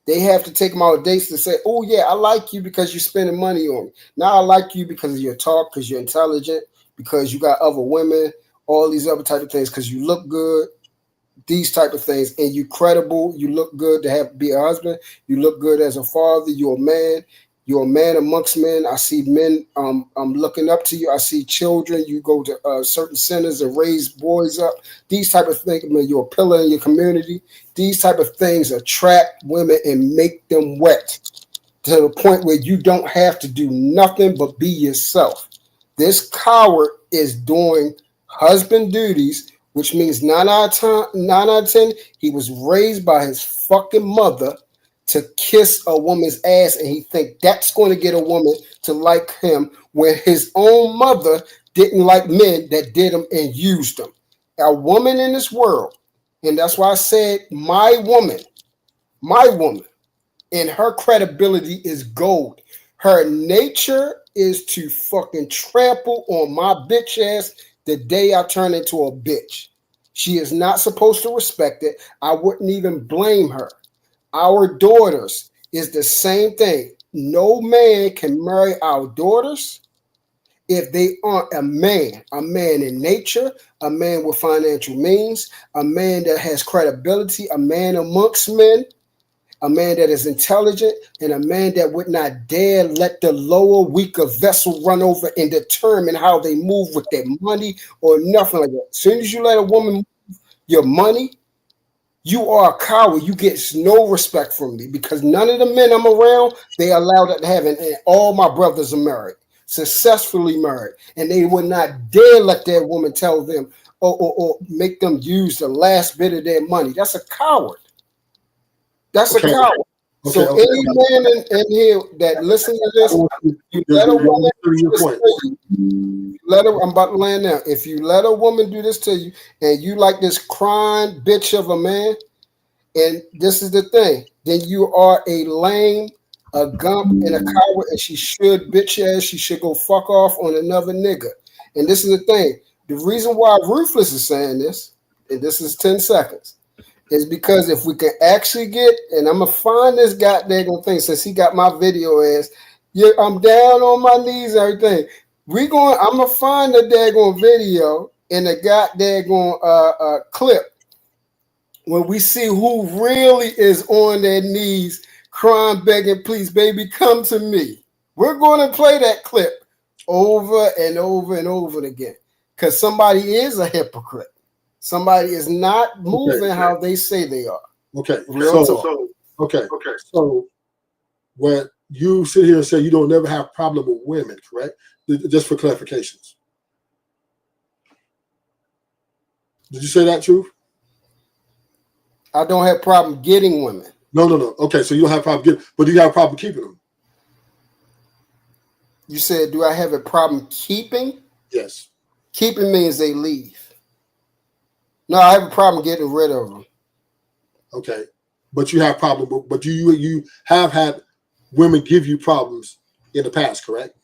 They have to take them out on dates to say, oh, yeah, I like you because you're spending money on me. Now I like you because of your talk, because you're intelligent, because you got other women, all these other type of things, because you look good, these type of things, and you credible, you look good to be a husband, you look good as a father, you're a man. You're a man amongst men. I see men looking up to you. I see children. You go to certain centers and raise boys up. These type of things, man, you're a pillar in your community. These type of things attract women and make them wet to the point where you don't have to do nothing but be yourself. This coward is doing husband duties, which means 9 out of 10, he was raised by his fucking mother to kiss a woman's ass, and he think that's going to get a woman to like him when his own mother didn't like men that did them and used them. A woman in this world, and that's why I said my woman, and her credibility is gold. Her nature is to fucking trample on my bitch ass the day I turn into a bitch. She is not supposed to respect it. I wouldn't even blame her. Our daughters is the same thing. No man can marry our daughters if they aren't a man in nature, a man with financial means, a man that has credibility, a man amongst men, a man that is intelligent, and a man that would not dare let the lower, weaker vessel run over and determine how they move with their money or nothing like that. As soon as you let a woman move your money, you are a coward. You get no respect from me because none of the men I'm around, they allow that to happen. And all my brothers are married, successfully married, and they would not dare let their woman tell them or make them use the last bit of their money. That's a coward. That's a coward. So any man in here that listen to this, you let a woman do this to you. I'm about to land now. If you let a woman do this to you, and you like this crying bitch of a man, and this is the thing, then you are a lame, a gump, and a coward, and she should bitch ass. She should go fuck off on another nigga. And this is the thing. The reason why Ruthless is saying this, and this is 10 seconds, is because if we can actually get, and I'm gonna find this goddamn thing since he got my video as, yeah, I'm down on my knees, everything. I'm gonna find the daggone video and the goddamn clip when we see who really is on their knees, crying, begging, please, baby, come to me. We're going to play that clip over and over and over again because somebody is a hypocrite. Somebody is not moving how they say they are. Okay. So when you sit here and say you don't never have a problem with women, correct? Just for clarifications. Did you say that, Truth? I don't have a problem getting women. No. Okay, so you don't have a problem getting, but do you have a problem keeping them? You said, do I have a problem keeping? Yes. Keeping means they leave. No, I have a problem getting rid of them. Okay, but you have problem. But you have had women give you problems in the past, correct?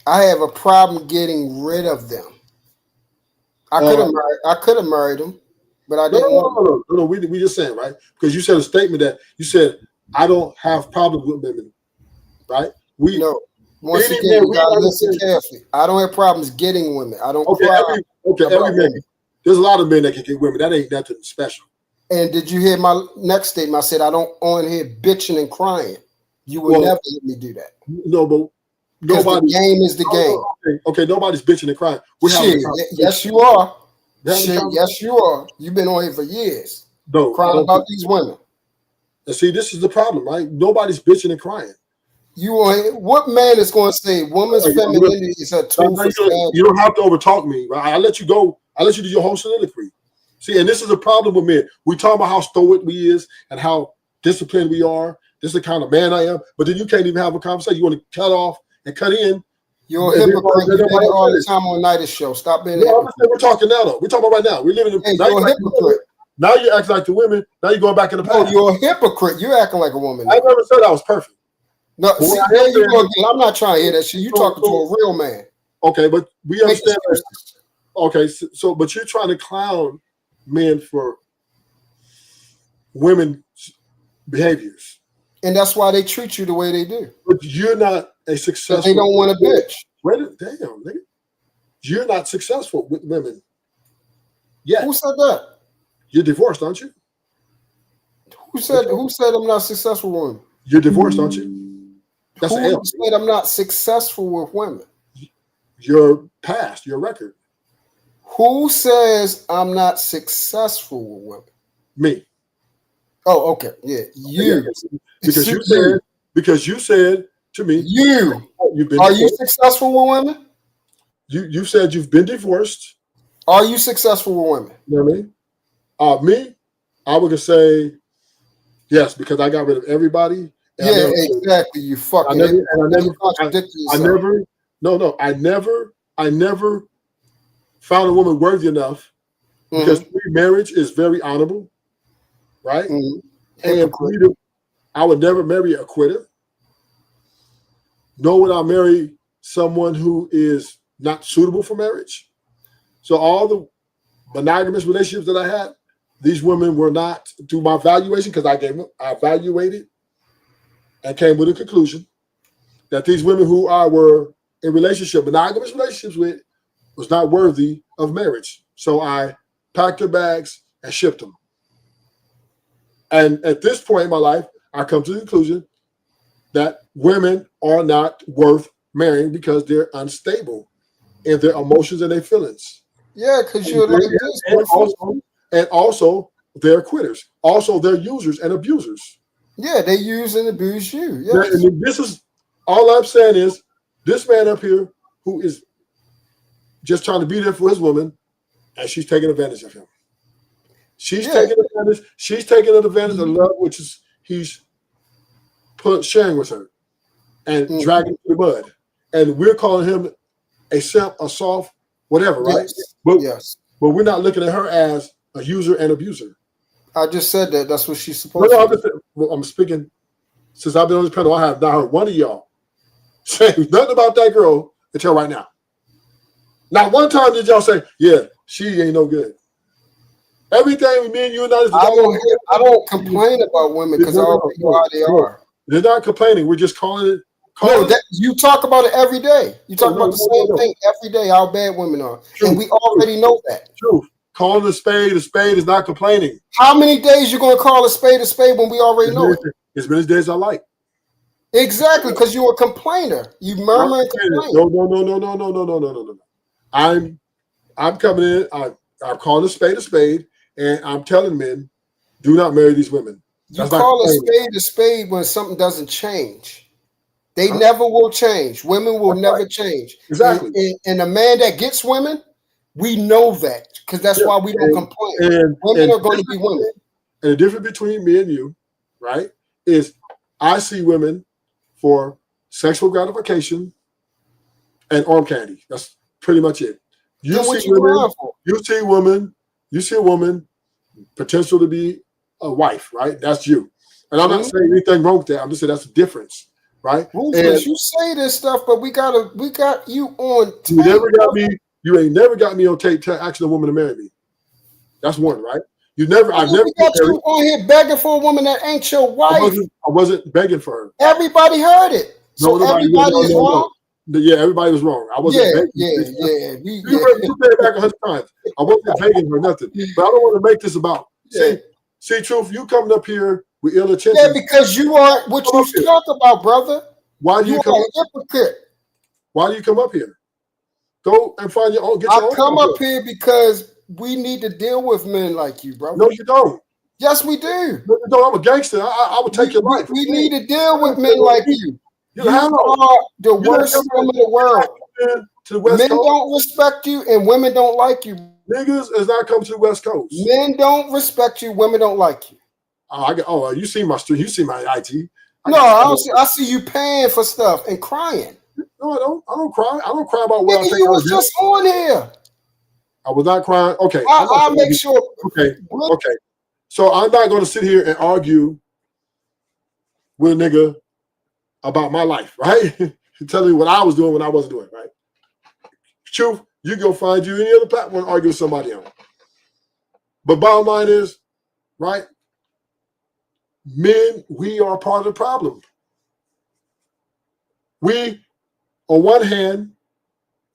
I have a problem getting rid of them. I could have married them, but I didn't. No. We just saying, right? Because you said a statement that you said I don't have problems with women, right? Once again, you gotta listen carefully. I don't have problems getting women. I don't. Every man. There's a lot of men that can get women. That ain't nothing special. And did you hear my next statement? I said I don't on here bitching and crying. You will never let me do that. No, but nobody. The game is the game. Okay, nobody's bitching and crying. Yes, you are. Yes, you are. You've been on here for years. Crying about these women. And see, this is the problem, right? Nobody's bitching and crying. What man is going to say woman's femininity is a tool for standing? You don't have to overtalk me, right? I let you go. I let you do your whole soliloquy. See, and this is a problem with men. We talk about how stoic we is and how disciplined we are. This is the kind of man I am. But then you can't even have a conversation. You want to cut off and cut in. You're a hypocrite. You do it all the time on Night's show. Stop being. We're talking now, though. We're talking about right now. We're living in. You're a hypocrite. Now you act like the women. Now you're going back in the past. No, you're a hypocrite. You're acting like a woman. I never said I was perfect. No, see, there you go again. I'm not trying to hear that shit. You talking to a real man. Okay, but we understand. Okay, so but you're trying to clown men for women's behaviors. And that's why they treat you the way they do. But you're not a successful. They don't want a bitch. Damn, nigga. You're not successful with women yet. Who said that? You're divorced, aren't you? Who said I'm not successful with women? You're divorced, aren't you? That's an Who L. said I'm not successful with women? Your past, your record. Who says I'm not successful with women? Me. Oh, okay. Yeah. You. Yeah, because you said to me, you've been Are divorced. you successful with women? You said you've been divorced. Are you successful with women? You know what I mean? Me, I would say yes, because I got rid of everybody. Yeah, exactly. You fucking. I never found a woman worthy enough because marriage is very honorable, right? And I would never marry a quitter. Nor would I marry someone who is not suitable for marriage. So all the monogamous relationships that I had, these women were not, through my evaluation, because I evaluated and came with a conclusion that these women who I were in monogamous relationships with, was not worthy of marriage. So I packed their bags and shipped them. And at this point in my life, I come to the conclusion that women are not worth marrying because they're unstable in their emotions and their feelings. Yeah, because you're like this. And also, they're quitters. Also, they're users and abusers. Yeah, they use and abuse you. Yeah. And this is all I'm saying is this man up here who is just trying to be there for his woman, and she's taking advantage of him. She's taking advantage. She's taking advantage of love, which is he's sharing with her and dragging through the mud. And we're calling him a simp, a soft, whatever, right? Yes. But we're not looking at her as a user and abuser. I just said that. That's what she's supposed to do. I'm speaking. Since I've been on this panel, I have not heard one of y'all say nothing about that girl until right now. Not one time did y'all say, yeah, she ain't no good. Everything me and you and I don't complain about women because I already know how they are. They're not complaining. We're just calling it. You talk about it every day. You talk about the same thing every day, how bad women are. Truth. And we already know that. Truth. Calling a spade is not complaining. How many days you going to call a spade when we already know it? As many days as I like. Exactly, because you're a complainer. You murmur and complain. No. I'm coming in. I'm calling a spade, and I'm telling men, do not marry these women. You call a spade when something doesn't change. They never will change. Women will never change. Exactly. And a man that gets women, we know that because that's why we don't complain. Women are going to be women. And the difference between me and you, right, is I see women for sexual gratification and arm candy. That's pretty much it. You see a woman potential to be a wife, right? That's you. And I'm not saying anything wrong with that. I'm just saying that's the difference, right? Ruthless, you say this stuff, but we got you on tape. You ain't never got me on tape asking a woman to marry me. That's one, right? I've never got you on here begging for a woman that ain't your wife. I wasn't begging for her. Everybody heard it. So everybody is wrong. Yeah, everybody was wrong. I wasn't begging. You pay it back 100 times. I wasn't begging for nothing. But I don't want to make this about. See, Truth, you coming up here with ill intentions. Yeah, because you are what you talk about, brother. Why do you come? A hypocrite. Why do you come up here? Go and find your own. I come up here because we need to deal with men like you, brother. No, you don't. Yes, we do. No, you don't. I'm a gangster. I would take your life. We need to deal with men like you. You are the worst woman in the world. Men don't respect you and women don't like you. Niggas is not coming to the West Coast. Men don't respect you. Women don't like you. You see my street. You see my IT. I see you paying for stuff and crying. No, I don't. I don't cry. I don't cry about what I think you was just on here. I was not crying. Okay. I'll make sure. Okay. So I'm not going to sit here and argue with a nigga about my life, right? Tell me what I was doing when I wasn't doing, right? Truth, you go find you any other platform and argue with somebody else. But bottom line is, right? Men, we are part of the problem. We, on one hand,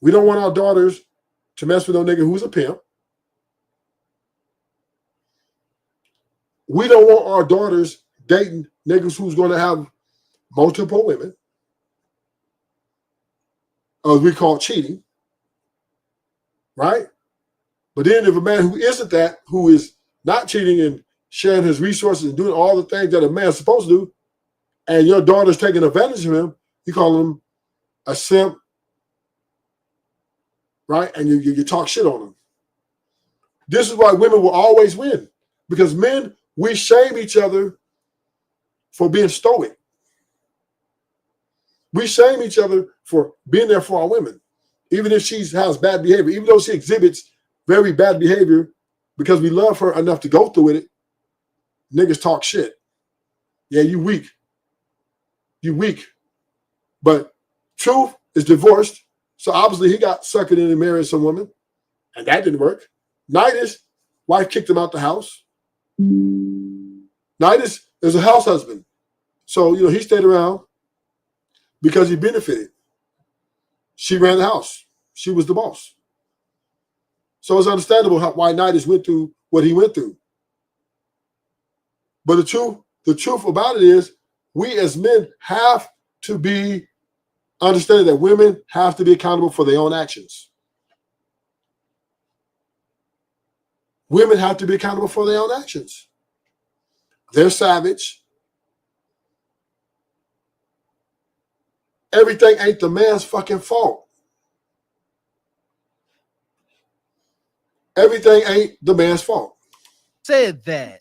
we don't want our daughters to mess with no nigga who's a pimp. We don't want our daughters dating niggas who's going to have multiple women. we call cheating, right? But then if a man who isn't that, who is not cheating and sharing his resources and doing all the things that a man's supposed to do, and your daughter's taking advantage of him, you call him a simp, right? And you talk shit on him. This is why women will always win. Because men, we shame each other for being stoic. We shame each other for being there for our women. Even if she has bad behavior, even though she exhibits very bad behavior, because we love her enough to go through it, niggas talk shit. Yeah, you weak. You weak. But Truth is divorced. So obviously he got suckered in and married some woman. And that didn't work. Nidus, wife kicked him out the house. Nidus is a house husband. So, he stayed around because he benefited. She ran the house. She was the boss. So it's understandable why Nidus went through what he went through. But the truth about it is, we as men have to be understanding that women have to be accountable for their own actions. Women have to be accountable for their own actions. They're savage. Everything ain't the man's fucking fault. Everything ain't the man's fault. Said that.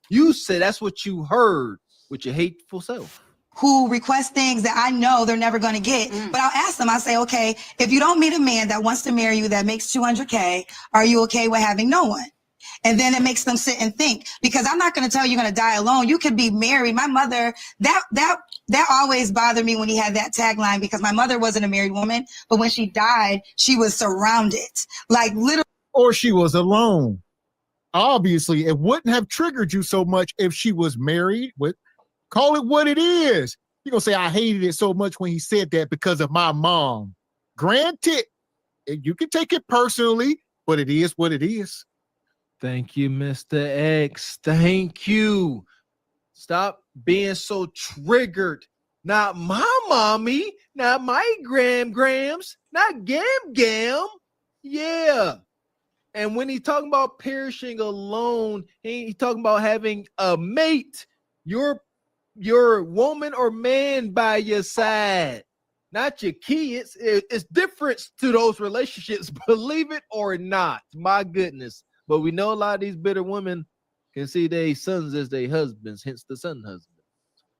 You said that's what you heard with your hateful self. Who request things that I know they're never going to get. But I'll ask them, I say, okay, if you don't meet a man that wants to marry you that makes $200K, are you okay with having no one? And then it makes them sit and think, because I'm not going to tell you you're going to die alone. You could be married. My mother, that always bothered me when he had that tagline, because my mother wasn't a married woman, but when she died, she was surrounded, like literally. Or she was alone. Obviously, it wouldn't have triggered you so much if she was married. Call it what it is. You're going to say, I hated it so much when he said that because of my mom. Granted, you can take it personally, but it is what it is. Thank you, Mr. X. Thank you. Stop being so triggered. Not my mommy, not my grams, not gam. Yeah. And when he's talking about perishing alone, he's talking about having a mate, your woman or man by your side, not your kids. It's different to those relationships, believe it or not. My goodness. But we know a lot of these bitter women can see their sons as their husbands, hence the son husband.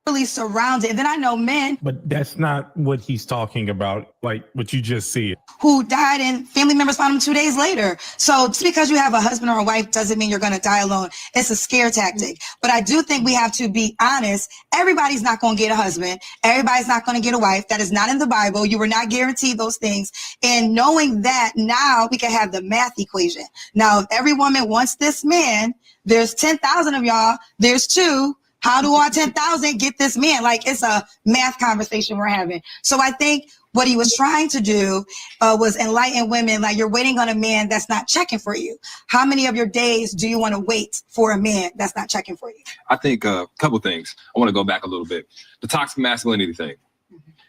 Really surrounded. And then I know men. But that's not what he's talking about, like what you just said. Who died and family members found them 2 days later. So just because you have a husband or a wife doesn't mean you're going to die alone. It's a scare tactic. But I do think we have to be honest. Everybody's not going to get a husband. Everybody's not going to get a wife. That is not in the Bible. You were not guaranteed those things. And knowing that, now we can have the math equation. Now, if every woman wants this man, there's 10,000 of y'all. There's 2. How do our 10,000 get this man? Like, it's a math conversation we're having. So I think what he was trying to do was enlighten women. Like, you're waiting on a man that's not checking for you. How many of your days do you want to wait for a man that's not checking for you? I think a couple things. I want to go back a little bit. The toxic masculinity thing.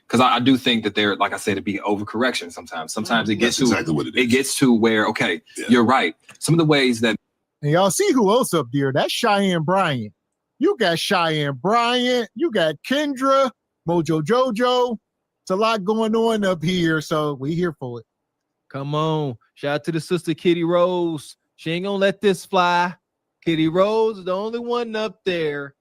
Because I do think that there, like I said, to be overcorrection sometimes. Sometimes it gets to exactly what it gets to where, okay, you're right. Some of the ways that. And y'all see who else up there? That's Cheyenne Bryant. You got Cheyenne Bryant. You got Kendra, Mojo Jojo. It's a lot going on up here, so we here for it. Come on. Shout out to the sister Kitty Rose. She ain't gonna let this fly. Kitty Rose is the only one up there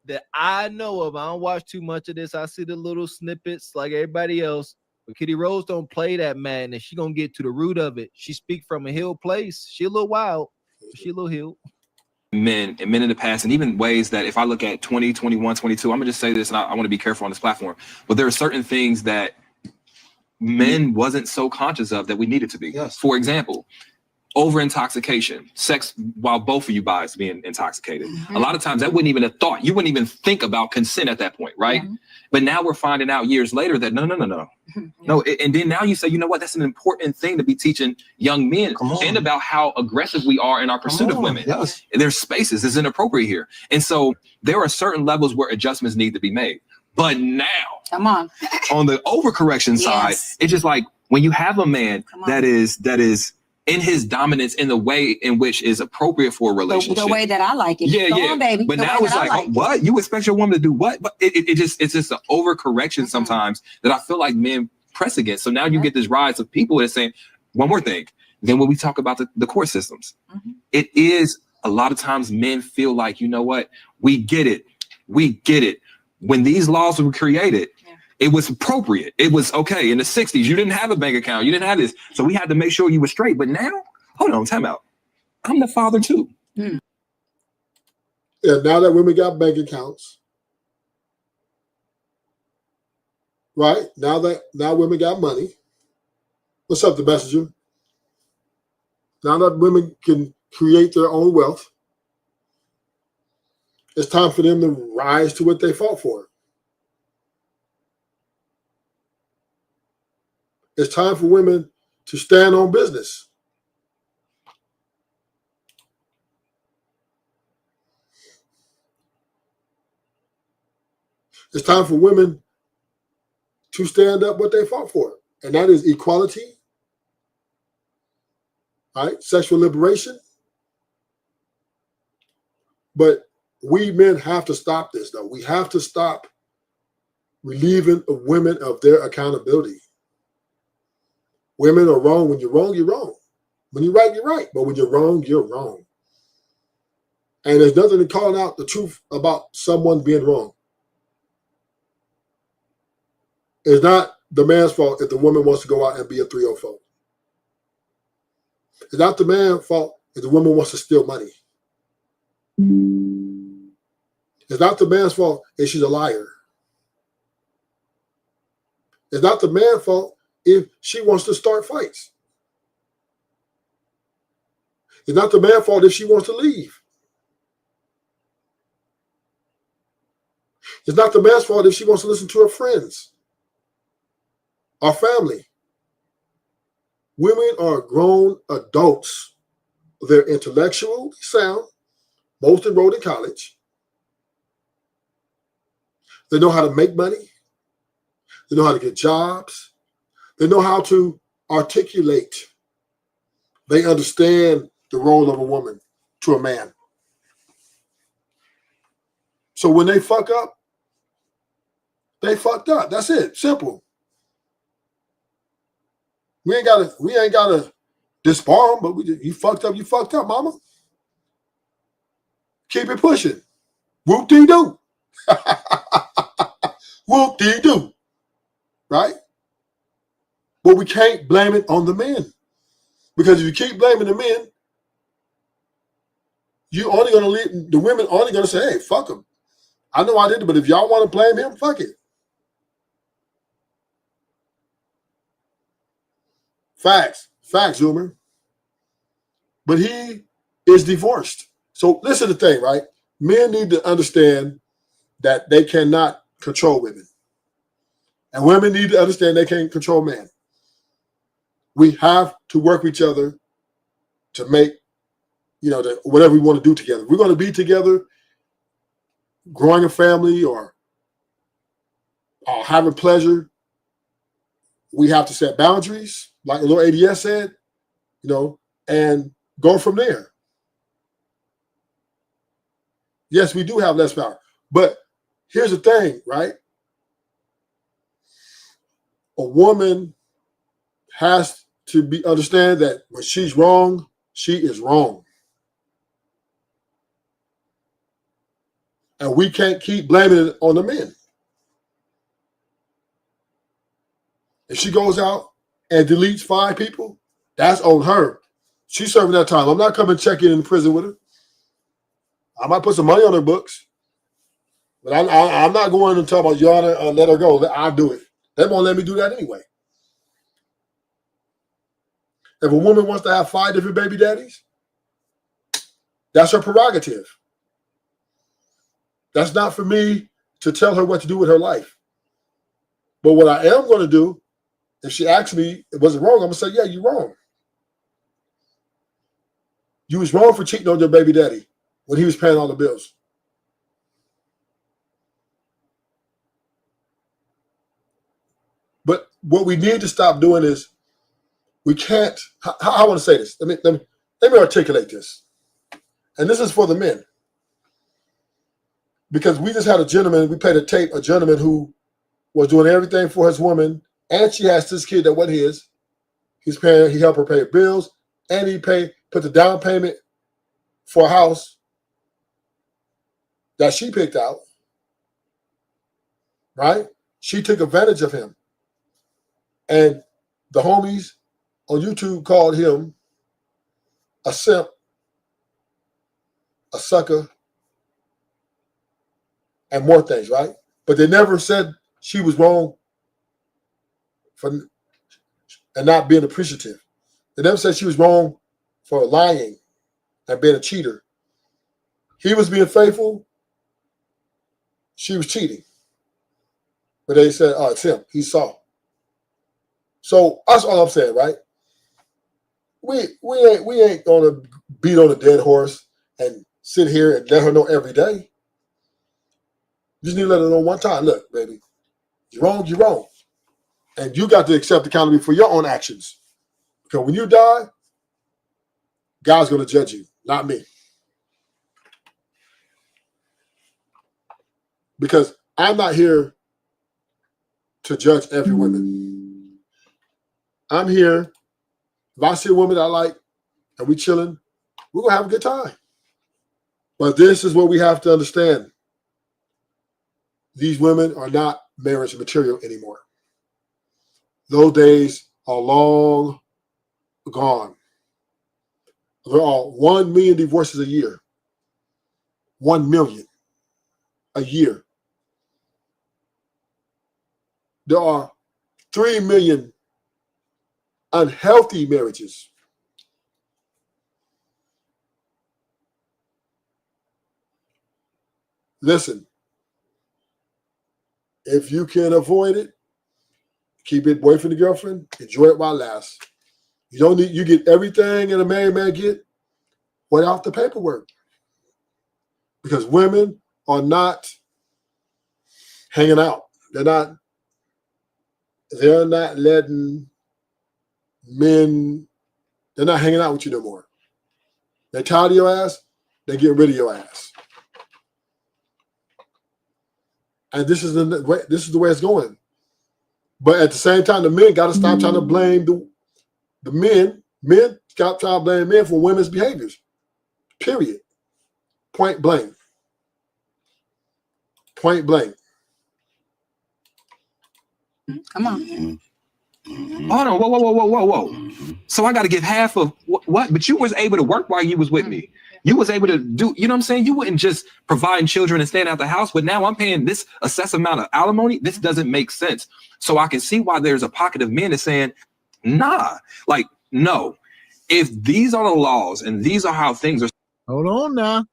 that I know of. I don't watch too much of this. I see the little snippets like everybody else. But Kitty Rose don't play that madness. She gonna get to the root of it. She speak from a healed place. She a little wild, but she a little healed. Men in the past, and even ways that if I look at 20, 21, 22, I'm gonna just say this, and I want to be careful on this platform, but there are certain things that men wasn't so conscious of that we needed to be. Yes. For example, over intoxication, sex while both of you guys being intoxicated. Mm-hmm. A lot of times that wouldn't even have thought, you wouldn't even think about consent at that point, right? Mm-hmm. But now we're finding out years later that no. No, and then now you say, you know what, that's an important thing to be teaching young men, and about how aggressive we are in our pursuit of women. Yes. There's spaces, it's inappropriate here. And so there are certain levels where adjustments need to be made. But now, on the overcorrection side, it's just like, When you have a man that is in his dominance in the way in which is appropriate for a relationship, the way that I like it. Yeah, Go yeah. on, baby. But The now way it's that I like, oh, what? You expect your woman to do what? But it's just an overcorrection sometimes that I feel like men press against. So now you get this rise of people that are saying, one more thing. Then when we talk about the court systems, it is a lot of times men feel like, you know what? We get it. We get it. When these laws were created, it was appropriate. It was okay. In the 60s, you didn't have a bank account. You didn't have this. So we had to make sure you were straight. But now, hold on, time out. I'm the father too. Yeah, now that women got bank accounts, right? Now women got money. What's up, the messenger? Now that women can create their own wealth, it's time for them to rise to what they fought for. It's time for women to stand on business. It's time for women to stand up what they fought for. And that is equality, right? Sexual liberation. But we men have to stop this, though. We have to stop relieving women of their accountability. Women are wrong. When you're wrong, you're wrong. When you're right, you're right. But when you're wrong, you're wrong. And there's nothing to calling out the truth about someone being wrong. It's not the man's fault if the woman wants to go out and be a 304. It's not the man's fault if the woman wants to steal money. It's not the man's fault if she's a liar. It's not the man's fault if she wants to start fights. It's not the man's fault if she wants to leave. It's not the man's fault if she wants to listen to her friends, our family. Women are grown adults. They're intellectually sound. Most enrolled in college. They know how to make money. They know how to get jobs. They know how to articulate. They understand the role of a woman to a man. So when they fuck up, they fucked up. That's it. Simple. We ain't gotta disbar them, but you fucked up, mama. Keep it pushing. Whoop-dee-doo. Whoop-dee-doo. Right? But we can't blame it on the men. Because if you keep blaming the men, the women only gonna say, hey, fuck him. I know I did it, but if y'all want to blame him, fuck it. Facts, Zoomer. But he is divorced. So listen to the thing, right? Men need to understand that they cannot control women. And women need to understand they can't control men. We have to work with each other to make, whatever we want to do together. We're going to be together, growing a family or having pleasure. We have to set boundaries, like the Lord ADS said, and go from there. Yes, we do have less power. But here's the thing, right? A woman has to understand that when she's wrong, she is wrong. And we can't keep blaming it on the men. If she goes out and deletes 5 people, that's on her. She's serving that time. I'm not coming checking in prison with her. I might put some money on her books. But I'm not going to tell about y'all let her go. I'll do it. They won't let me do that anyway. If a woman wants to have 5 different baby daddies, that's her prerogative. That's not for me to tell her what to do with her life. But what I am going to do, if she asks me, was it wrong? I'm going to say, yeah, you're wrong. You was wrong for cheating on your baby daddy when he was paying all the bills. But what we need to stop doing is We can't. I want to say this. Let me articulate this. And this is for the men. Because we just had a gentleman, we played a tape, a gentleman who was doing everything for his woman, and she has this kid that wasn't his. He's paying, he helped her pay bills, and he put the down payment for a house that she picked out. Right? She took advantage of him. And the homies on YouTube called him a simp, a sucker, and more things, right? But they never said she was wrong for and not being appreciative. They never said she was wrong for lying and being a cheater. He was being faithful. She was cheating. But they said, oh, it's him. He saw. So that's all I'm saying, right? We ain't gonna beat on a dead horse and sit here and let her know every day. You just need to let her know one time. Look, baby, you're wrong, you're wrong. And you got to accept accountability for your own actions. Because when you die, God's gonna judge you, not me. Because I'm not here to judge every woman. I'm here. If I see a woman I like and we chilling, we're gonna have a good time. But this is what we have to understand. These women are not marriage material anymore. Those days are long gone. There are 1 million divorces a year. 1 million a year. There are 3 million unhealthy marriages. Listen, if you can avoid it, keep it boyfriend and girlfriend, enjoy it while it lasts. You don't need, you get everything that a married man get without the paperwork. Because women are not hanging out. They're not letting men, they're not hanging out with you no more. They're tired of your ass, they're getting rid of your ass. And this is the way it's going. But at the same time, the men got to stop trying to blame the men. Men stop trying to blame men for women's behaviors. Period. Point blank. Point blank. Come on. Hold on, whoa. So I got to give half of what? But you was able to work while you was with me. You was able to do, you know what I'm saying? You wouldn't just providing children and staying out the house, but now I'm paying this excessive amount of alimony. This doesn't make sense. So I can see why there's a pocket of men that's saying, nah, like, no. If these are the laws and these are how things are. Hold on now.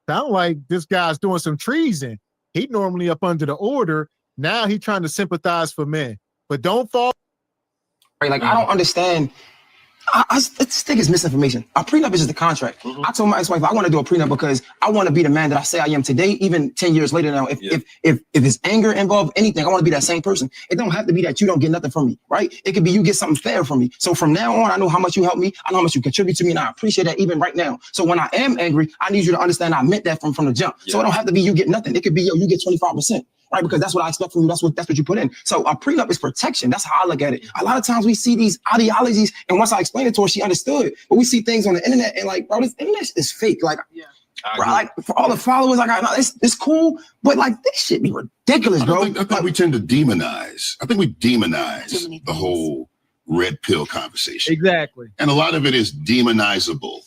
Sound like this guy's doing some treason. He normally up under the order. Now he trying to sympathize for men. But don't fall. Right, like I don't understand. This thing is misinformation. A prenup is just a contract. I told my ex-wife I want to do a prenup because I want to be the man that I say I am today, even 10 years later now. If there's anger involved, anything, I want to be that same person. It don't have to be that you don't get nothing from me, right? It could be you get something fair from me. So from now on, I know how much you help me. I know how much you contribute to me, and I appreciate that even right now. So when I am angry, I need you to understand I meant that from the jump. So it don't have to be you get nothing. It could be you get 25%. Right, because that's what I expect from you. That's what you put in. So a prenup is protection. That's how I look at it. A lot of times we see these ideologies, and once I explained it to her, she understood. But we see things on the internet, and like, bro, this internet is fake. Like, bro, like for all the followers, like, it's cool, but like this shit be ridiculous, bro. I think we tend to demonize. I think we demonize the whole red pill conversation. Exactly. And a lot of it is demonizable.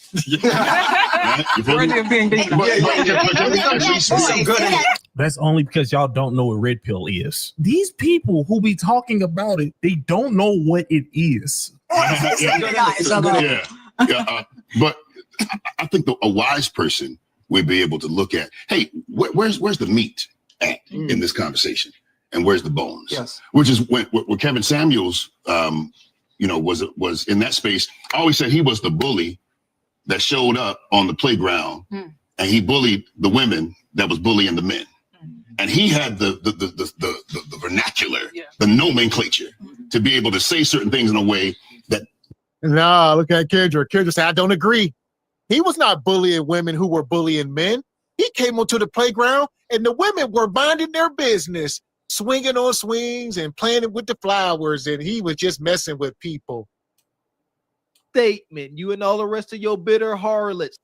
That's only because y'all don't know what red pill is. These people who be talking about it, they don't know what it is. But I think a wise person would be able to look at, hey, where's the meat at in this conversation, and where's the bones? Yes. Which is when Kevin Samuels, was in that space. I always said he was the bully that showed up on the playground, and he bullied the women that was bullying the men. And he had the vernacular, the nomenclature to be able to say certain things in a way that Nah, look at Kendrick. Kendrick said, I don't agree. He was not bullying women who were bullying men. He came onto the playground and the women were minding their business, swinging on swings and playing with the flowers, and he was just messing with people. Statement. You and all the rest of your bitter harlots.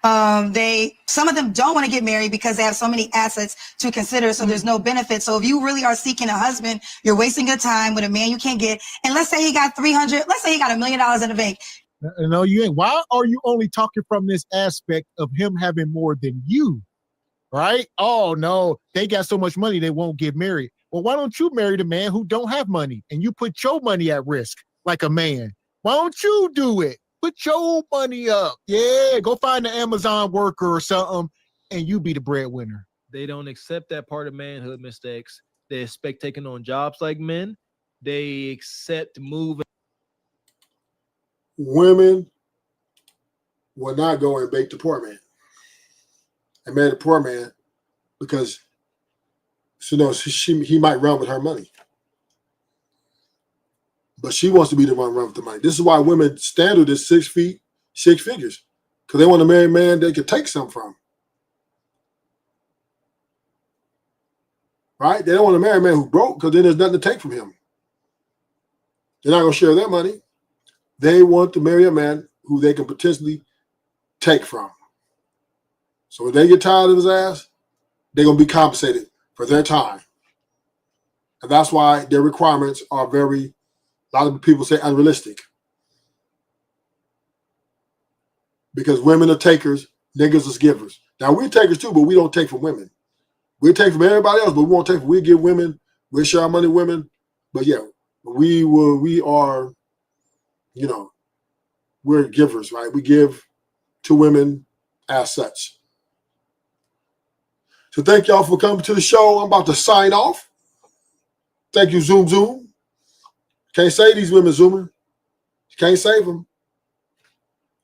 Some of them don't want to get married because they have so many assets to consider, so there's no benefit. So if you really are seeking a husband, you're wasting your time with a man you can't get. And let's say he got 300, let's say he got $1 million in the bank. No, you ain't. Why are you only talking from this aspect of him having more than you? Right? Oh no, they got so much money they won't get married. Well, why don't you marry the man who don't have money and you put your money at risk like a man? Why don't you do it? Put your money up. Yeah, go find an Amazon worker or something and you be the breadwinner. They don't accept that part of manhood, Mr. X. They expect taking on jobs like men. They accept moving. Women will not go and bait the poor man and marry the poor man because she knows he might run with her money. But she wants to be the one run with the money. This is why women standard is 6 feet, 6 figures. Because they want to marry a man they can take some from. Right? They don't want to marry a man who's broke because then there's nothing to take from him. They're not going to share their money. They want to marry a man who they can potentially take from. So if they get tired of his ass, they're going to be compensated for their time. And that's why their requirements are a lot of people say unrealistic. Because women are takers, niggas is givers. Now we're takers too, but we don't take from women. We take from everybody else, but we won't take from, we give women, we share our money with women. But yeah, we are, you know, we're givers, right? We give to women as such. So thank y'all for coming to the show. I'm about to sign off. Thank you, Zoom Zoom. Can't save these women, Zoomer. You can't save them.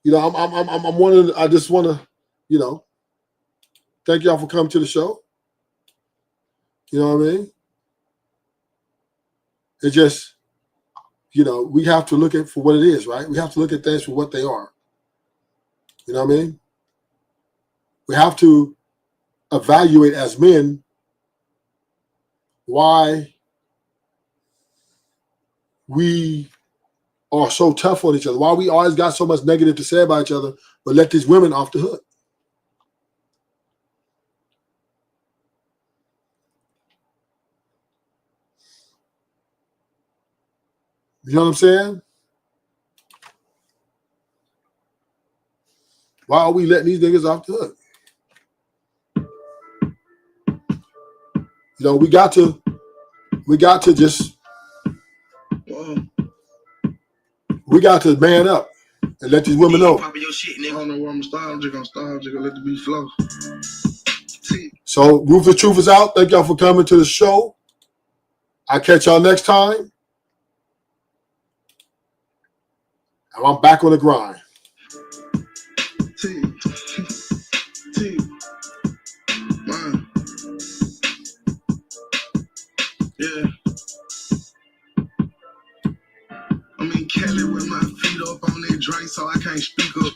You know, I'm wondering. I just want to, you know, thank y'all for coming to the show. You know what I mean? It just, you know, we have to look at for what it is, right? We have to look at things for what they are. You know what I mean? We have to evaluate as men why we are so tough on each other, why we always got so much negative to say about each other, but let these women off the hook. You know what I'm saying? Why are we letting these niggas off the hook? You know, we got to just, we got to man up and let these women know. I don't know where I'm gonna start. I'm just gonna let the beat flow. So Ruthless Truth is out. Thank y'all for coming to the show. I'll catch y'all next time. And I'm back on the grind. Man. Yeah. I'm in Cali with my feet up on that drink, so I can't speak up.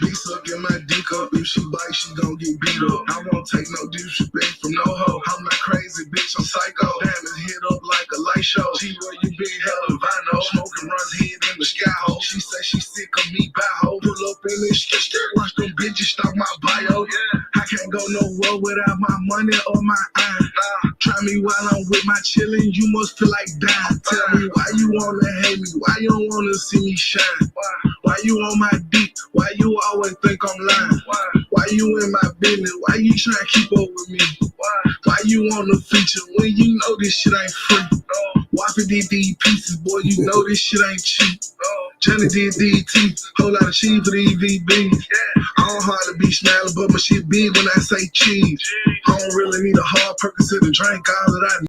Be sucking my dick up. If she bite, she gon' get beat up. I won't take no disrespect from no hoe. I'm not crazy, bitch, I'm psycho. Diamonds hit up like a light show. She where you been, hella vinyl. Smoking runs head in the sky hole. She say she sick of me, by hoe. Pull up in this shit, watch them bitches stop my bio. Yeah. I can't go nowhere without my money or my eye. Try me while I'm with my chillin', you must feel like dying. Tell me why you wanna hate me, why you don't wanna see me shine? Why you on my dick, why you always think I'm lying? Why you in my business, why you trying to keep up with me? Why you on the feature when you know this shit ain't free? Whopping did these pieces, boy, you know this shit ain't cheap. Johnny did DT, whole lot of cheese for the EVBs. I don't hardly be smiling, but my shit big when I say cheese. I don't really need a hard Percocet to drink all that I need.